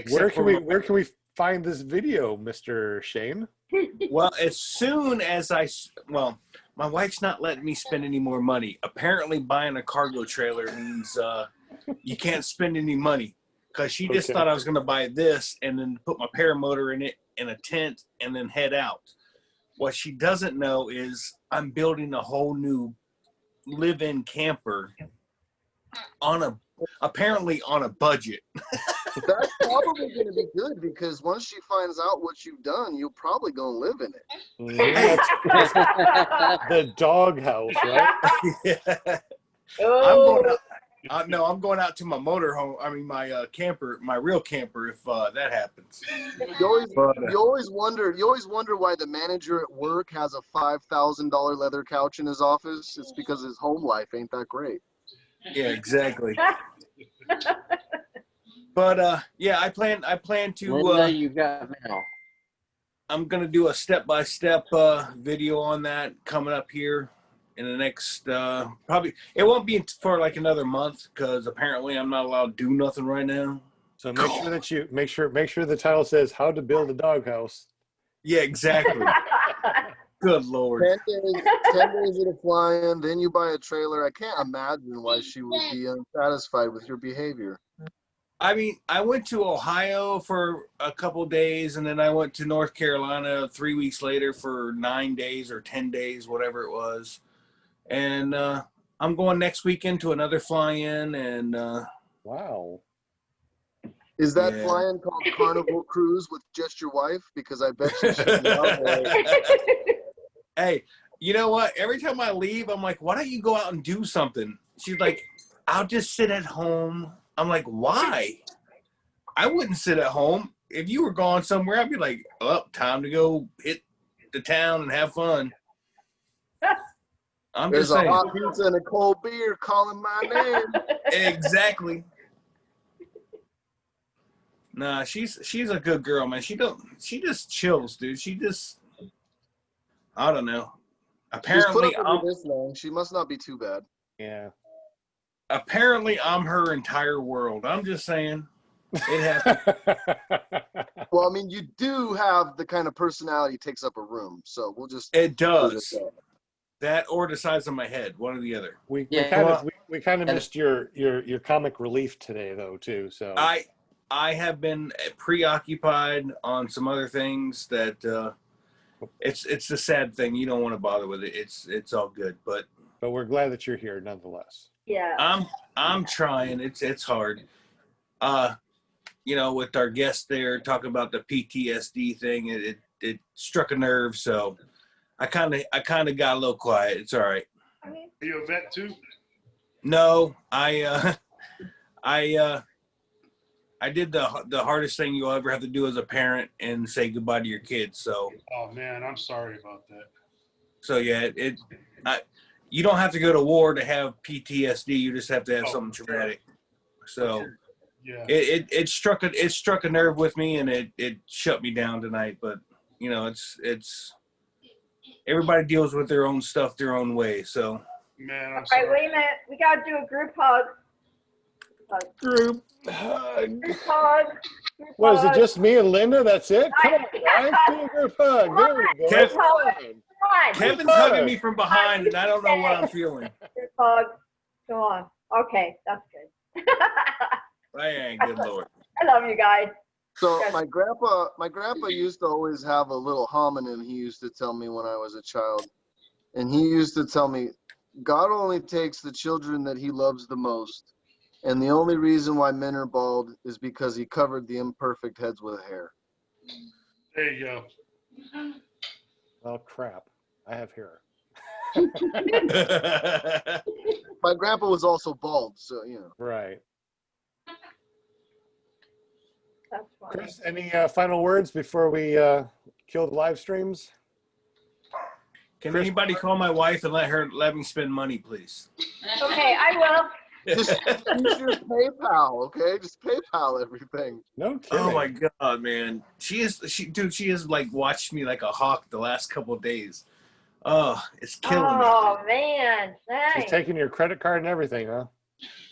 Speaker 1: Where can we find this video, Mr. Shane?
Speaker 11: Well, as soon as my wife's not letting me spend any more money. Apparently, buying a cargo trailer means you can't spend any money, because she just thought I was going to buy this and then put my paramotor in it in a tent and then head out. What she doesn't know is I'm building a whole new live-in camper apparently on a budget.
Speaker 4: That's probably going to be good, because once she finds out what you've done, you'll probably go and live in it.
Speaker 1: The doghouse, right?
Speaker 11: Yeah.
Speaker 7: Oh.
Speaker 11: I'm going out to my motorhome. I mean, my camper, my real camper, if that happens.
Speaker 4: You always wonder why the manager at work has a $5,000 leather couch in his office. It's because his home life ain't that great.
Speaker 11: Yeah, exactly. But yeah, I plan to.
Speaker 6: Linda, you got mail.
Speaker 11: I'm gonna do a step-by-step video on that coming up here in the next probably. It won't be for like another month, because apparently I'm not allowed to do nothing right now.
Speaker 1: So make sure that you make sure the title says "How to Build a Doghouse."
Speaker 11: Yeah, exactly. Good Lord.
Speaker 4: 10 days of flying, then you buy a trailer. I can't imagine why she would be unsatisfied with your behavior.
Speaker 11: I mean, I went to Ohio for a couple days, and then I went to North Carolina 3 weeks later for 9 days or 10 days, whatever it was. And I'm going next weekend to another fly-in, and
Speaker 1: wow.
Speaker 4: Is that flying called Carnival Cruise with just your wife? Because I bet you she's not there.
Speaker 11: Hey, you know what? Every time I leave, I'm like, why don't you go out and do something? She's like, I'll just sit at home. I'm like, why? I wouldn't sit at home. If you were going somewhere, I'd be like, oh, time to go hit the town and have fun. I'm
Speaker 4: There's
Speaker 11: just saying.
Speaker 4: a hot pizza and a cold beer calling my name.
Speaker 11: Exactly. Nah, she's a good girl, man. She just chills, dude. I don't know.
Speaker 4: She's put
Speaker 11: Apparently,
Speaker 4: up with you this long. She must not be too bad.
Speaker 1: Yeah.
Speaker 11: apparently I'm her entire world. I'm just saying. It happens.
Speaker 4: Well, I mean, you do have the kind of personality takes up a room, so we'll just.
Speaker 11: It does. That or the size of my head, one or the other.
Speaker 1: We kind of missed your comic relief today, though, too. So
Speaker 11: I have been preoccupied on some other things that it's the sad thing. You don't want to bother with it. It's all good, but
Speaker 1: we're glad that you're here nonetheless.
Speaker 7: Yeah.
Speaker 11: I'm trying. It's hard. You know, with our guest there talking about the PTSD thing, it struck a nerve. So I kind of got a little quiet. It's all right.
Speaker 3: Are you a vet too?
Speaker 11: No, I did the hardest thing you'll ever have to do as a parent and say goodbye to your kids. So.
Speaker 3: Oh man, I'm sorry about that.
Speaker 11: So yeah, you don't have to go to war to have PTSD. You just have to have something traumatic. So.
Speaker 3: Yeah.
Speaker 11: It struck a nerve with me, and it shut me down tonight. But you know, it's everybody deals with their own stuff their own way. So.
Speaker 3: Man,
Speaker 7: All right, wait a minute. We gotta do a group hug.
Speaker 1: Group hug.
Speaker 7: Group hug.
Speaker 1: What is it? Just me and Linda? That's it? Come on, guys, do a group hug. There we go.
Speaker 11: Kevin's hugging me from behind, and I don't know what I'm feeling.
Speaker 7: Group hug. Come on. Okay, that's good.
Speaker 11: I ain't good Lord.
Speaker 7: I love you guys.
Speaker 4: So my grandpa used to always have a little homonym he used to tell me when I was a child. And he used to tell me, God only takes the children that he loves the most. And the only reason why men are bald is because he covered the imperfect heads with hair.
Speaker 3: There you go.
Speaker 1: Oh, crap. I have hair.
Speaker 4: My grandpa was also bald, so, you know.
Speaker 1: Right.
Speaker 7: That's funny.
Speaker 1: Chris, any final words before we kill the live streams?
Speaker 11: Can anybody call my wife and let me spend money, please?
Speaker 7: Okay, I will.
Speaker 4: Just use your PayPal, okay? Just PayPal everything.
Speaker 1: No kidding.
Speaker 11: Oh my God, man. She has like watched me like a hawk the last couple of days. Oh, it's killing me.
Speaker 7: Oh man, thanks.
Speaker 1: She's taking your credit card and everything, huh?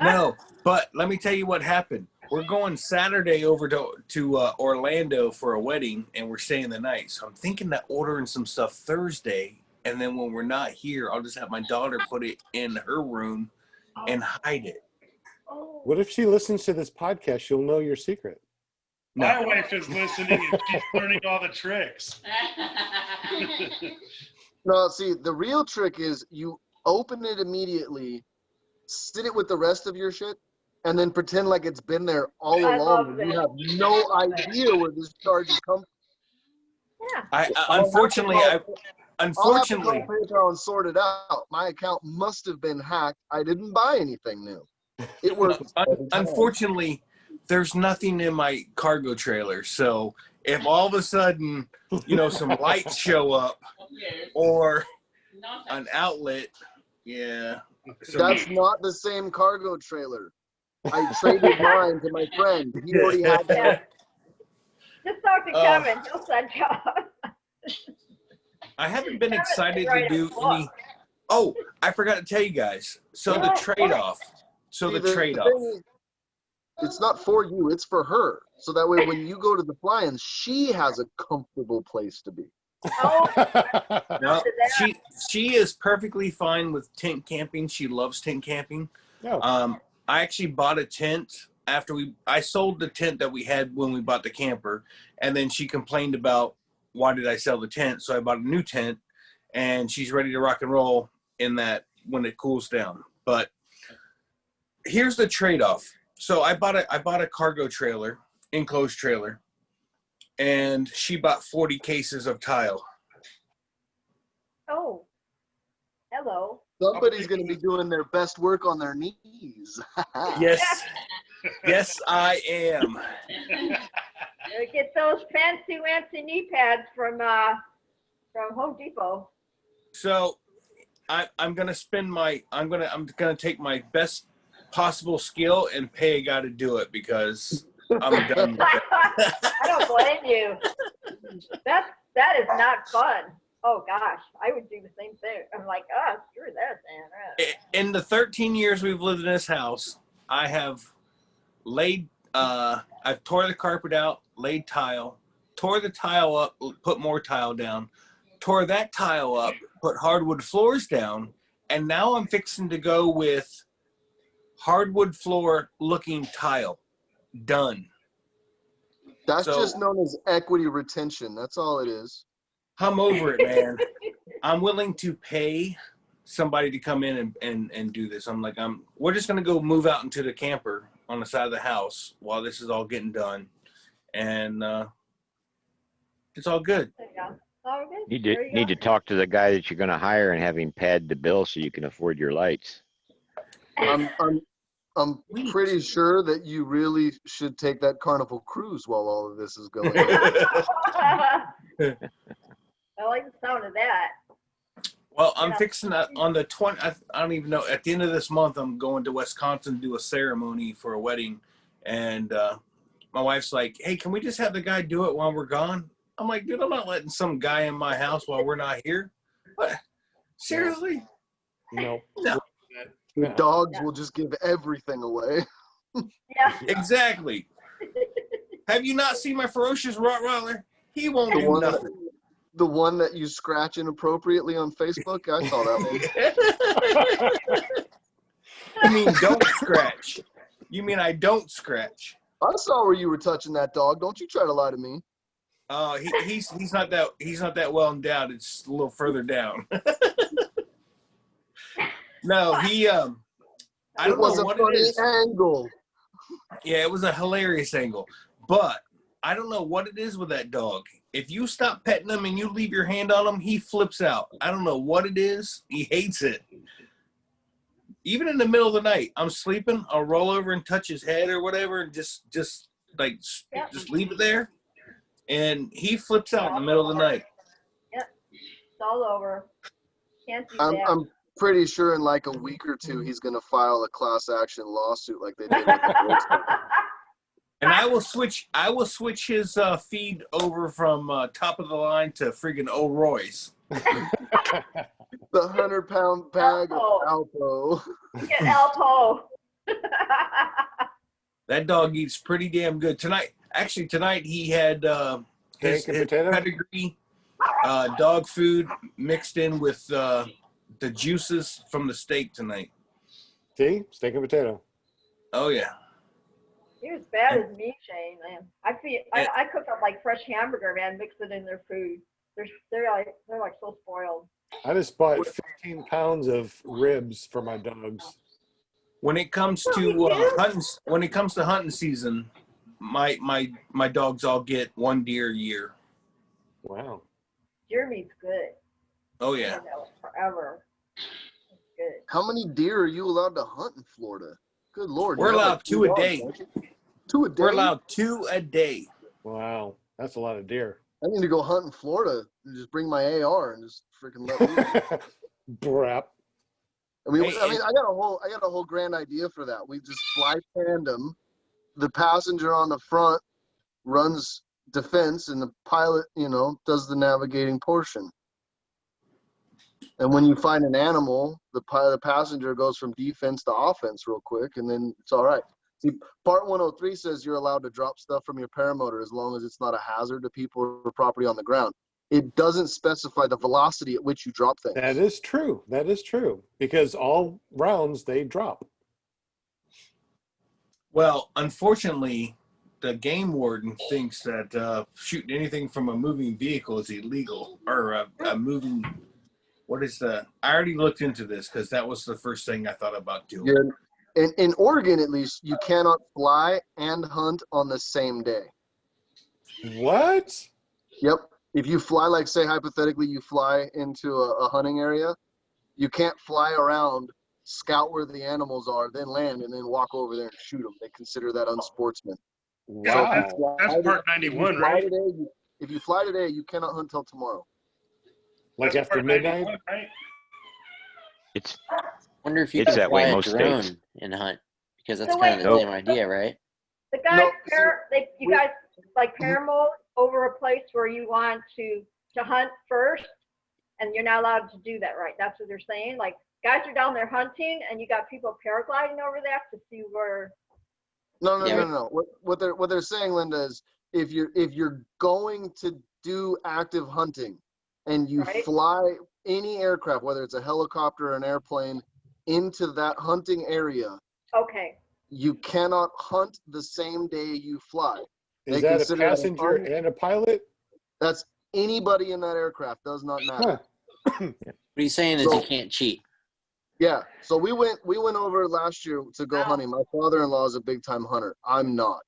Speaker 11: No, but let me tell you what happened. We're going Saturday over to Orlando for a wedding, and we're staying the night. So I'm thinking of ordering some stuff Thursday, and then when we're not here, I'll just have my daughter put it in her room and hide it.
Speaker 1: What if she listens to this podcast? She'll know your secret.
Speaker 3: My wife is listening and she's learning all the tricks.
Speaker 4: No, see, the real trick is you open it immediately, sit it with the rest of your shit, and then pretend like it's been there all along. And you have no idea where this charge has come from.
Speaker 7: Yeah.
Speaker 11: Unfortunately,
Speaker 4: I'll have to call PayPal and sort it out. My account must have been hacked. I didn't buy anything new. It works.
Speaker 11: Unfortunately, there's nothing in my cargo trailer. So if all of a sudden, you know, some lights show up or an outlet, yeah.
Speaker 4: That's not the same cargo trailer. I traded mine to my friend. He already had that.
Speaker 7: Just talk to Kevin. He'll set you up.
Speaker 11: I haven't been excited to do any. Oh, I forgot to tell you guys. So the trade-off.
Speaker 4: It's not for you. It's for her. So that way, when you go to the fly-ins, she has a comfortable place to be.
Speaker 11: No, she is perfectly fine with tent camping. She loves tent camping. I actually bought a tent after I sold the tent that we had when we bought the camper, and then she complained about why did I sell the tent. So I bought a new tent, and she's ready to rock and roll in that when it cools down. But here's the trade-off. So I bought a cargo trailer, enclosed trailer, and she bought 40 cases of tile.
Speaker 7: Oh, hello.
Speaker 4: Somebody's going to be doing their best work on their knees.
Speaker 11: Yes, I am.
Speaker 7: Get those fancy knee pads from Home Depot.
Speaker 11: So I'm gonna take my best possible skill and pay a guy to do it because I'm done with that.
Speaker 7: I don't blame you. That is not fun. Oh gosh, I would do the same thing. I'm like, oh, screw this, man.
Speaker 11: In the 13 years we've lived in this house, I have laid, I've tore the carpet out, laid tile, tore the tile up, put more tile down, tore that tile up, put hardwood floors down, and now I'm fixing to go with hardwood floor looking tile. Done.
Speaker 4: That's
Speaker 11: So,
Speaker 4: just known as equity retention. That's all it is.
Speaker 11: I'm over it, man. I'm willing to pay somebody to come in and do this. I'm like, we're just gonna go move out into the camper on the side of the house while this is all getting done, and it's all good.
Speaker 7: There you go. Oh, good.
Speaker 15: Need to talk to the guy that you're going to hire and have him pad the bill so you can afford your lights.
Speaker 4: I'm pretty sure that you really should take that Carnival cruise while all of this is going on.
Speaker 7: I like the sound of that.
Speaker 11: Well, I'm fixing that on the 20. I don't even know. At the end of this month, I'm going to Wisconsin to do a ceremony for a wedding, and my wife's like, "Hey, can we just have the guy do it while we're gone?" I'm like, "Dude, I'm not letting some guy in my house while we're not here." What? Seriously?
Speaker 1: No.
Speaker 4: The dogs will just give everything away.
Speaker 7: Yeah.
Speaker 11: Exactly. Have you not seen my ferocious Rottweiler? He won't do nothing.
Speaker 4: The one that you scratch inappropriately on Facebook? I saw that one.
Speaker 11: You mean don't scratch? You mean I don't scratch?
Speaker 4: I saw where you were touching that dog. Don't you try to lie to me.
Speaker 11: Oh, he's not that well endowed. It's a little further down. No, he I don't know what it is.
Speaker 4: Angle.
Speaker 11: Yeah, it was a hilarious angle. But I don't know what it is with that dog. If you stop petting him and you leave your hand on him, he flips out. I don't know what it is. He hates it. Even in the middle of the night, I'm sleeping, I'll roll over and touch his head or whatever and just leave it there. And he flips out in the middle of the night.
Speaker 7: Yep. It's all over. Can't do
Speaker 4: I'm pretty sure in like a week or two he's gonna file a class action lawsuit like they did with the
Speaker 11: And I will switch his feed over from top of the line to friggin' O'Roy's.
Speaker 4: The 100-pound bag of Alpo.
Speaker 7: Get Alpo.
Speaker 11: That dog eats pretty damn good. Tonight he had his pedigree dog food mixed in with the juices from the steak tonight.
Speaker 1: See? Steak and potato.
Speaker 11: Oh, yeah.
Speaker 7: You're as bad as me, Shane, man. I cook up like fresh hamburger, man, mix it in their food. They're like so spoiled.
Speaker 1: I just bought 15 pounds of ribs for my dogs.
Speaker 11: When it comes to hunting season, my dogs all get one deer a year.
Speaker 1: Wow.
Speaker 7: Deer meat's good.
Speaker 11: Oh yeah.
Speaker 7: Forever. It's good.
Speaker 4: How many deer are you allowed to hunt in Florida? Good Lord.
Speaker 11: We're allowed 2 a day.
Speaker 4: 2 a day?
Speaker 11: We're allowed 2 a day.
Speaker 1: Wow. That's a lot of deer.
Speaker 4: I need to go hunt in Florida and just bring my AR and just freaking let loose.
Speaker 1: Brap.
Speaker 4: I mean, I got a whole grand idea for that. We just fly tandem. The passenger on the front runs defense, and the pilot, does the navigating portion. And when you find an animal, the passenger goes from defense to offense real quick, and then it's all right. See, Part 103 says you're allowed to drop stuff from your paramotor as long as it's not a hazard to people or property on the ground. It doesn't specify the velocity at which you drop things.
Speaker 1: That is true. That is true. Because all rounds, they drop.
Speaker 11: Well, unfortunately, the game warden thinks that shooting anything from a moving vehicle is illegal. Or a moving... I already looked into this because that was the first thing I thought about doing.
Speaker 4: Yeah. In Oregon, at least, you cannot fly and hunt on the same day.
Speaker 1: What?
Speaker 4: Yep. If you fly, like say hypothetically, you fly into a hunting area, you can't fly around, scout where the animals are, then land, and then walk over there and shoot them. They consider that unsportsman.
Speaker 3: Wow. So that's Part 91, right?
Speaker 4: If you fly today, you cannot hunt till tomorrow.
Speaker 1: Like that's after midnight?
Speaker 3: Right?
Speaker 10: I wonder if you can fly a drone and hunt, because that's kind of the same idea, right?
Speaker 7: The guys,
Speaker 4: No,
Speaker 7: you guys like paramount over a place where you want to hunt first, and you're not allowed to do that, right? That's what they're saying. Like guys are down there hunting, and you got people paragliding over that to see where.
Speaker 4: No. What they're saying, Linda, is if you're going to do active hunting, and you fly any aircraft, whether it's a helicopter or an airplane, into that hunting area.
Speaker 7: Okay.
Speaker 4: You cannot hunt the same day you fly.
Speaker 1: Is that a passenger and a pilot?
Speaker 4: That's anybody in that aircraft, does not matter.
Speaker 10: What he's saying is you can't cheat.
Speaker 4: Yeah. So we went over last year to go hunting. My father-in-law is a big time hunter. I'm not.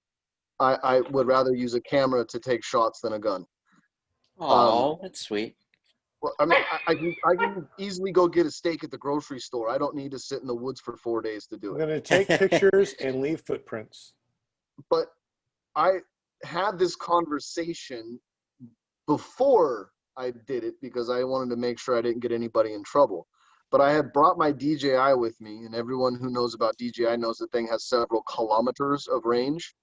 Speaker 4: I would rather use a camera to take shots than a gun.
Speaker 10: Oh, that's sweet.
Speaker 4: Well, I mean, I can easily go get a steak at the grocery store. I don't need to sit in the woods for 4 days to do it.
Speaker 1: I'm going to take pictures and leave footprints.
Speaker 4: But I had this conversation before I did it because I wanted to make sure I didn't get anybody in trouble. But I had brought my DJI with me, and everyone who knows about DJI knows the thing has several kilometers of range.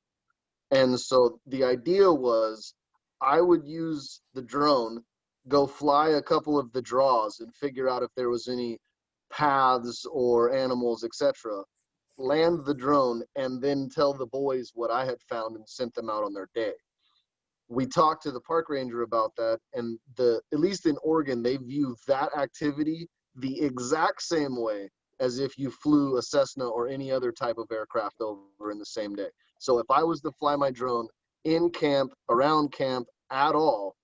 Speaker 4: And so the idea was I would use the drone, go fly a couple of the draws and figure out if there was any paths or animals, etc. Land the drone and then tell the boys what I had found and sent them out on their day. We talked to the park ranger about that, and at least in Oregon, they view that activity the exact same way as if you flew a Cessna or any other type of aircraft over in the same day. So if I was to fly my drone in camp, around camp, at all,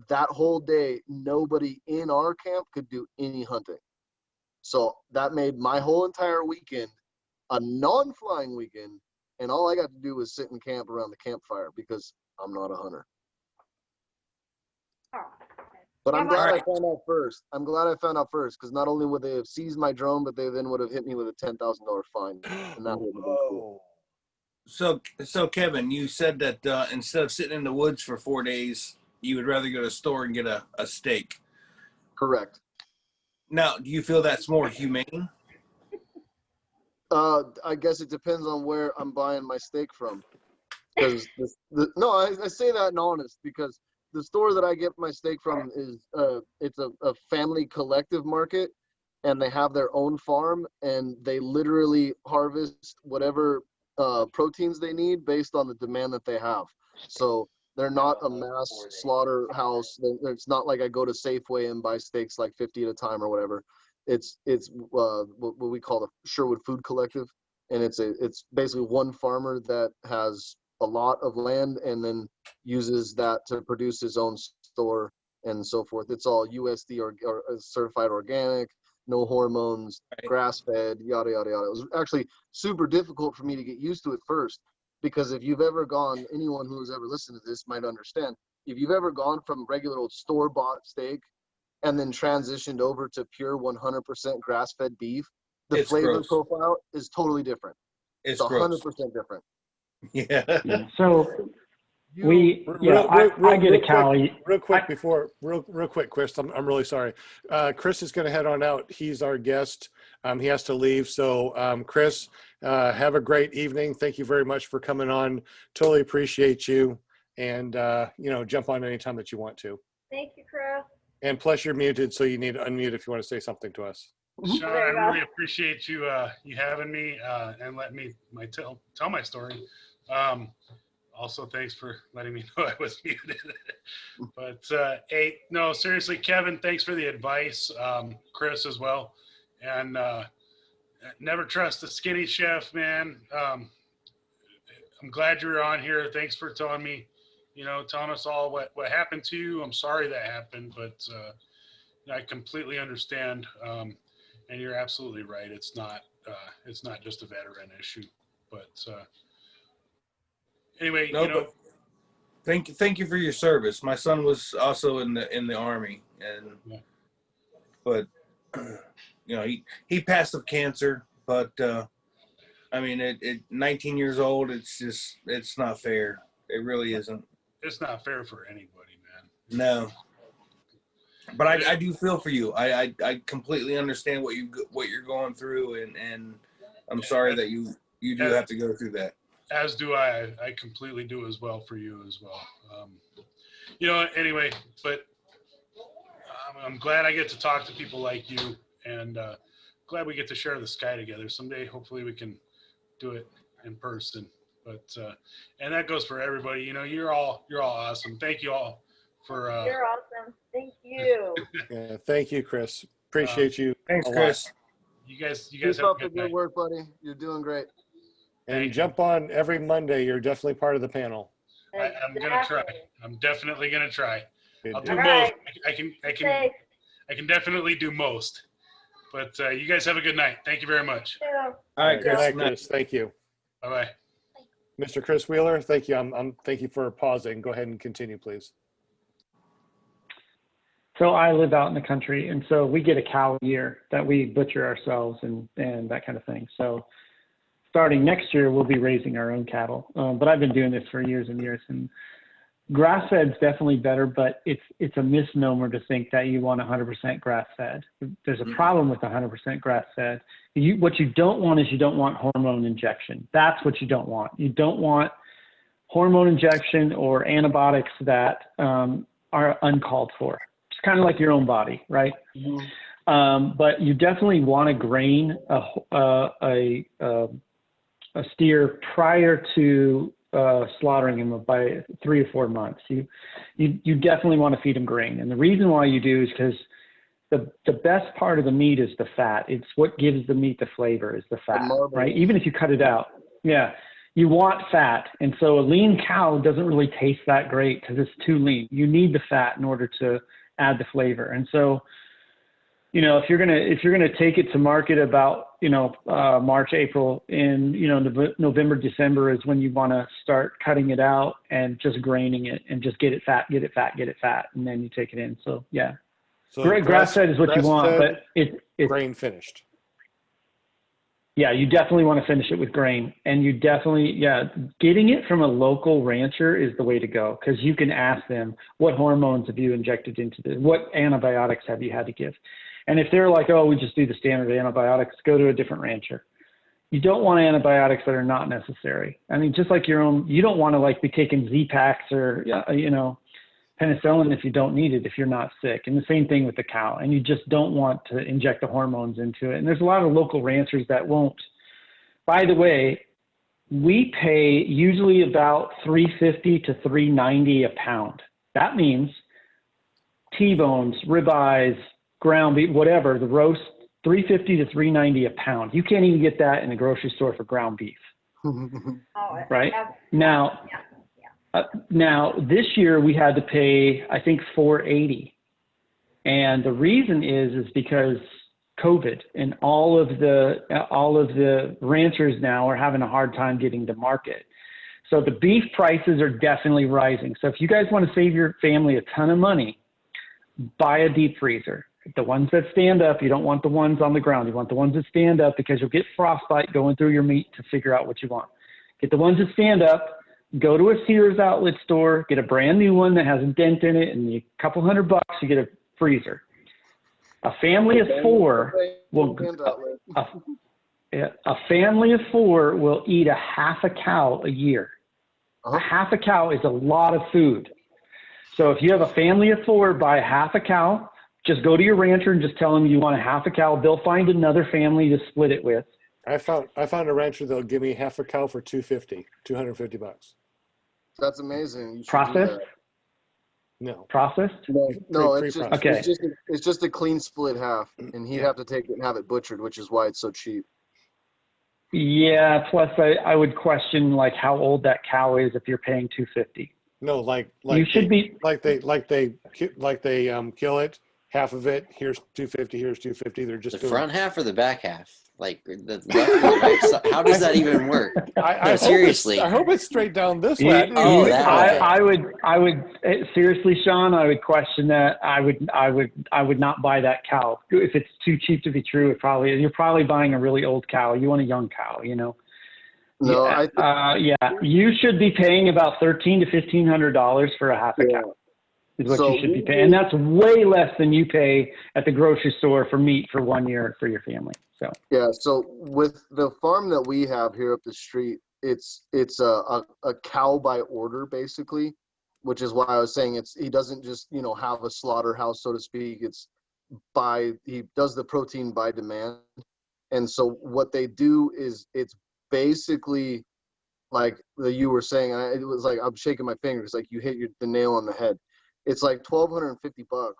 Speaker 4: that whole day, nobody in our camp could do any hunting. So that made my whole entire weekend a non-flying weekend, and all I got to do was sit in camp around the campfire because I'm not a hunter. But I'm glad I found out first. I'm glad I found out first because not only would they have seized my drone, but they then would have hit me with a $10,000 fine, and that would have been cool.
Speaker 11: So Kevin, you said that instead of sitting in the woods for 4 days, you would rather go to a store and get a steak.
Speaker 4: Correct.
Speaker 11: Now, do you feel that's more humane?
Speaker 4: I guess it depends on where I'm buying my steak from. Because I say that in honest because the store that I get my steak from is it's a family collective market, and they have their own farm, and they literally harvest whatever proteins they need based on the demand that they have. So they're not a mass slaughterhouse. It's not like I go to Safeway and buy steaks like 50 at a time or whatever. It's what we call the Sherwood Food Collective, and it's basically one farmer that has a lot of land and then uses that to produce his own store and so forth. It's all USD or certified organic, no hormones, grass-fed, yada, yada, yada. It was actually super difficult for me to get used to at first because if you've ever gone, anyone who has ever listened to this might understand, if you've ever gone from regular old store-bought steak and then transitioned over to pure 100% grass-fed beef, the flavor profile is totally different. It's 100% different.
Speaker 11: Yeah.
Speaker 8: So I get a Cali.
Speaker 1: Real quick, Chris, I'm really sorry. Chris is going to head on out. He's our guest. He has to leave. So Chris, have a great evening. Thank you very much for coming on. Totally appreciate you. And, jump on anytime that you want to.
Speaker 7: Thank you, Chris.
Speaker 1: And plus you're muted, so you need to unmute if you want to say something to us.
Speaker 3: Sean, I really appreciate you having me and letting me tell my story. Also, thanks for letting me know I was muted. But no, seriously, Kevin, thanks for the advice. Chris as well, and never trust a skinny chef, man. I'm glad you were on here. Thanks for telling me, telling us all what happened to you. I'm sorry that happened, but I completely understand. And you're absolutely right. It's not just a veteran issue, but anyway,
Speaker 11: but thank you for your service. My son was also in the Army, and but he passed of cancer. But I mean, at 19 years old, it's not fair. It really isn't.
Speaker 3: It's not fair for anybody, man.
Speaker 11: No. But I do feel for you. I completely understand what you're going through, and I'm sorry that you do have to go through that.
Speaker 3: as do I. I completely do as well for you as well. You know, anyway, but I'm glad I get to talk to people like you, and glad we get to share the sky together. Someday, hopefully we can do it in person. But and that goes for everybody. You know, you're all awesome. Thank you all for.
Speaker 7: You're awesome. Thank you.
Speaker 1: Yeah, thank you, Chris. Appreciate you.
Speaker 11: Thanks,
Speaker 1: a lot.
Speaker 11: Chris.
Speaker 3: You guys
Speaker 4: Keep
Speaker 3: have
Speaker 4: up
Speaker 3: a
Speaker 4: the
Speaker 3: good
Speaker 4: good
Speaker 3: night.
Speaker 4: work, buddy. You're doing great.
Speaker 1: And jump on every Monday. You're definitely part of the panel.
Speaker 3: I'm gonna try. I'm definitely gonna try. I'll do
Speaker 7: All
Speaker 3: most.
Speaker 7: right.
Speaker 3: I can definitely do most. But you guys have a good night. Thank you very much.
Speaker 11: All right,
Speaker 1: Good
Speaker 11: Chris.
Speaker 1: night, Chris. Thank you.
Speaker 3: Bye bye.
Speaker 1: Mr. Chris Wheeler, thank you. Thank you for pausing. Go ahead and continue, please.
Speaker 8: So I live out in the country, and so we get a cow a year that we butcher ourselves and that kind of thing. So starting next year, we'll be raising our own cattle. But I've been doing this for years and years. And grass-fed's definitely better, but it's a misnomer to think that you want 100% grass-fed. There's a problem with 100% grass-fed. What you don't want is you don't want hormone injection. That's what you don't want. You don't want hormone injection or antibiotics that are uncalled for. It's kind of like your own body, right?
Speaker 4: Mm-hmm.
Speaker 8: But you definitely want to grain a steer prior to slaughtering him by 3 or 4 months. You definitely want to feed him grain. And the reason why you do is because the best part of the meat is the fat. It's what gives the meat the flavor is the fat, right? Even if you cut it out. Yeah. You want fat. And so a lean cow doesn't really taste that great because it's too lean. You need the fat in order to add the flavor. And so, you know, if you're gonna take it to market about, you know, March, April, and, you know, November, December is when you want to start cutting it out and just graining it and just get it fat, and then you take it in. So yeah,
Speaker 1: So
Speaker 8: grass-fed is what you want, but it's
Speaker 1: grain finished.
Speaker 8: Yeah, you definitely want to finish it with grain, and you definitely, getting it from a local rancher is the way to go, because you can ask them, what hormones have you injected into this? What antibiotics have you had to give? And if they're like, oh, we just do the standard antibiotics, go to a different rancher. You don't want antibiotics that are not necessary. I mean, just like your own, you don't want to like be taking Z-Paks or, you know, penicillin if you don't need it, if you're not sick. And the same thing with the cow. And you just don't want to inject the hormones into it. And there's a lot of local ranchers that won't. By the way, we pay usually about $3.50 to $3.90 a pound. That means T-bones, ribeyes, ground beef, whatever, the roast, $3.50 to $3.90 a pound. You can't even get that in the grocery store for ground beef. Right? Now, now this year we had to pay, I think, $4.80, and the reason is because COVID, and all of the ranchers now are having a hard time getting to market. So the beef prices are definitely rising. So if you guys want to save your family a ton of money, buy a deep freezer. The ones that stand up, you don't want the ones on the ground. You want the ones that stand up because you'll get frostbite going through your meat to figure out what you want. Get the ones that stand up. Go to a Sears outlet store, get a brand new one that has a dent in it, and a couple $100, you get a freezer. A family of four will a family of four will eat a half a cow a year. A half a cow is a lot of food. So if you have a family of four, buy a half a cow. Just go to your rancher and just tell them you want a half a cow. They'll find another family to split it with.
Speaker 1: I found a rancher that'll give me half a cow for $250.
Speaker 4: That's amazing. You should
Speaker 8: Processed?
Speaker 4: do that.
Speaker 1: No.
Speaker 8: Processed?
Speaker 4: No, it's just,
Speaker 8: okay.
Speaker 4: It's just a clean split half, and he'd have to take it and have it butchered, which is why it's so cheap.
Speaker 8: Yeah. Plus, I would question like how old that cow is if you're paying $250.
Speaker 1: No, like
Speaker 8: you should be
Speaker 1: like they kill it. Half of it. Here's $250. Here's $250. They're just
Speaker 10: the front half or the back half. Like the left and the right side. How does that even work?
Speaker 1: I
Speaker 10: seriously.
Speaker 1: I hope it's straight down this way.
Speaker 8: I would seriously, Sean. I would question that. I would not buy that cow if it's too cheap to be true. You're probably buying a really old cow. You want a young cow, you know.
Speaker 4: No,
Speaker 8: you should be paying about $1,300 to $1,500 for a half a cow. Is what you should be paying, and that's way less than you pay at the grocery store for meat for 1 year for your family. So
Speaker 4: yeah, so with the farm that we have here up the street, it's a cow by order basically, which is why I was saying he doesn't just, you know, have a slaughterhouse, so to speak. He does the protein by demand. And so what they do is it's basically like you were saying, it was like, I'm shaking my fingers, like you hit the nail on the head. It's like $1,250.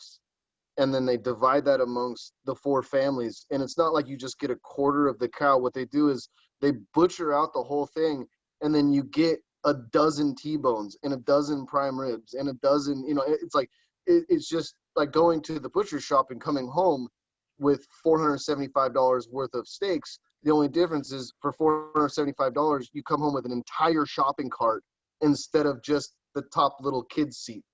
Speaker 4: And then they divide that amongst the 4 families. And it's not like you just get a quarter of the cow. What they do is they butcher out the whole thing, and then you get a dozen T-bones and a dozen prime ribs and a dozen, you know, it's like, it's just like going to the butcher shop and coming home with $475 worth of steaks. The only difference is for $475, you come home with an entire shopping cart instead of just the top little kid's seat.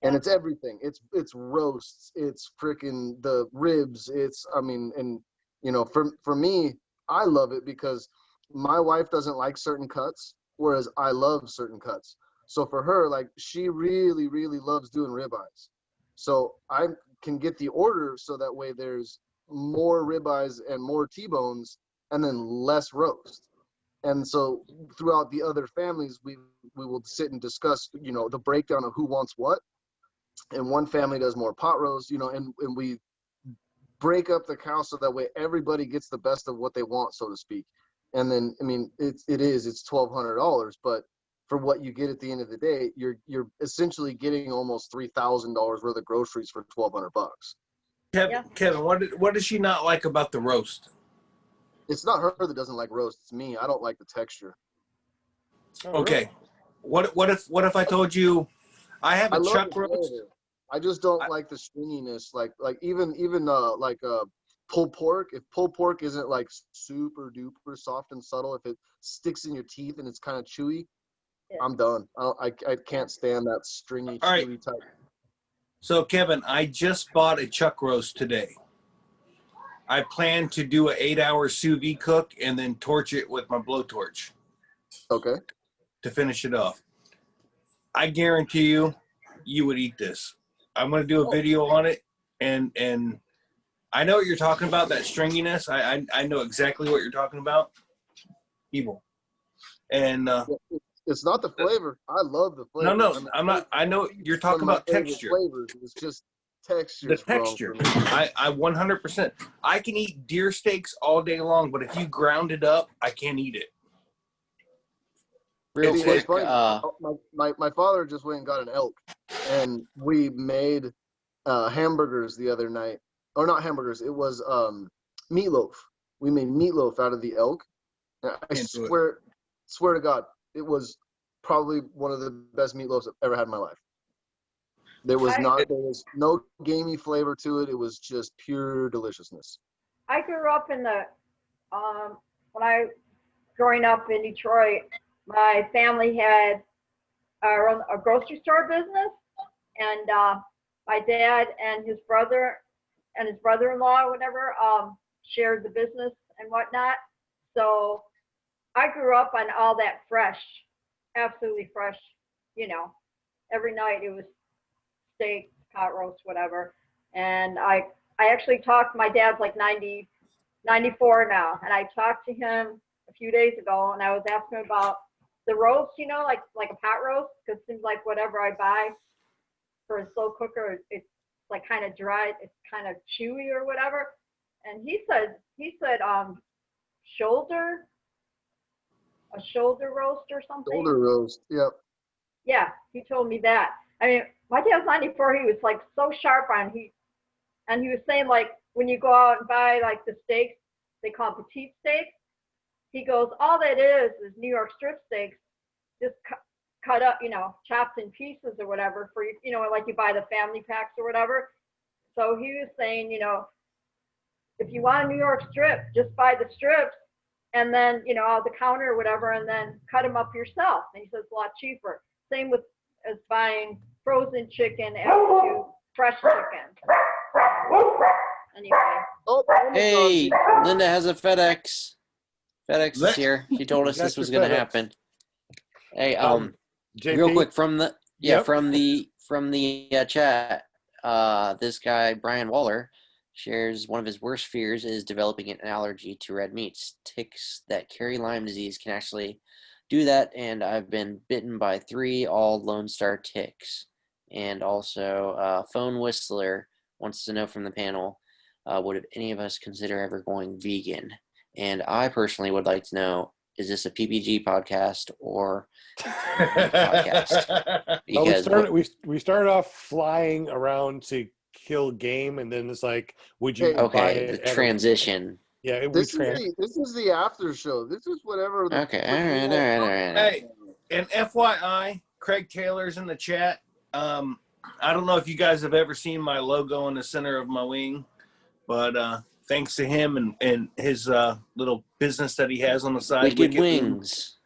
Speaker 4: And it's everything. It's roasts. It's freaking the ribs. And you know, for me, I love it because my wife doesn't like certain cuts, whereas I love certain cuts. So for her, like, she really, really loves doing ribeyes. So I can get the order so that way there's more ribeyes and more T-bones and then less roast. And so throughout the other families, we will sit and discuss, you know, the breakdown of who wants what. And one family does more pot roast, you know, and we break up the cow so that way everybody gets the best of what they want, so to speak. And then, I mean, it's $1,200, but for what you get at the end of the day, you're essentially getting almost $3,000 worth of groceries for $1,200.
Speaker 11: Kevin, what does she not like about the roast?
Speaker 4: It's not her that doesn't like roast. It's me. I don't like the texture.
Speaker 11: Okay. What if I told you I have a chuck roast?
Speaker 4: I just don't like the stringiness. Like even pulled pork. If pulled pork isn't like super duper soft and subtle, if it sticks in your teeth and it's kind of chewy, I'm done. I can't stand that stringy, chewy type.
Speaker 11: So Kevin, I just bought a chuck roast today. I plan to do an 8-hour sous vide cook and then torch it with my blowtorch.
Speaker 4: Okay.
Speaker 11: To finish it off. I guarantee you would eat this. I'm going to do a video on it, and I know what you're talking about, that stringiness. I know exactly what you're talking about. Evil. And
Speaker 4: it's not the flavor. I love the flavor.
Speaker 11: No, I'm not. I know you're talking about texture.
Speaker 4: Flavors. It's just texture.
Speaker 11: The texture. I 100%. I can eat deer steaks all day long, but if you ground it up, I can't eat it.
Speaker 10: Real quick,
Speaker 4: my father just went and got an elk, and we made hamburgers the other night. Or not hamburgers. It was meatloaf. We made meatloaf out of the elk. I swear to God, it was probably one of the best meatloafs I've ever had in my life. There was no gamey flavor to it. It was just pure deliciousness.
Speaker 7: I grew up in growing up in Detroit, my family had a grocery store business, and my dad and his brother and his brother-in-law, whatever, shared the business and whatnot. So I grew up on all that fresh, absolutely fresh, you know. Every night it was steak, pot roast, whatever. And I actually talked, my dad's like 94 now, and I talked to him a few days ago, and I was asking him about the roast, you know, like a pot roast, because it seems like whatever I buy for a slow cooker, it's like kind of dry, it's kind of chewy or whatever. And he said a shoulder roast or something.
Speaker 4: Shoulder roast, yep.
Speaker 7: Yeah, he told me that. I mean, my dad's 94, he was like so sharp on and he was saying, like, when you go out and buy like the steaks, they call them petite steaks. He goes, all that is New York strip steaks, just cut up, you know, chopped in pieces or whatever for, you know, like you buy the family packs or whatever. So he was saying, you know, if you want a New York strip, just buy the strips and then, you know, out the counter or whatever, and then cut them up yourself. And he says it's a lot cheaper. Same with as buying frozen chicken as to fresh chicken. Anyway.
Speaker 10: Hey, Linda has a FedEx. FedEx is here. She told us this was going to happen. Hey,
Speaker 1: JP?
Speaker 10: real quick from the from the chat, this guy Brian Waller shares one of his worst fears is developing an allergy to red meats. Ticks that carry Lyme disease can actually do that, and I've been bitten by 3 all Lone Star ticks. And also, Phone Whistler wants to know from the panel, would any of us consider ever going vegan? And I personally would like to know, is this a PPG podcast or a podcast?
Speaker 1: Because well, we started off flying around to kill game, and then it's like, would you buy it?
Speaker 10: The transition.
Speaker 1: Yeah,
Speaker 4: this is the after show. This is whatever.
Speaker 10: Okay, all right.
Speaker 11: Hey, and FYI, Craig Taylor's in the chat. I don't know if you guys have ever seen my logo in the center of my wing, but thanks to him and his little business that he has on the side,
Speaker 10: Wicked Wings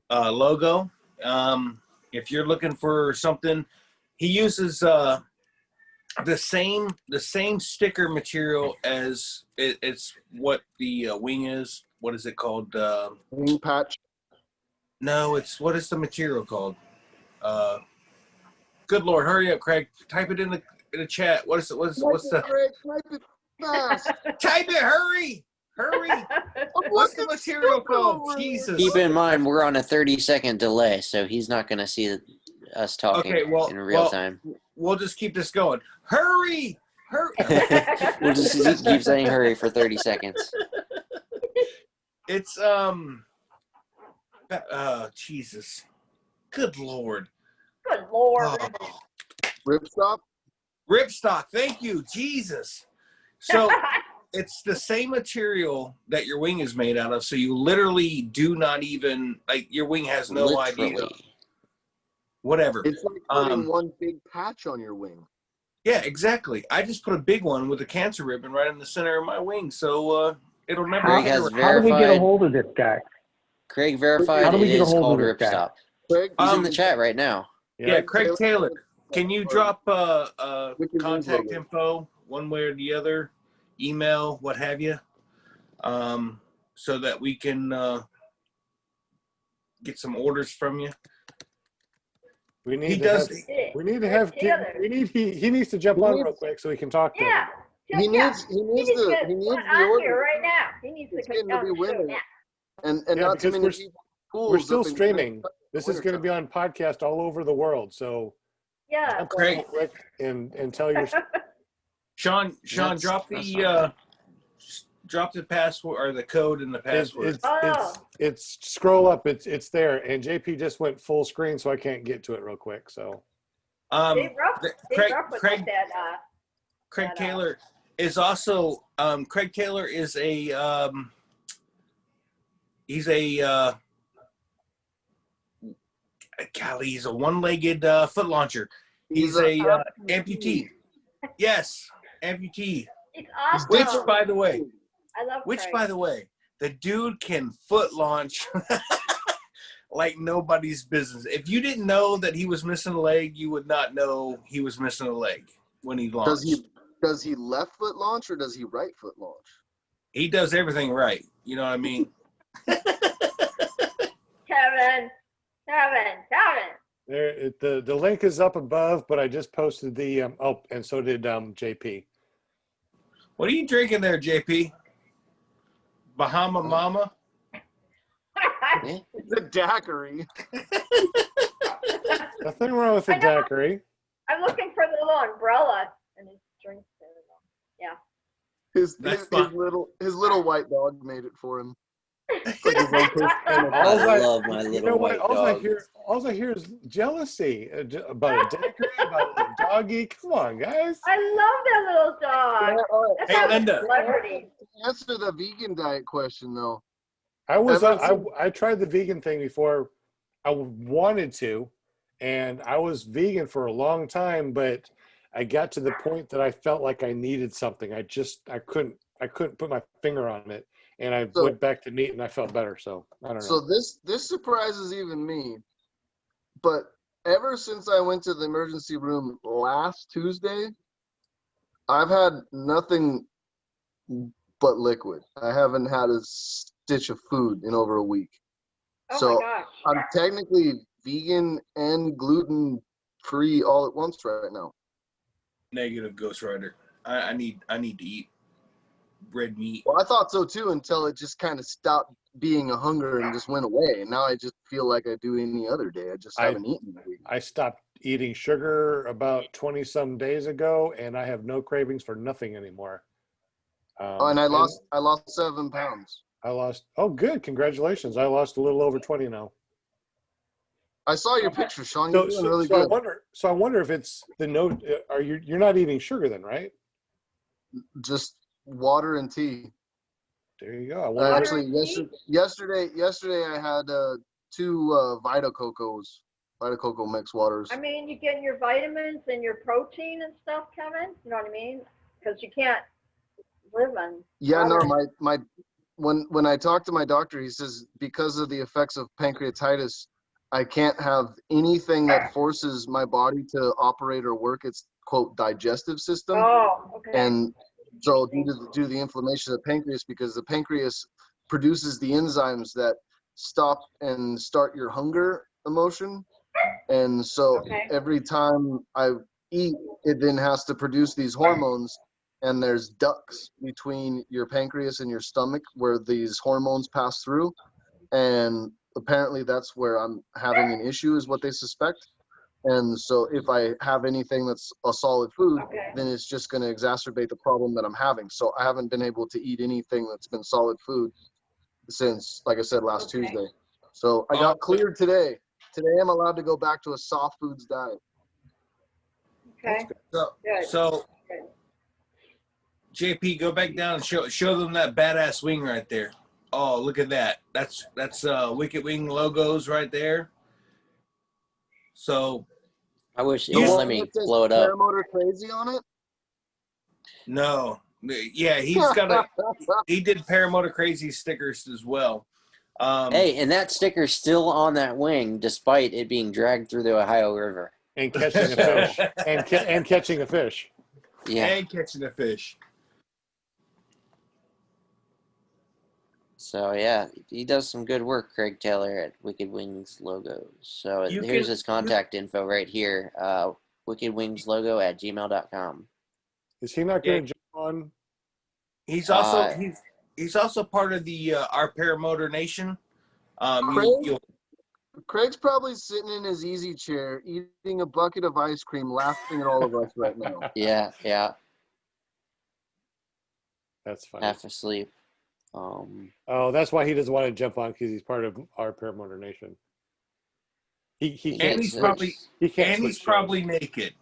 Speaker 11: logo. If you're looking for something, he uses the same sticker material as it's what the wing is. What is it called?
Speaker 4: Wing patch.
Speaker 11: No, what is the material called? Good Lord, hurry up, Craig. Type it in the chat. What's the
Speaker 4: Craig, type it fast.
Speaker 11: Type it, hurry. What's the material called? Jesus.
Speaker 10: Keep in mind, we're on a 30-second delay, so he's not going to see us talking in real time.
Speaker 11: We'll just keep this going. Hurry!
Speaker 10: We'll just keep saying hurry for 30 seconds.
Speaker 11: It's Jesus. Good Lord.
Speaker 7: Good Lord.
Speaker 11: Ripstop. Thank you, Jesus. So it's the same material that your wing is made out of. So you literally do not even your wing has no idea. Whatever.
Speaker 4: It's like putting one big patch on your wing.
Speaker 11: Yeah, exactly. I just put a big one with a cancer ribbon right in the center of my wing, so it'll never.
Speaker 8: Craig has verified. How do we get a hold of this guy?
Speaker 10: Craig verified.
Speaker 8: How do we get a hold
Speaker 10: called
Speaker 8: of this guy?
Speaker 10: Craig, he's in the chat right now.
Speaker 11: Yeah, Craig Taylor. Can you drop contact info one way or the other, email, what have you, so that we can get some orders from you?
Speaker 1: He needs to jump on real quick so he can talk to him.
Speaker 4: He needs the order
Speaker 7: right now. He needs to
Speaker 4: get to be winning. And not too many people.
Speaker 1: We're still streaming. This is going to be on podcast all over the world. So
Speaker 7: yeah,
Speaker 11: Craig,
Speaker 1: and tell your
Speaker 11: Sean, drop the password or the code and the password.
Speaker 1: It's scroll up. It's there, and JP just went full screen, so I can't get to it real quick. So,
Speaker 11: Craig Taylor is also Craig Taylor is a he's a he's a one-legged foot launcher. He's a amputee. Yes, amputee.
Speaker 7: It's awesome.
Speaker 11: Which, by the way,
Speaker 7: I love Craig.
Speaker 11: The dude can foot launch like nobody's business. If you didn't know that he was missing a leg, you would not know he was missing a leg when he launched.
Speaker 4: Does he left foot launch or does he right foot launch?
Speaker 11: He does everything right. You know what I mean?
Speaker 7: Kevin.
Speaker 1: There, the link is up above, but I just posted the and so did JP.
Speaker 11: What are you drinking there, JP? Bahama Mama?
Speaker 4: It's a daiquiri.
Speaker 1: Nothing wrong with a daiquiri.
Speaker 7: I'm looking for the little umbrella and his drinks. Yeah.
Speaker 4: His little white dog made it for him.
Speaker 10: I love my little white dog.
Speaker 1: All I hear is jealousy about a daiquiri, about a doggy. Come on, guys.
Speaker 7: I love that little dog.
Speaker 11: Hey, Linda.
Speaker 4: Answer the vegan diet question, though.
Speaker 1: I tried the vegan thing before. I wanted to, and I was vegan for a long time, but I got to the point that I felt like I needed something. I couldn't put my finger on it. And I went back to meat, and I felt better. So I don't know.
Speaker 4: So this surprises even me, but ever since I went to the emergency room last Tuesday, I've had nothing but liquid. I haven't had a stitch of food in over a week.
Speaker 7: Oh my gosh.
Speaker 4: I'm technically vegan and gluten free all at once right now.
Speaker 11: Negative, Ghost Rider. I need to eat red meat.
Speaker 4: Well, I thought so too until it just kind of stopped being a hunger and just went away. And now I just feel like I do any other day. I just haven't eaten.
Speaker 1: I stopped eating sugar about 20 some days ago, and I have no cravings for nothing anymore.
Speaker 4: And I lost 7 pounds.
Speaker 1: Oh, good. Congratulations. I lost a little over 20 now.
Speaker 4: I saw your picture, Sean. You're doing really good.
Speaker 1: I wonder if it's the note. You're not eating sugar then, right?
Speaker 4: Just water and tea.
Speaker 1: There you go.
Speaker 4: Actually, yesterday I had 2 Vita Coco mixed waters.
Speaker 7: I mean, you get your vitamins and your protein and stuff, Kevin. You know what I mean? Because you can't live on.
Speaker 4: Yeah,
Speaker 7: water.
Speaker 4: no, when I talked to my doctor, he says because of the effects of pancreatitis, I can't have anything that forces my body to operate or work its quote digestive system.
Speaker 7: Oh, okay.
Speaker 4: And so due to the inflammation of the pancreas, because the pancreas produces the enzymes that stop and start your hunger emotion. And so every time I eat, it then has to produce these hormones, and there's ducts between your pancreas and your stomach where these hormones pass through. And apparently that's where I'm having an issue, is what they suspect. And so if I have anything that's a solid food, then it's just going to exacerbate the problem that I'm having. So I haven't been able to eat anything that's been solid food since, like I said, last Tuesday. So I got cleared today. Today I'm allowed to go back to a soft foods diet.
Speaker 7: Okay.
Speaker 11: So JP, go back down and show them that badass wing right there. Oh, look at that. That's Wicked Wing logos right there. So
Speaker 10: I wish it would let me blow it up.
Speaker 4: Paramotor crazy on it?
Speaker 11: No. Yeah, he did Paramotor Crazy stickers as well.
Speaker 10: Hey, and that sticker's still on that wing despite it being dragged through the Ohio River.
Speaker 1: And catching a fish. and catching a fish.
Speaker 10: Yeah.
Speaker 11: And catching a fish.
Speaker 10: So yeah, he does some good work, Craig Taylor at Wicked Wings Logos. So here's his contact info right here. wickedwingslogo@gmail.com.
Speaker 1: Is he not going to jump on?
Speaker 11: He's also he's also part of the our Paramotor Nation.
Speaker 4: Craig's probably sitting in his easy chair eating a bucket of ice cream, laughing at all of us right now.
Speaker 10: Yeah.
Speaker 1: That's funny.
Speaker 10: Half asleep.
Speaker 1: Oh, that's why he doesn't want to jump on, because he's part of our Paramotor Nation.
Speaker 11: He's probably naked.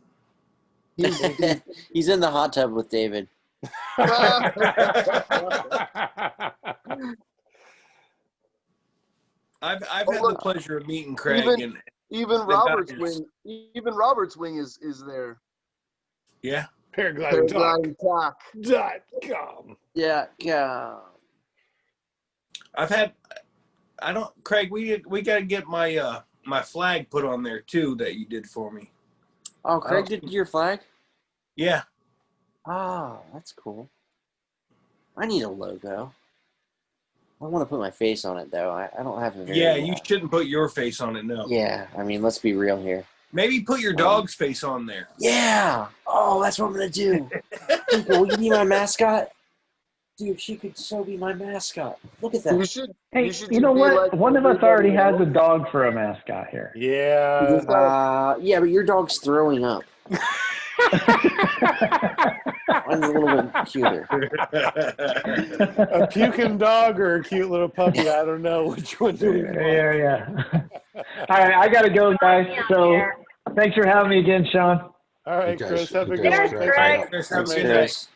Speaker 10: He's in the hot tub with David.
Speaker 11: I've had the pleasure of meeting Craig,
Speaker 4: even Robert's wing is there.
Speaker 11: Yeah.
Speaker 1: Paraglidingtalk.com.
Speaker 10: Yeah.
Speaker 11: Craig, we got to get my my flag put on there too that you did for me.
Speaker 10: Oh, Craig did your flag?
Speaker 11: Yeah.
Speaker 10: Oh, that's cool. I need a logo. I want to put my face on it though. I don't have a very,
Speaker 11: you shouldn't put your face on it, no.
Speaker 10: Yeah, I mean, let's be real here.
Speaker 11: Maybe put your dog's face on there.
Speaker 10: Yeah. Oh, that's what I'm gonna do. People, will you be my mascot? Dude, she could so be my mascot. Look at that.
Speaker 5: You know what? One of us already has a dog for a mascot here.
Speaker 1: Yeah.
Speaker 10: Yeah, but your dog's throwing up. Mine's a little bit cuter.
Speaker 1: A puking dog or a cute little puppy? I don't know. Which one do we want?
Speaker 5: Yeah. All right, I got to go, guys. So thanks for having me again, Sean.
Speaker 1: All right, Chris. Have a good one.
Speaker 10: Chris.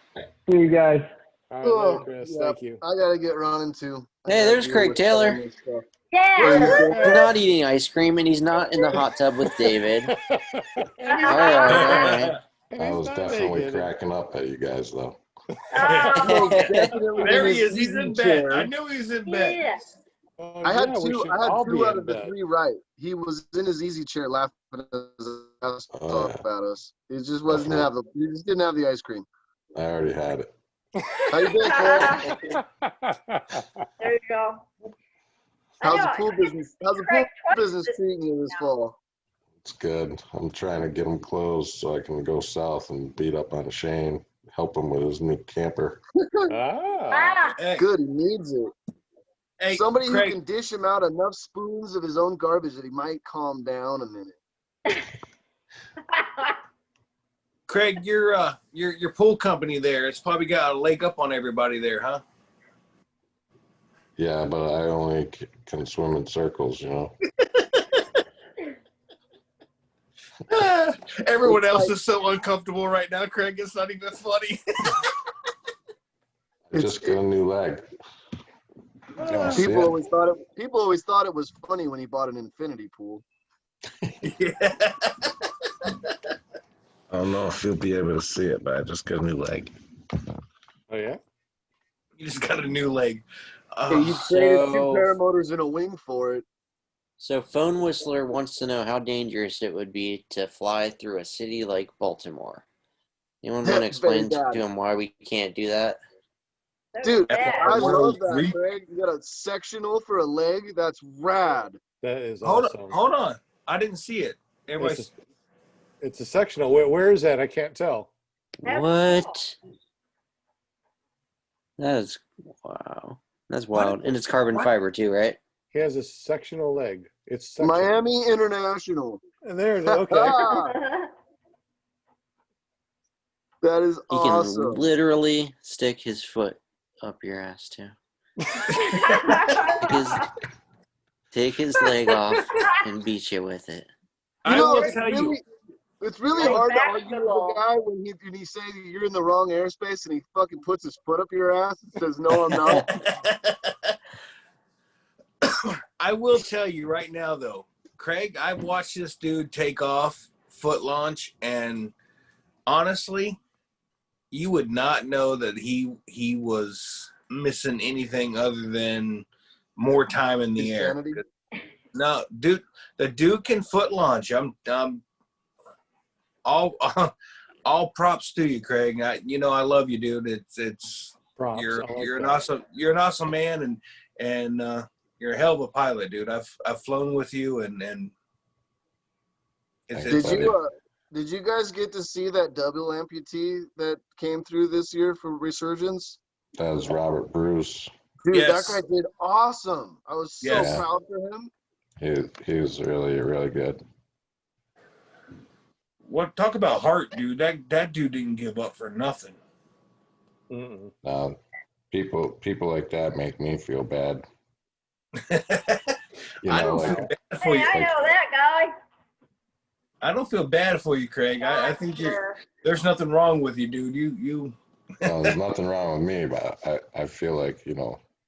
Speaker 5: See you guys.
Speaker 1: All right, Chris. Thank you.
Speaker 4: I got to get running too.
Speaker 10: Hey, there's Craig Taylor.
Speaker 7: Yeah.
Speaker 10: He's not eating ice cream, and he's not in the hot tub with David. All right.
Speaker 16: I was definitely cracking up at you guys, though.
Speaker 11: There he is. He's in bed. I knew he was in bed.
Speaker 7: Yeah.
Speaker 4: I had two out of the three right. He was in his easy chair laughing about us. He just wasn't he just didn't have the ice cream.
Speaker 16: I already had it.
Speaker 4: How you doing, Cole?
Speaker 7: There you go.
Speaker 4: How's the pool business treating you this fall?
Speaker 16: It's good. I'm trying to get them closed so I can go south and beat up on Shane. help him with his new camper.
Speaker 1: Ah.
Speaker 7: Ah,
Speaker 4: Good, he needs it.
Speaker 11: Hey,
Speaker 4: Somebody
Speaker 11: Craig,
Speaker 4: who can dish him out enough spoons of his own garbage that he might calm down a minute.
Speaker 11: Craig, your pool company there, it's probably got a leg up on everybody there, huh?
Speaker 16: Yeah, but I only can swim in circles, you know.
Speaker 11: Everyone else is so uncomfortable right now, Craig. It's not even funny.
Speaker 16: I just got a new leg. You wanna see
Speaker 4: People
Speaker 16: it?
Speaker 4: always thought it was funny when he bought an infinity pool.
Speaker 11: Yeah.
Speaker 16: I don't know if you'll be able to see it, but I just got a new leg.
Speaker 1: Oh yeah.
Speaker 11: You just got a new leg.
Speaker 4: Hey, you traded two
Speaker 10: So,
Speaker 4: paramotors and a wing for it.
Speaker 10: so Phone Whistler wants to know how dangerous it would be to fly through a city like Baltimore. Anyone want to explain to
Speaker 4: bad.
Speaker 10: him why we can't do that?
Speaker 4: Dude,
Speaker 7: bad.
Speaker 4: I love that,
Speaker 11: 103.
Speaker 4: Craig. You got a sectional for a leg? That's rad.
Speaker 1: That is
Speaker 11: Hold
Speaker 1: awesome.
Speaker 11: on, hold on. I didn't see it. Everybody,
Speaker 1: It's a sectional. Where is that? I can't tell.
Speaker 7: That's
Speaker 10: What? That is wow. That's wild, and it's carbon fiber too, right?
Speaker 1: He has a sectional leg. It's sectional.
Speaker 4: Miami International.
Speaker 1: And there it is. Okay.
Speaker 4: That is
Speaker 10: He can
Speaker 4: awesome.
Speaker 10: literally stick his foot up your ass too. Take his leg off and beat you with it.
Speaker 4: You
Speaker 11: I
Speaker 4: know,
Speaker 11: will
Speaker 4: it's
Speaker 11: tell you.
Speaker 4: really hard to argue with a guy when he say you're in the wrong airspace and he fucking puts his foot up your ass and says, "No, I'm not."
Speaker 11: I will tell you right now, though, Craig, I've watched this dude take off, foot launch, and honestly, you would not know that he was missing anything other than more time in the air.
Speaker 4: Insanity.
Speaker 11: No, dude, the dude can foot launch. I'm all props to you, Craig. I love you, dude. It's
Speaker 1: Props.
Speaker 11: you're
Speaker 1: I like
Speaker 11: you're an
Speaker 1: that.
Speaker 11: awesome man, and you're a hell of a pilot, dude. I've flown with you, and it's
Speaker 4: Did you guys get to see that double amputee that came through this year for Resurgence?
Speaker 16: That was Robert Bruce.
Speaker 4: Dude,
Speaker 11: Yes.
Speaker 4: that guy did awesome. I was so
Speaker 11: Yes.
Speaker 4: proud for him.
Speaker 16: He was really, really good.
Speaker 11: What talk about heart, dude? That dude didn't give up for nothing.
Speaker 16: People like that make me feel bad.
Speaker 11: I don't feel bad for you.
Speaker 7: I know that guy.
Speaker 11: I don't feel bad for you, Craig. I think there's nothing wrong with you, dude. You.
Speaker 16: No, there's nothing wrong with me, but I feel like,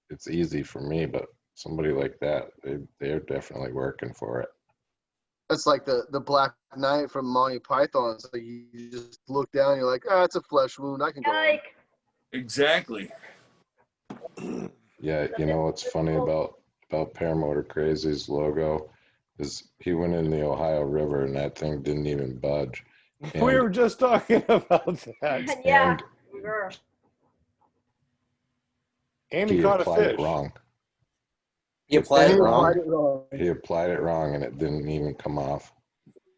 Speaker 16: it's easy for me, but somebody like that, they're definitely working for it.
Speaker 4: That's like the Black Knight from Monty Python. So you just look down, you're like, it's a flesh wound. I can go on.
Speaker 11: Exactly.
Speaker 16: Yeah, what's funny about Paramotor Crazy's logo is he went in the Ohio River and that thing didn't even budge.
Speaker 1: We were just talking about that.
Speaker 7: Yeah, we were.
Speaker 1: And he caught a
Speaker 16: applied
Speaker 1: fish.
Speaker 16: it wrong.
Speaker 10: He applied it wrong?
Speaker 16: He applied it wrong and it didn't even come off.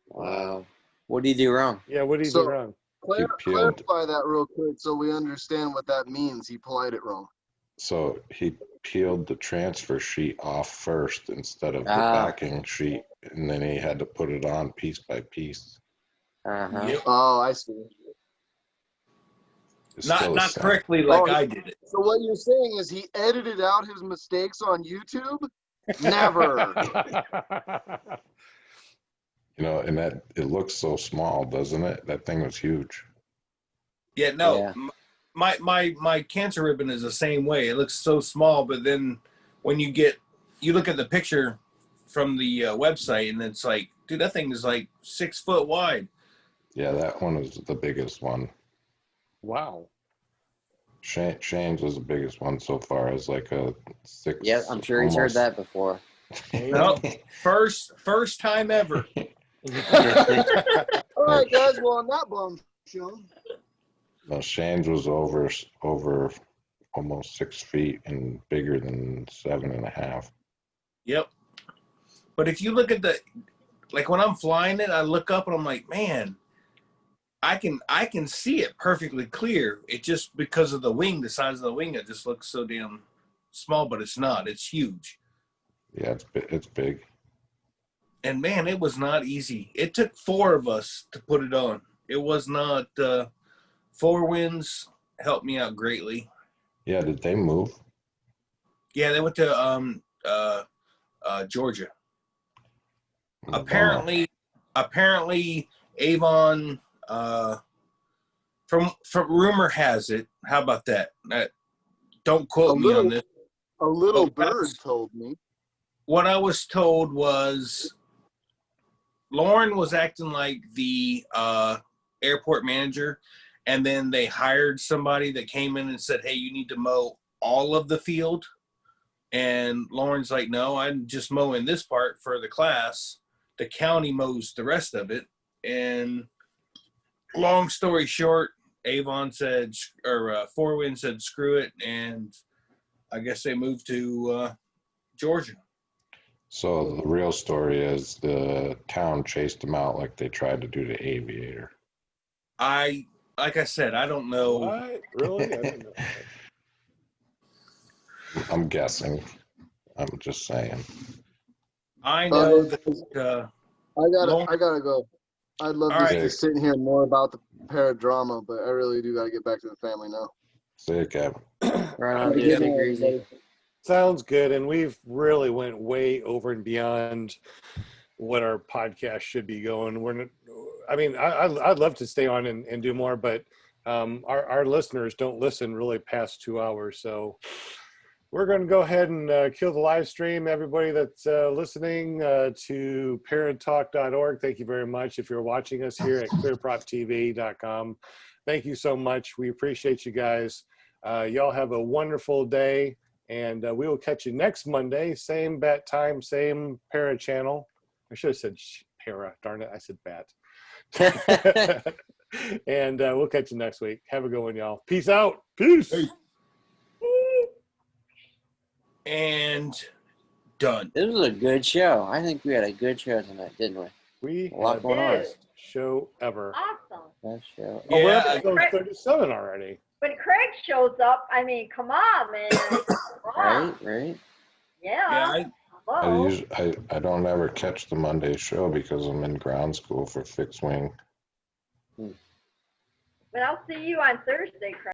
Speaker 10: Wow. What did he do wrong?
Speaker 1: Yeah, what did he do wrong?
Speaker 4: Clarify that real quick so we understand what that means. He applied it wrong.
Speaker 16: So he peeled the transfer sheet off first instead of the
Speaker 10: Ah.
Speaker 16: backing sheet, and then he had to put it on piece by piece.
Speaker 10: Uh-huh.
Speaker 4: Oh, I see.
Speaker 16: It's
Speaker 11: Not
Speaker 16: still the
Speaker 11: not
Speaker 16: same.
Speaker 11: correctly like I did it.
Speaker 4: So what you're saying is he edited out his mistakes on YouTube? Never.
Speaker 16: And that it looks so small, doesn't it? That thing was huge.
Speaker 11: Yeah, no.
Speaker 10: Yeah.
Speaker 11: My cancer ribbon is the same way. It looks so small, but then when you look at the picture from the website, and it's like, dude, that thing is like 6 foot wide.
Speaker 16: Yeah, that one is the biggest one.
Speaker 1: Wow.
Speaker 16: Shane's was the biggest one so far. It's like a 6.
Speaker 10: Yeah, I'm sure he's heard that before.
Speaker 11: No, first time ever.
Speaker 4: All right, guys. Well, on that bombshell.
Speaker 16: No, Shane's was over almost 6 feet and bigger than 7.5.
Speaker 11: Yep. But if you look at when I'm flying it, I look up and I'm like, man, I can see it perfectly clear. It just because of the wing, the size of the wing, it just looks so damn small, but it's not. It's huge.
Speaker 16: Yeah, it's big.
Speaker 11: And man, it was not easy. It took 4 of us to put it on. It was not. 4 Winds helped me out greatly.
Speaker 16: Yeah, did they move?
Speaker 11: Yeah, they went to Georgia.
Speaker 16: Bummer.
Speaker 11: Apparently, Avon. From rumor has it. How about that? Don't quote me on this.
Speaker 4: A little bird told me.
Speaker 11: What I was told was Lauren was acting like the airport manager, and then they hired somebody that came in and said, "Hey, you need to mow all of the field." And Lauren's like, "No, I'm just mowing this part for the class. The county mows the rest of it." And long story short, Avon said, or 4 Winds said, "Screw it," and I guess they moved to Georgia.
Speaker 16: So the real story is the town chased them out like they tried to do to Aviator.
Speaker 11: Like I said, I don't know.
Speaker 1: What? Really? I didn't know.
Speaker 16: I'm guessing. I'm just saying.
Speaker 11: I know that.
Speaker 4: I gotta go. I'd love to sit and hear more about the paradrama, but I really do gotta get back to the family now.
Speaker 16: See you, Kevin.
Speaker 10: Right on, dude. Take her easy.
Speaker 1: Sounds good. And we've really went way over and beyond what our podcast should be going. I'd love to stay on and do more, but our listeners don't listen really past 2 hours. So we're going to go ahead and kill the live stream. Everybody that's listening to parenttalk.org, thank you very much. If you're watching us here at clearproptv.com, thank you so much. We appreciate you guys. Y'all have a wonderful day, and we will catch you next Monday. Same bat time, same para channel. I should have said para. Darn it, I said bat. And we'll catch you next week. Have a good one, y'all. Peace out. Peace.
Speaker 11: Hey. And done.
Speaker 10: This was a good show. I think we had a good show tonight, didn't we?
Speaker 1: We
Speaker 10: a lot
Speaker 1: had
Speaker 10: going
Speaker 1: the
Speaker 10: on.
Speaker 1: best show ever.
Speaker 7: Awesome.
Speaker 10: Best show.
Speaker 1: Oh, we're
Speaker 11: Yeah,
Speaker 1: episode 37 already.
Speaker 7: When Craig shows up, I mean, come on, man. Come on.
Speaker 10: Right.
Speaker 7: Yeah. Hello.
Speaker 16: I don't ever catch the Monday show because I'm in ground school for fixed wing.
Speaker 7: But I'll see you on Thursday, Craig.